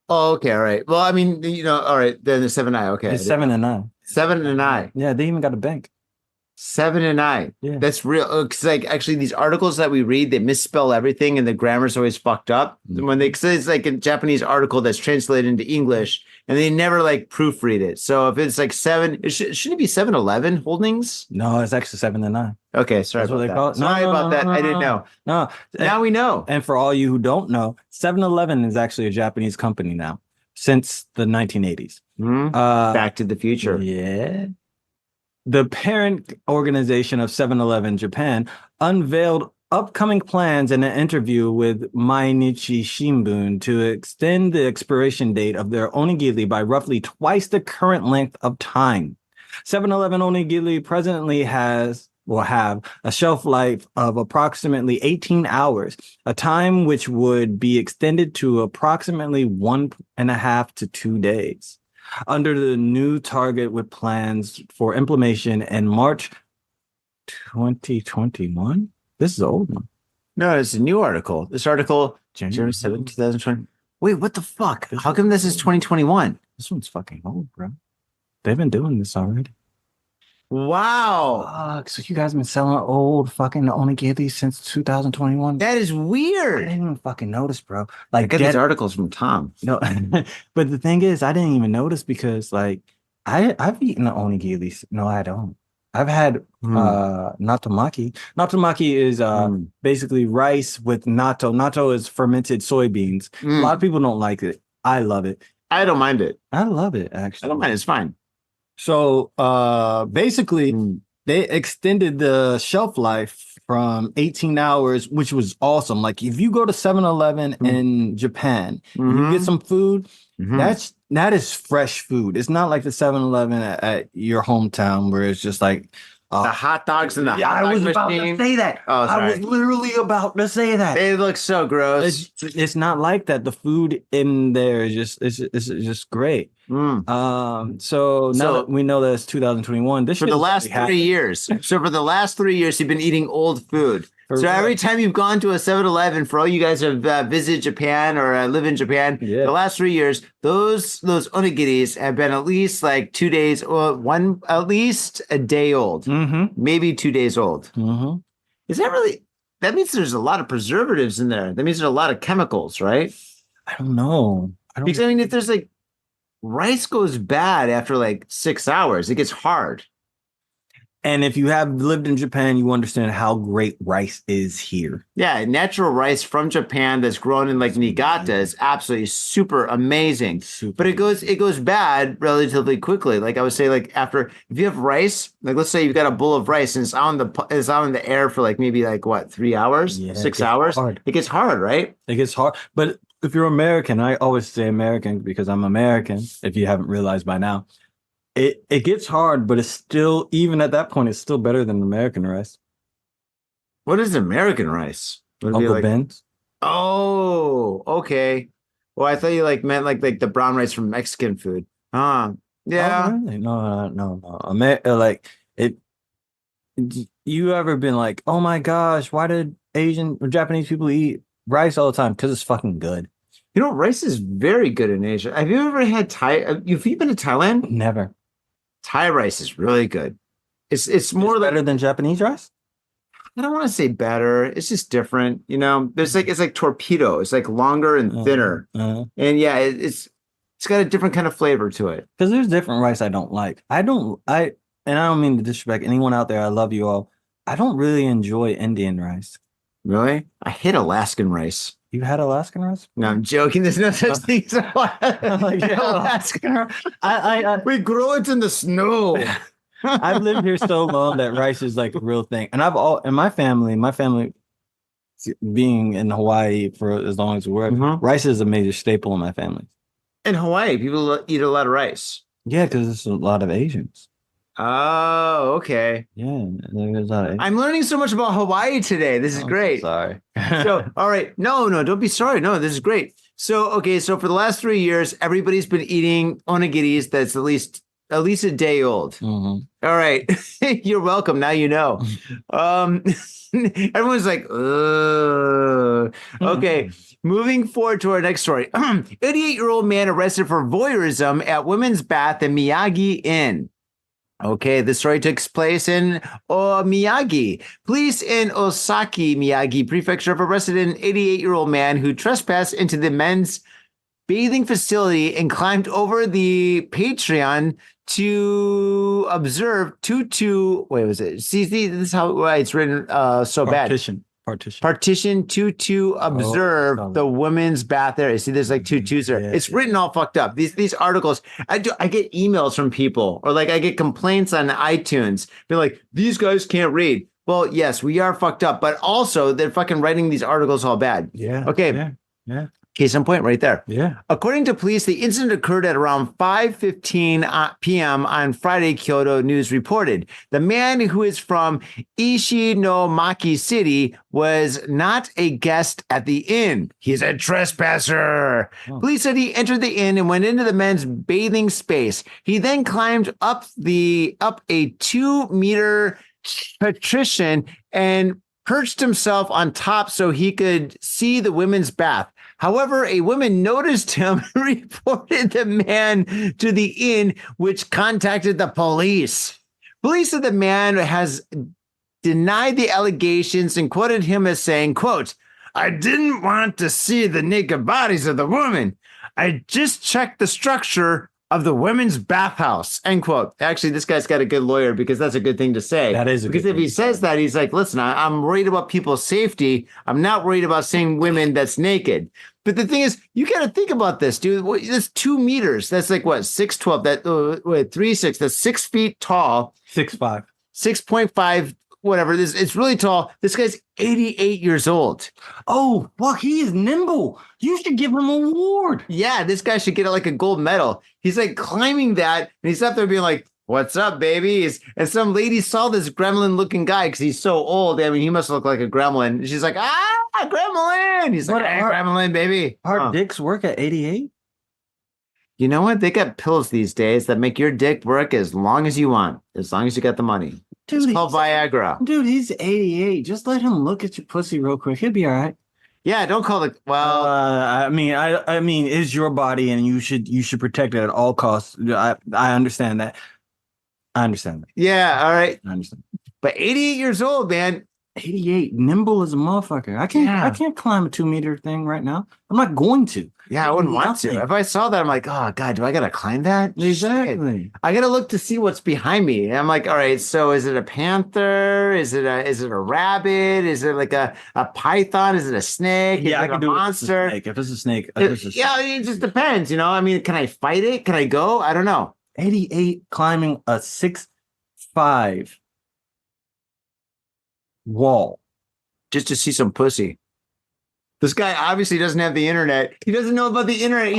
Oh, okay, all right. Well, I mean, all right, then the 7-I, okay. It's 7 & I. 7-I. Yeah, they even got a bank. 7-I. Yeah. That's real. Because like actually, these articles that we read, they misspell everything, and the grammar's always fucked up. When they say it's like a Japanese article that's translated into English, and they never like proofread it. So if it's like 7, shouldn't it be 7-Eleven Holdings? No, it's actually 7 & I. Okay, sorry That's what about they that. call it. Sorry about that. I didn't know. No, Now we know. and for all you who don't know, 7-Eleven is actually a Japanese company now since the 1980s. Back to the Future. Yeah. The parent organization of 7-Eleven Japan unveiled upcoming plans in an interview with Mainichi Shimbun to extend the expiration date of their onigiri by roughly twice the current length of time. 7-Eleven onigiri presently will have a shelf life of approximately 18 hours, a time which would be extended to approximately 1.5 to 2 days. Under the new target with plans for implementation in March 2021. This is an old one. No, it's a new article. This article, January 7, 2020. Wait, what the fuck? How come this is 2021? This one's fucking old, bro. They've been doing this already. Wow. Fuck, so you guys have been selling old fucking onigiri since 2021? That is I weird. didn't even fucking notice, bro. I Like, got these articles from Tom. No, but the thing is, I didn't even notice because, like, I've eaten an onigiri. No, I don't. I've had natomaki. Natomaki is basically rice with natto. Natto is fermented soybeans. A lot of people don't like it. I love it. I don't mind it. I love it, actually. I don't mind. It's fine. So basically, they extended the shelf life from 18 hours, which was awesome. Like if you go to 7-Eleven in Japan, you get some food, that is fresh food. It's not like the 7-Eleven at your hometown where it's just like the hot dogs and the hot dog I was machine. about to say that. Oh, sorry. I was literally about to say that. They look so gross. It's not like that. The food in there is just great. So now that we know that it's 2021, this for the last 3 years. So for the last 3 years, you've been eating old food. So every time you've gone to a 7-Eleven, for all you guys who have visited Japan or live in Japan, the last 3 years, those onigiris have been at least like 2 days, or at least a day old, maybe 2 days old. Is that really? That means there's a lot of preservatives in there. That means there's a lot of chemicals, right? I don't know. Because I mean, if there's like rice goes bad after like 6 hours, it gets hard. And if you have lived in Japan, you understand how great rice is here. Yeah, natural rice from Japan that's grown in like Niigata is absolutely super amazing. But it goes bad relatively quickly. Like I would say, like after if you have rice, like let's say you've got a bowl of rice and it's out in the air for like maybe like what 3 hours, 6 hours. It gets hard, right? It gets hard. But if you're American, I always say American because I'm American. If you haven't realized by now. It gets hard, but it's still, even at that point, it's still better than American rice. What is American rice? Uncle Ben's. Oh, okay. Well, I thought you meant like the brown rice from Mexican food. Yeah. Oh, really? No. Like it. You ever been like, oh my gosh, why did Asian or Japanese people eat rice all the time? Because it's fucking good. You know, rice is very good in Asia. Have you ever had Thai? Have you been to Thailand? Never. Thai rice is really good. It's more better than Japanese rice. I don't want to say better. It's just different. You know, it's like torpedo. It's like longer and thinner, and yeah, it's got a different kind of flavor to it. Because there's different rice I don't like. And I don't mean to disrespect anyone out there. I love you all. I don't really enjoy Indian rice. Really? I hate Alaskan rice. You had Alaskan rice? No, I'm joking. There's no such thing as Alaskan rice. We grow it in the snow. I've lived here so long that rice is like a real thing. And in my family, being in Hawaii for as long as we were, rice is a major staple in my family. In Hawaii, people eat a lot of rice. Yeah, because there's a lot of Asians. Oh, okay. Yeah, there's a lot of Asians. I'm learning so much about Hawaii today. This is great. Sorry. So, all right. No, don't be sorry. No, this is great. So, okay. So for the last 3 years, everybody's been eating onigiris that's at least a day old. All right. You're welcome. Now you know. Everyone's like, ugh. Okay. Moving forward to our next story. 88-year-old man arrested for voyeurism at women's bath in Miyagi Inn. Okay, the story took place in Miyagi. Police in Osaki, Miyagi Prefecture have arrested an 88-year-old man who trespassed into the men's bathing facility and climbed over the Patreon to observe wait, was it? See, this is how it's written so bad. Partition to observe the women's bath area. See, there's like 2 twos there. It's written all fucked up. These articles, I get emails from people, or like I get complaints on iTunes. They're like, these guys can't read. Well, yes, we are fucked up, but also they're fucking writing these articles all bad. Yeah. Okay. Yeah. Case in point right there. Yeah. According to police, the incident occurred at around 5:15 p.m. on Friday, Kyoto News reported. The man, who is from Ishinomaki City, was not a guest at the inn. He's a trespasser. Oh. Police said he entered the inn and went into the men's bathing space. He then climbed up a 2-meter patrician and perched himself on top so he could see the women's bath. However, a woman noticed him and reported the man to the inn, which contacted the police. Police said the man has denied the allegations and quoted him as saying, quote, "I didn't want to see the naked bodies of the women. I just checked the structure of the women's bathhouse," end quote. Actually, this guy's got a good lawyer, because that's a good thing to say. That is because if he says that, he's like, listen, I'm worried about people's safety. I'm not worried about seeing women that's naked. But the thing is, you got to think about this, dude. That's 2 meters. That's like what, 6'12". That 3'6". That's 6 feet tall. 6'5". 6.5. Whatever. It's really tall. This guy's 88 years old. Oh, well, he is nimble. You should give him an award. Yeah, this guy should get like a gold medal. He's like climbing that, and he's up there being like, "What's up, babies?" And some lady saw this gremlin-looking guy because he's so old. I mean, he must look like a gremlin. And she's like, gremlin! He's like, gremlin, baby. Our dicks work at 88? You know what? They got pills these days that make your dick work as long as you want, as long as you got the money. Dude, it's called Viagra. Dude, he's 88. Just let him look at your pussy real quick. He'll be all right. Yeah, don't call it. Well, I mean, it's your body, and you should protect it at all costs. I understand that. Yeah, all right. I understand. But 88 years old, man. 88, nimble as a motherfucker. I can't climb a 2-meter thing right now. I'm not going to. Yeah, I wouldn't want to. If I saw that, I'm like, oh God, do I gotta climb that? Exactly. Shit. I gotta look to see what's behind me. And I'm like, all right, so is it a panther? Is it a rabbit? Is it like a python? Is it a snake? Yeah, is it like a monster? If it's a snake, yeah, it just depends. You know, I mean, can I fight it? Can I go? I don't know. 88 climbing a 6'5" wall just to see some pussy. This guy obviously doesn't have the internet. He doesn't know about the internet.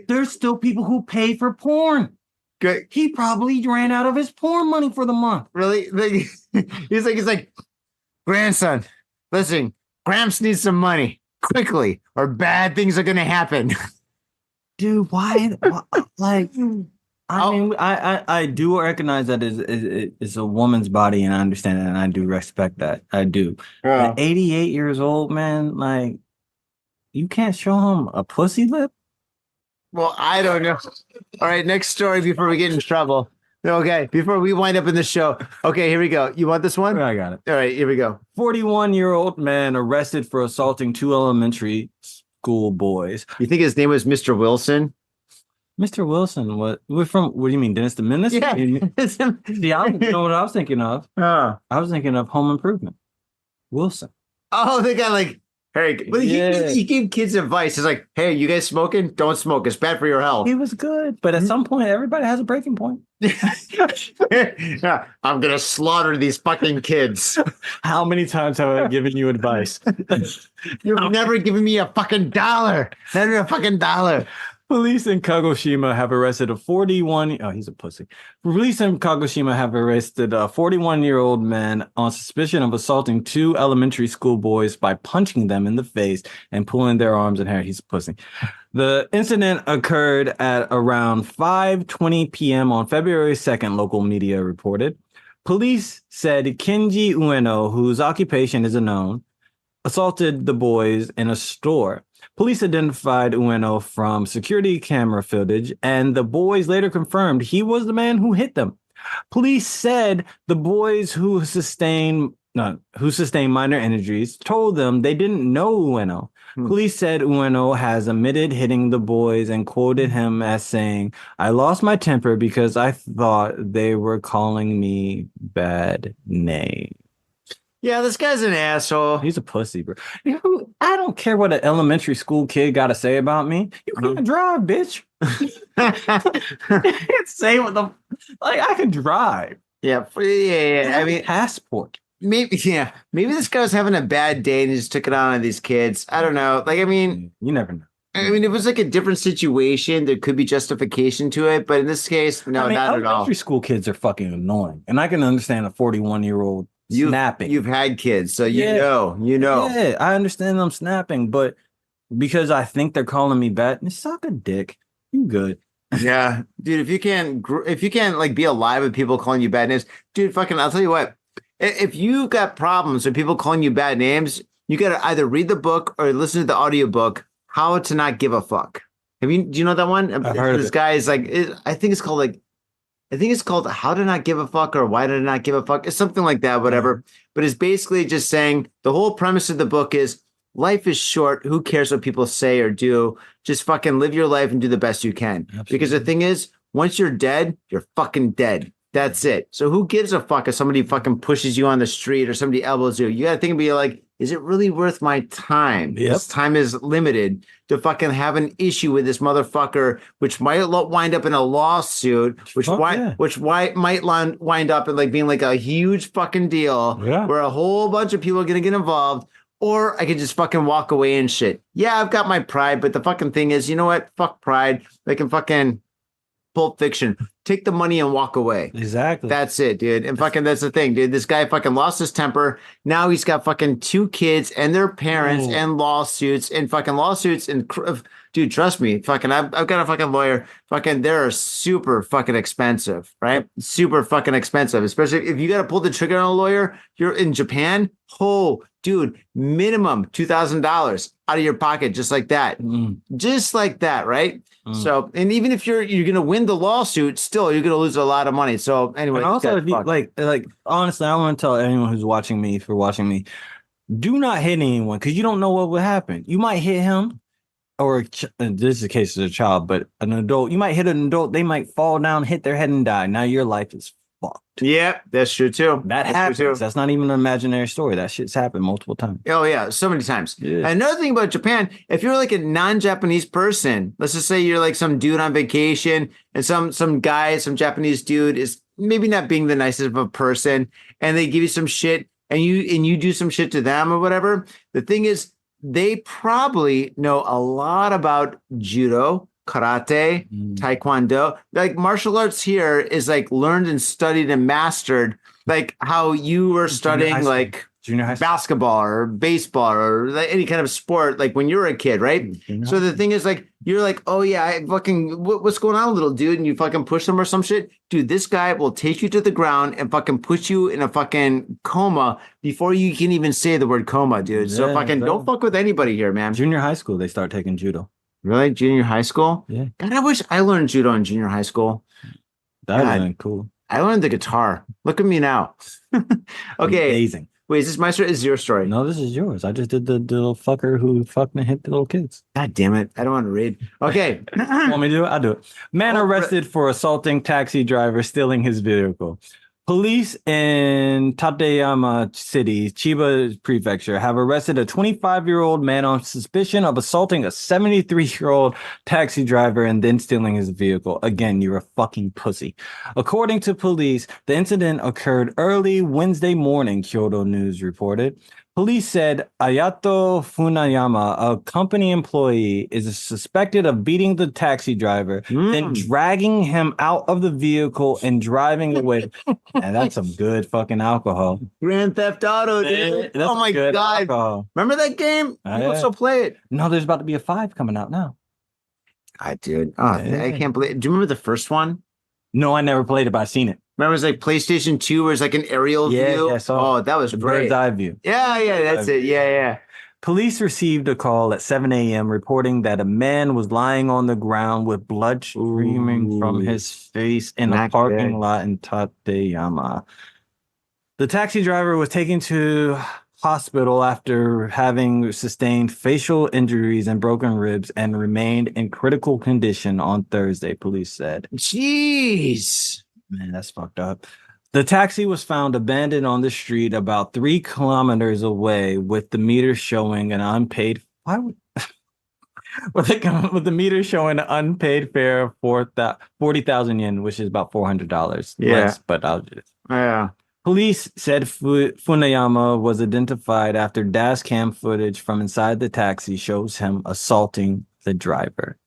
There's still people who pay for porn. Good. He probably ran out of his porn money for the month. Really? He's like, grandson, listen, Gramps needs some money quickly, or bad things are gonna happen. Dude, why? Like, I mean, I do recognize that it's a woman's body, and I understand that, and I do respect that. I do. Yeah. At 88 years old, man, like, you can't show him a pussy lip? Well, I don't know. All right, next story before we get in trouble. Okay, before we wind up in the show. Okay, here we go. You want this one? I got it. All right, here we go. 41-year-old man arrested for assaulting 2 elementary school boys. You think his name was Mr. Wilson? Mr. Wilson, what do you mean, Dennis the Menace? Yeah. See, I you know what I was thinking of? I was thinking of Home Improvement. Wilson. Oh, they got like, Hey, but he gave kids advice. He's like, hey, you guys smoking? Don't smoke. It's bad for your health. He was good, but at some point, everybody has a breaking point. I'm gonna slaughter these fucking kids. How many times have I given you advice? You've never given me a fucking dollar. Never a fucking dollar. Police in Kagoshima have arrested a 41. Oh, he's a pussy. Police in Kagoshima have arrested a 41-year-old man on suspicion of assaulting 2 elementary school boys by punching them in the face and pulling their arms and hair. He's a pussy. The incident occurred at around 5:20 p.m. on February 2nd, local media reported. Police said Kenji Ueno, whose occupation is unknown, assaulted the boys in a store. Police identified Ueno from security camera footage, and the boys later confirmed he was the man who hit them. Police said the boys who sustained minor injuries told them they didn't know Ueno. Police said Ueno has admitted hitting the boys and quoted him as saying, "I lost my temper because I thought they were calling me bad names." Yeah, this guy's an asshole. He's a pussy, bro. I don't care what an elementary school kid got to say about me. You can't drive, bitch. Can't say what the I can drive. Yeah. I mean, passport. Maybe this guy was having a bad day and he just took it on these kids. I don't know. Like, I mean, you never know. I mean, if it was like a different situation, there could be justification to it. But in this case, no, not at all. Elementary school kids are fucking annoying, and I can understand a 41-year-old snapping. You've had kids, so you know. Yeah, I understand them snapping, but because I think they're calling me bad, suck a dick. You good? Yeah, dude. If you can't like be alive with people calling you bad names, dude. Fucking, I'll tell you what. If you got problems with people calling you bad names, you got to either read the book or listen to the audiobook, How to Not Give a Fuck. Do you know that one? I've heard this of it. guy is like, I think it's called How to Not Give a Fuck or Why Did I Not Give a Fuck? It's something like that, whatever. But it's basically just saying the whole premise of the book is life is short. Who cares what people say or do? Just fucking live your life and do the best you can. Absolutely. Because the thing is, once you're dead, you're fucking dead. That's it. So who gives a fuck if somebody fucking pushes you on the street or somebody elbows you? You got to think and be like, is it really worth my time? Yep. This time is limited to fucking have an issue with this motherfucker, which might wind up in a lawsuit, which might wind up in like being like a huge fucking deal where a whole bunch of people are going to get involved. Or I could just fucking walk away and shit. Yeah, I've got my pride, but the fucking thing is, you know what? Fuck pride. They can fucking Pulp Fiction. Take the money and walk away. Exactly. That's it, dude. And fucking that's the thing, dude. This guy fucking lost his temper. Now he's got fucking 2 kids and their parents and lawsuits. And dude, trust me. Fucking, I've got a fucking lawyer. Fucking, they're super fucking expensive, right? Super fucking expensive. Especially if you got to pull the trigger on a lawyer. You're in Japan. Oh, dude, minimum $2,000 out of your pocket, just like that. Just like that, right? So, and even if you're gonna win the lawsuit, still you're gonna lose a lot of money. So anyway, and also like honestly, I want to tell anyone who's watching me, do not hit anyone because you don't know what will happen. You might hit him, or this is the case of a child, but an adult. You might hit an adult. They might fall down, hit their head, and die. Now your life is fucked. Yeah, that's true too. That's happens. True too. That's not even an imaginary story. That shit's happened multiple times. Oh yeah, so many times. Yeah. Another thing about Japan, if you're like a non-Japanese person, let's just say you're like some dude on vacation, and some Japanese dude is maybe not being the nicest of a person, and they give you some shit, and you do some shit to them or whatever. The thing is, they probably know a lot about judo, karate, taekwondo. Like martial arts here is like learned and studied and mastered, like how you were studying like basketball or baseball or like any kind of sport, like when you were a kid, right? So the thing is, like, you're like, oh yeah, I fucking, what's going on, little dude? And you fucking push them or some shit. Dude, this guy will take you to the ground and fucking put you in a fucking coma before you can even say the word coma, dude. So fucking don't fuck with anybody here, man. Junior high school, they start taking judo. Really? Junior high school? Yeah. God, I wish I learned judo in junior high school. That would have been cool. I learned the guitar. Look at me now. Okay. Amazing. Wait, is this my story? Is this your story? No, this is yours. I just did the little fucker who fucking hit the little kids. God damn it. I don't want to read. Okay. Want me to do it? I'll do it. Man arrested for assaulting taxi driver, stealing his vehicle. Police in Tateyama City, Chiba Prefecture, have arrested a 25-year-old man on suspicion of assaulting a 73-year-old taxi driver and then stealing his vehicle. Again, you're a fucking pussy. According to police, the incident occurred early Wednesday morning, Kyoto News reported. Police said Ayato Funayama, a company employee, is suspected of beating the taxi driver, then dragging him out of the vehicle and driving away. And that's some good fucking alcohol. Grand Theft Auto, dude. That's Oh my good God. alcohol. Remember that game? People still play it. No, there's about to be a 5 coming out now. Dude. Oh, I can't believe. Do you remember the first one? No, I never played it, but I've seen it. Remember, it was like PlayStation 2, where it's like an aerial view. Yeah, oh, that was the great. bird's eye view. Yeah, that's it. Yeah. Police received a call at 7 a.m. reporting that a man was lying on the ground with blood streaming from his face in a parking lot in Tateyama. The taxi driver was taken to hospital after having sustained facial injuries and broken ribs and remained in critical condition on Thursday, police said. Jeez. Man, that's fucked up. The taxi was found abandoned on the street about 3 kilometers away with the meter showing an unpaid... Why would... with the meter showing an unpaid fare of 40,000 yen, which is about $400. Yeah. Less, but I'll just... Yeah. Police said Funayama was identified after dash cam footage from inside the taxi shows him assaulting the driver.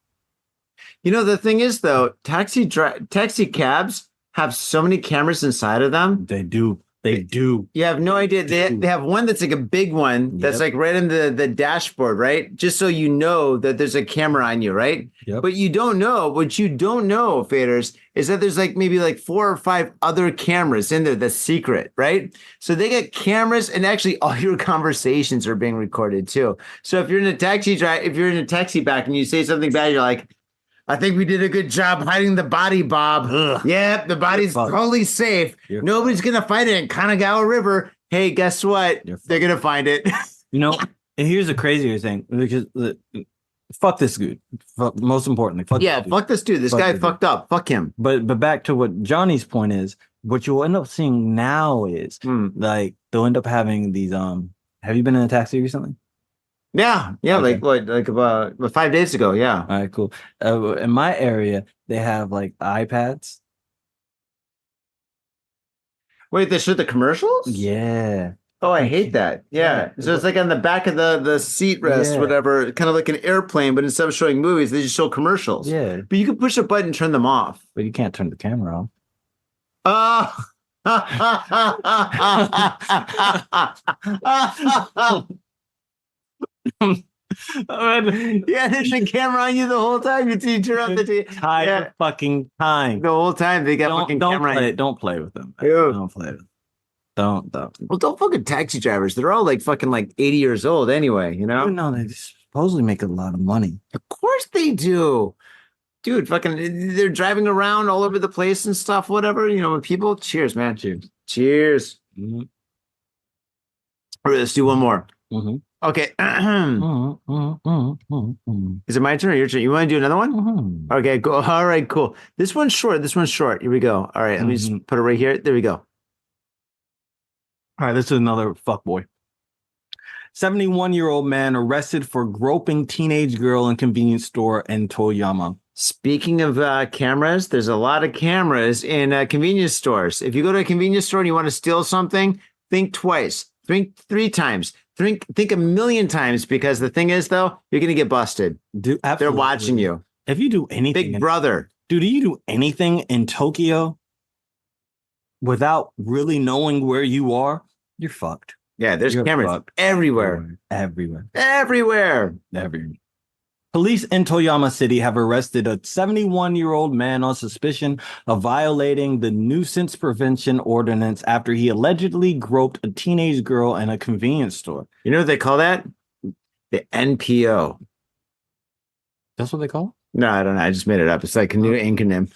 You know, the thing is, though, taxi cabs have so many cameras inside of them. They do. You have no idea. They have one that's like a big one that's like right in the dashboard, right? Just so you know that there's a camera on you, right? Yep. But you don't know, faders, is that there's like maybe like 4 or 5 other cameras in there that's secret, right? So they get cameras, and actually all your conversations are being recorded too. So if you're in a taxi back and you say something bad, you're like, I think we did a good job hiding the body, Bob. Yep, the body's totally safe. Nobody's going to find it in Kanagawa River. Hey, guess what? They're going to find it. You know, and here's the crazier thing, because fuck this dude. Most importantly, fuck this dude. This guy fucked up. Fuck him. But back to what Johnny's point is, what you'll end up seeing now is like they'll end up having these. Have you been in a taxi recently? Yeah, okay. like about 5 days ago. Yeah. All right, cool. In my area, they have like iPads. Wait, they show the commercials? Yeah. Oh, I hate that. Yeah. So it's like on the back of the seat rest, whatever, kind of like an airplane, but instead of showing movies, they just show commercials. Yeah. But you can push a button and turn them off. But you can't turn the camera off. There's a camera on you the whole time. You turn off the TV. Fucking time. The whole time they got fucking camera on you. Don't play with them. Don't play with them. Don't. Well, don't fucking taxi drivers. They're all like fucking like 80 years old anyway, you know? No, they supposedly make a lot of money. Of course they do. Dude, fucking, they're driving around all over the place and stuff, whatever. You know, when people, cheers, man. Cheers. Mm-hmm. All right, let's do one more. Mm-hmm. Okay. Is it my turn or your turn? You want to do another one? Mm-hmm. Okay, cool. All right, cool. This one's short. Here we go. All right, let me just put it right here. There we go. All right, this is another fuckboy. 71-year-old man arrested for groping teenage girl in convenience store in Toyama. Speaking of cameras, there's a lot of cameras in convenience stores. If you go to a convenience store and you want to steal something, think twice. Think 3 times. Think a million times, because the thing is, though, you're going to get busted. Dude, they're watching you. If you do anything... Big brother. Dude, you do anything in Tokyo without really knowing where you are, you're fucked. Yeah, there's cameras everywhere. Everywhere. Police in Toyama City have arrested a 71-year-old man on suspicion of violating the nuisance prevention ordinance after he allegedly groped a teenage girl in a convenience store. You know what they call that? The NPO. That's what they call it? No, I don't know. I just made it up. It's like a new acronym.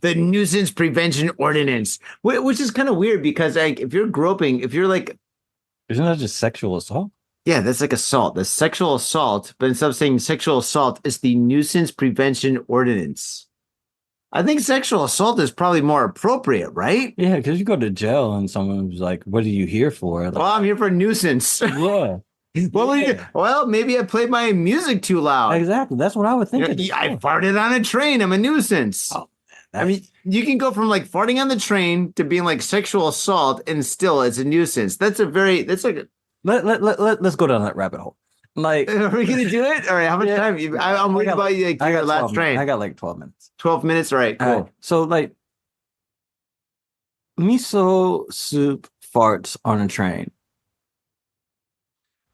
The nuisance prevention ordinance, which is kind of weird because like if you're groping, if you're like... Isn't that just sexual assault? Yeah, that's like assault. That's sexual assault. But instead of saying sexual assault, it's the nuisance prevention ordinance. I think sexual assault is probably more appropriate, right? Yeah, because you go to jail and someone's like, "What are you here for?" Like, Well, I'm here for nuisance. yeah, Well, maybe I played my music too loud. exactly. That's what I would think. I farted on a train. I'm a nuisance. Oh, I mean, you can go from like farting on the train to being like sexual assault, and still it's a nuisance. That's like. let's go down that rabbit hole. Like, Are we gonna do it? All right. How much time? I'm worried about you. Like, I your got last train. I got like 12 minutes. 12 minutes. All right. Cool. All right. So like, miso soup farts on a train.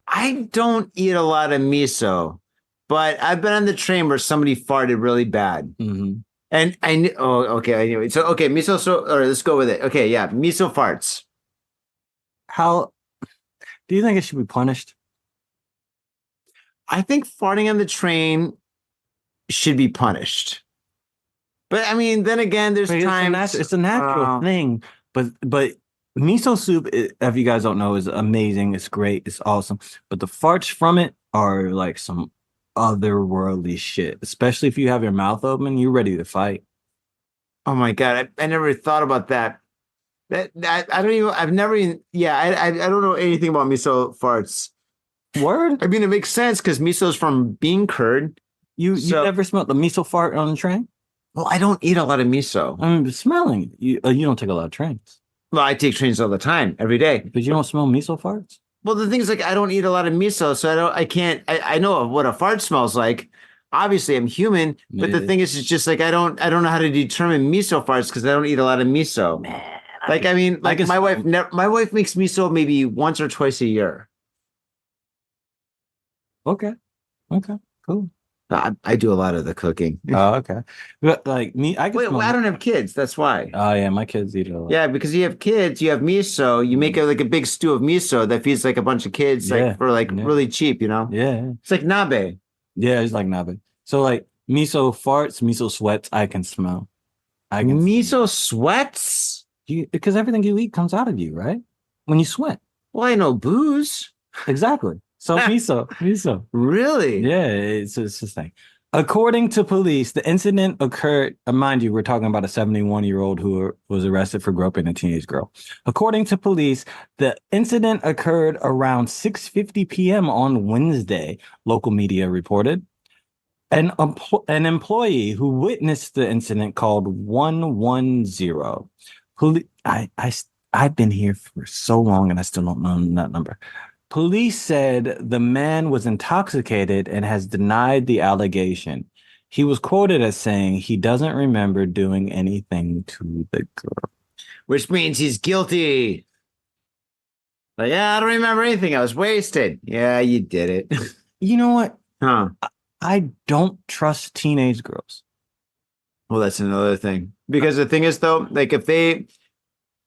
I don't eat a lot of miso, but I've been on the train where somebody farted really bad. Mm-hmm. And okay. Anyway, so okay, miso. So, all right, let's go with it. Okay, yeah, miso farts. How do you think it should be punished? I think farting on the train should be punished. But I mean, then again, there's times it's a natural thing. But miso soup, if you guys don't know, is amazing. It's great. It's awesome. But the farts from it are like some otherworldly shit. Especially if you have your mouth open, you're ready to fight. Oh my god, I never thought about that. That I don't even. I've never even. Yeah, I don't know anything about miso farts. Word? I mean, it makes sense because miso is from bean curd. You never smelled the miso fart on the train? Well, I don't eat a lot of miso. I mean, smelling you don't take a lot of trains. Well, I take trains all the time, every day. But you don't smell miso farts? Well, the thing is, like, I don't eat a lot of miso, so I know what a fart smells like. Obviously, I'm human, but the thing is, it's just like I don't know how to determine miso farts because I don't eat a lot of miso. Man, my wife makes miso maybe once or twice a year. Okay, cool. I do a lot of the cooking. Oh, okay. But like me, I don't have kids. That's why. Oh yeah, my kids eat a lot. Yeah, because you have kids, you have miso. You make like a big stew of miso that feeds like a bunch of kids, like for really cheap. You know. Yeah. It's like nabe. Yeah, it's like nabe. So like miso farts, miso sweats, I can smell. Miso sweats? Because everything you eat comes out of you, right? When you sweat. Well, I know booze. Exactly. So miso. Really? Yeah, it's this thing. According to police, the incident occurred, mind you, we're talking about a 71-year-old who was arrested for groping a teenage girl. According to police, the incident occurred around 6:50 p.m. on Wednesday, local media reported. An employee who witnessed the incident called 110. I've been here for so long and I still don't know that number. Police said the man was intoxicated and has denied the allegation. He was quoted as saying he doesn't remember doing anything to the girl. Which means he's guilty. Like, yeah, I don't remember anything. I was wasted. Yeah, you did it. You know what? Huh. I don't trust teenage girls. Well, that's another thing. Because the thing is, though, like if they...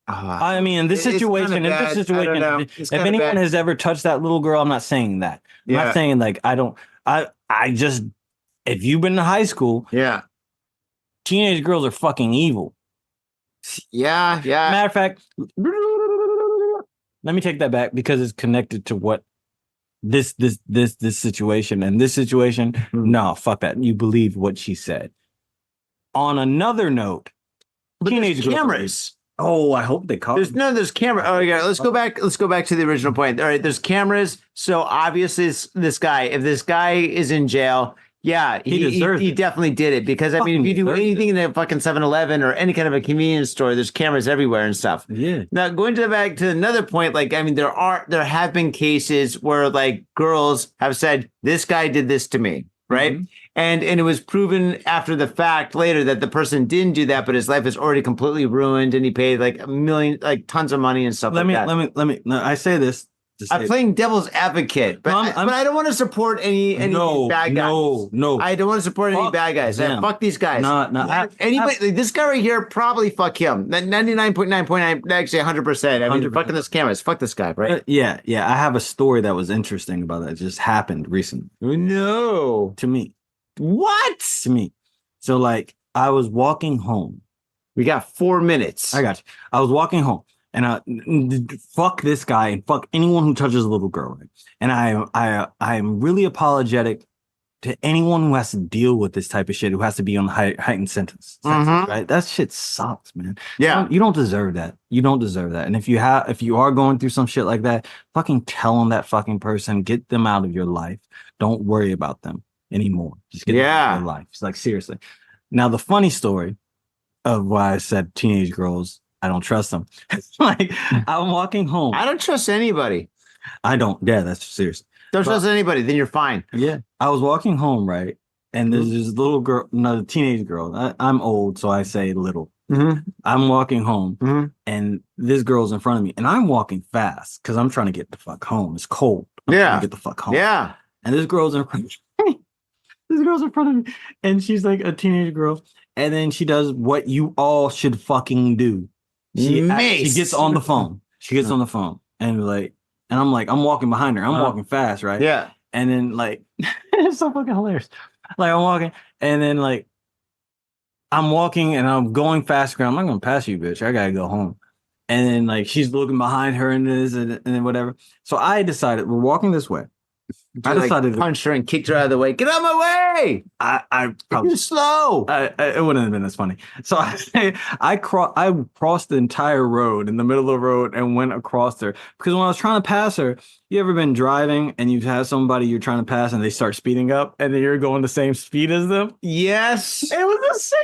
I mean, in this situation, if anyone has ever touched that little girl, I'm not saying that. I'm not saying like I just, if you've been to high school, teenage girls are fucking evil. Yeah. Matter of fact, let me take that back because it's connected to what this situation and this situation. No, fuck that. You believe what she said. On another note, teenage cameras. Oh, I hope they caught. There's camera. Oh, yeah. Let's go back to the original point. All right, there's cameras. So obviously, if this guy is in jail, he definitely did it because I mean, if you do anything in a fucking 7-Eleven or any kind of a convenience store, there's cameras everywhere and stuff. Yeah. Now going back to another point, like I mean, there have been cases where like girls have said this guy did this to me, right? Mm-hmm. And it was proven after the fact later that the person didn't do that, but his life is already completely ruined, and he paid like tons of money and stuff. Let me. I say this. I'm playing devil's advocate, but I don't want to support any bad guys. No. I don't want to support any bad guys. Fuck these guys. No. Anybody, this guy right here, probably fuck him. 99.9, actually 100%. I mean, fucking this cameras. Fuck this guy, right? Yeah. I have a story that was interesting about that. It just happened recently. No. To me. What? To me. So like I was walking home. We got 4 minutes. I got you. I was walking home and fuck this guy and fuck anyone who touches a little girl. And I am really apologetic to anyone who has to deal with this type of shit, who has to be on heightened sentence, right? That shit sucks, man. Yeah. You don't deserve that. You don't deserve that. And if you are going through some shit like that, fucking tell on that fucking person, get them out of your life. Don't worry about them anymore. Just get them out of your life. It's like, seriously. Now, the funny story of why I said teenage girls, I don't trust them. Like, I'm walking home. I don't trust anybody. I don't. Yeah, that's serious. Don't trust anybody, then you're fine. Yeah. I was walking home, right? And there's this little girl, another teenage girl. I'm old, so I say little. I'm walking home, and this girl's in front of me, and I'm walking fast because I'm trying to get the fuck home. It's cold. I'm trying to get the fuck home. Yeah. And this girl's in front of me. This girl's in front of me, and she's like a teenage girl. And then she does what you all should fucking do. She gets on the phone. She gets on the phone, and I'm walking behind her. I'm walking fast, right? Yeah. And then like, it's so fucking hilarious. Like I'm walking, and then like, I'm walking and I'm going faster. I'm not gonna pass you, bitch. I gotta go home. And then like she's looking behind her and this and then whatever. So I decided we're walking this way. I decided to punch her and kicked her out of the way. Get out of my way! I probably You're slow. It wouldn't have been as funny. So I crossed the entire road in the middle of the road and went across there because when I was trying to pass her, you ever been driving and you've had somebody you're trying to pass and they start speeding up and then you're going the same speed as them? Yes. It was the same.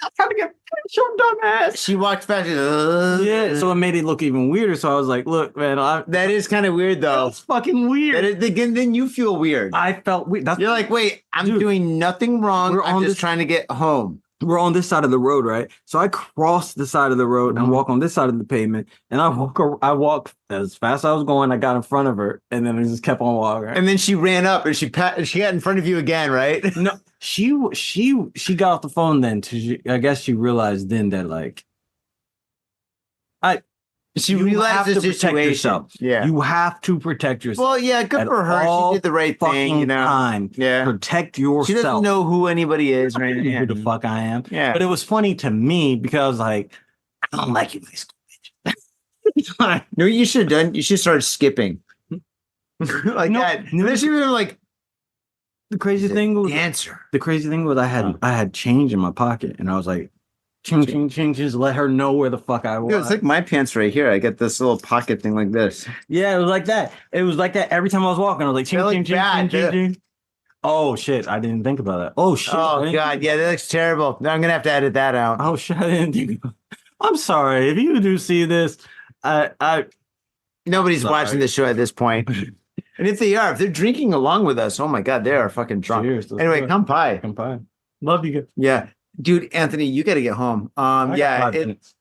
I'm trying to get your dumbass. She walked fast. Yeah, so it made it look even weirder. So I was like, "Look, man, that is kind of weird, though. That's fucking weird." Then you feel weird. I felt weird. You're like, "Wait, I'm doing nothing wrong. I'm just trying to get home." We're on this side of the road, right? So I crossed the side of the road and walk on this side of the pavement, and I walked as fast as I was going. I got in front of her, and then I just kept on walking. And then she ran up, and she got in front of you again, right? No, she got off the phone then. I guess she realized then that like, she realized the situation. Yourself. Yeah, you have to protect yourself. Well, yeah, good for her. She did the right thing, you know. Time. Yeah, protect yourself. She doesn't know who anybody is, right? Who the fuck I am? Yeah, but it was funny to me because like I don't like you, this bitch. No, you should have done. You should start skipping like that. No, she was like. The crazy thing was answer. The crazy thing was I had change in my pocket, and I was like, ching, ching, ching, just let her know where the fuck I was. Yeah, it's like my pants right here. I got this little pocket thing like this. Yeah, it was like that. It was like that every time I was walking. I was like, ching, ching, ching, ching, ching. Oh shit! I didn't think about that. Oh shit! Oh god, yeah, that looks terrible. I'm gonna have to edit that out. Oh shit! I didn't think about it. I'm sorry if you do see this. Nobody's watching the show at this point. And if they're drinking along with us, oh my god, they are fucking drunk. Cheers, anyway, come pie. Come pie. Love you. Yeah, dude, Anthony, you got to get home. Yeah, 5 minutes.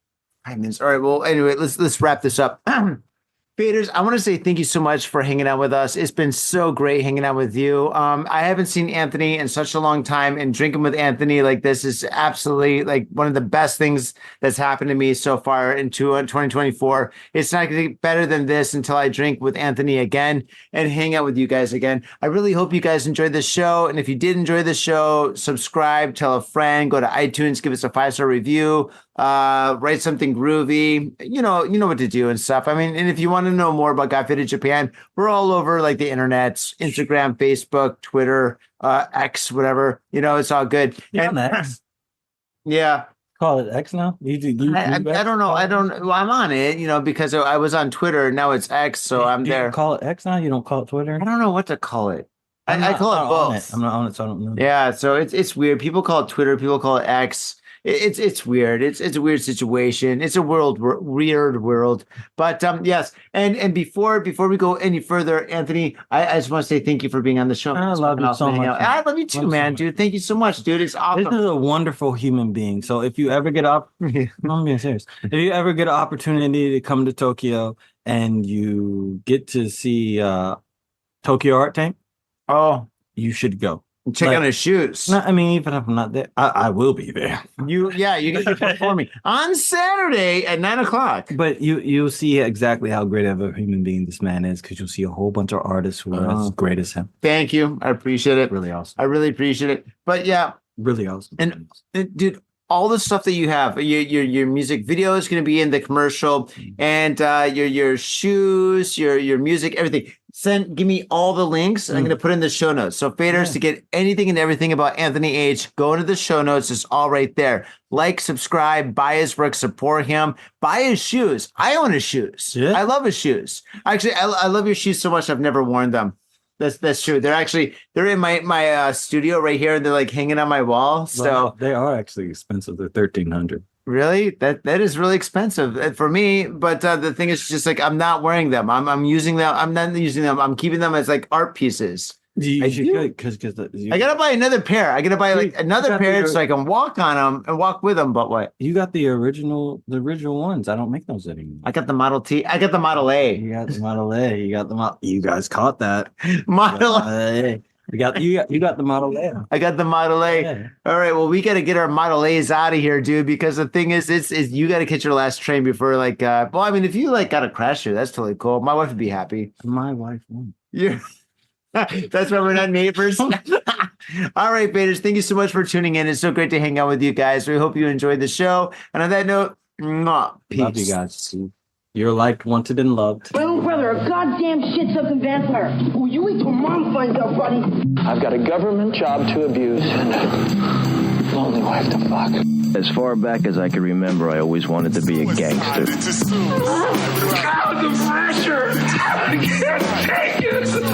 5 minutes. All right. Well, anyway, let's wrap this up. Faders, I want to say thank you so much for hanging out with us. It's been so great hanging out with you. I haven't seen Anthony in such a long time, and drinking with Anthony like this is absolutely like one of the best things that's happened to me so far in 2024. It's not going to get better than this until I drink with Anthony again and hang out with you guys again. I really hope you guys enjoyed this show. And if you did enjoy the show, subscribe, tell a friend, go to iTunes, give us a 5-star review. Write something groovy, you know what to do and stuff. I mean, and if you want to know more about Got Faded Japan, we're all over like the internet, Instagram, Facebook, Twitter, X, whatever, it's all good. And X. Yeah. Call it X now? I don't know. Well, I'm on it, because I was on Twitter. Now it's X. So I'm there. You call it X now? You don't call it Twitter? I don't know what to call it. I call it both. I'm not on it, so I don't know. Yeah. So it's weird. People call it Twitter. People call it X. It's weird. It's a weird situation. It's a weird world. But yes, and before we go any further, Anthony, I just want to say thank you for being on the show. I love you so much. I love you too, man, dude. Thank you so much, dude. It's awesome. This is a wonderful human being. So if you ever get up, I'm being serious. If you ever get an opportunity to come to Tokyo and you get to see Tokyo Art Tank, you should go. Check out his shoes. No, I mean, even if I'm not there, I will be there. You get to perform me on Saturday at 9:00. But you'll see exactly how great of a human being this man is, because you'll see a whole bunch of artists who are as great as him. Thank you. I appreciate it. Really awesome. I really appreciate it. But yeah, really awesome. And dude, all the stuff that you have, your music video is going to be in the commercial, and your shoes, your music, everything. give me all the links. I'm going to put in the show notes. So faders, to get anything and everything about Anthony H, go into the show notes. It's all right there. Like, subscribe, buy his work, support him, buy his shoes. I own his shoes. Yeah. I love his shoes. Actually, I love your shoes so much. I've never worn them. That's true. They're in my studio right here. And they're like hanging on my wall. So they are actually expensive. They're $1,300. Really? That is really expensive for me. But the thing is just like, I'm not wearing them. I'm using them. I'm not using them. I'm keeping them as like art pieces. I gotta buy another pair. I gotta buy like another pair so I can walk on them and walk with them. But what? You got the original ones. I don't make those anymore. I got the Model T. I got the Model A. You got the Model A. You got the Model. You guys caught that. Model A. You got the Model A. I got the Model A. Yeah. All right. Well, we got to get our Model A's out of here, dude. Because the thing is you got to catch your last train before like. Well, I mean, if you like got a crash here, that's totally cool. My wife would be happy. My wife won't. Yeah. That's why we're not neighbors. All right, faders. Thank you so much for tuning in. It's so great to hang out with you guys. We hope you enjoyed the show. And on that note, peace. Love you guys. You're liked, wanted, and loved. My little brother, a goddamn shit-sucking vampire. Oh, you wait till Mom finds out, buddy. I've got a government job to abuse and a lonely wife to fuck. As far back as I can remember, I always wanted to be a gangster. God, the pressure! I can't take it! I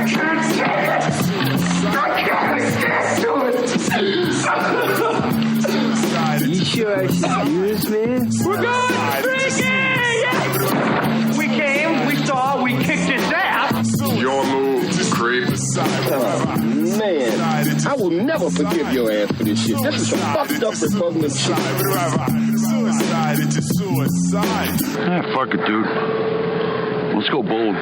can't take it! I can't stand to it! You sure I should use me? We're going freaking! We came, we saw, we kicked his ass! Your move, creep. Oh, man, I will never forgive your ass for this shit. This is some fucked up Republican shit. Suicide, it's a suicide. Fuck it, dude. Let's go bold.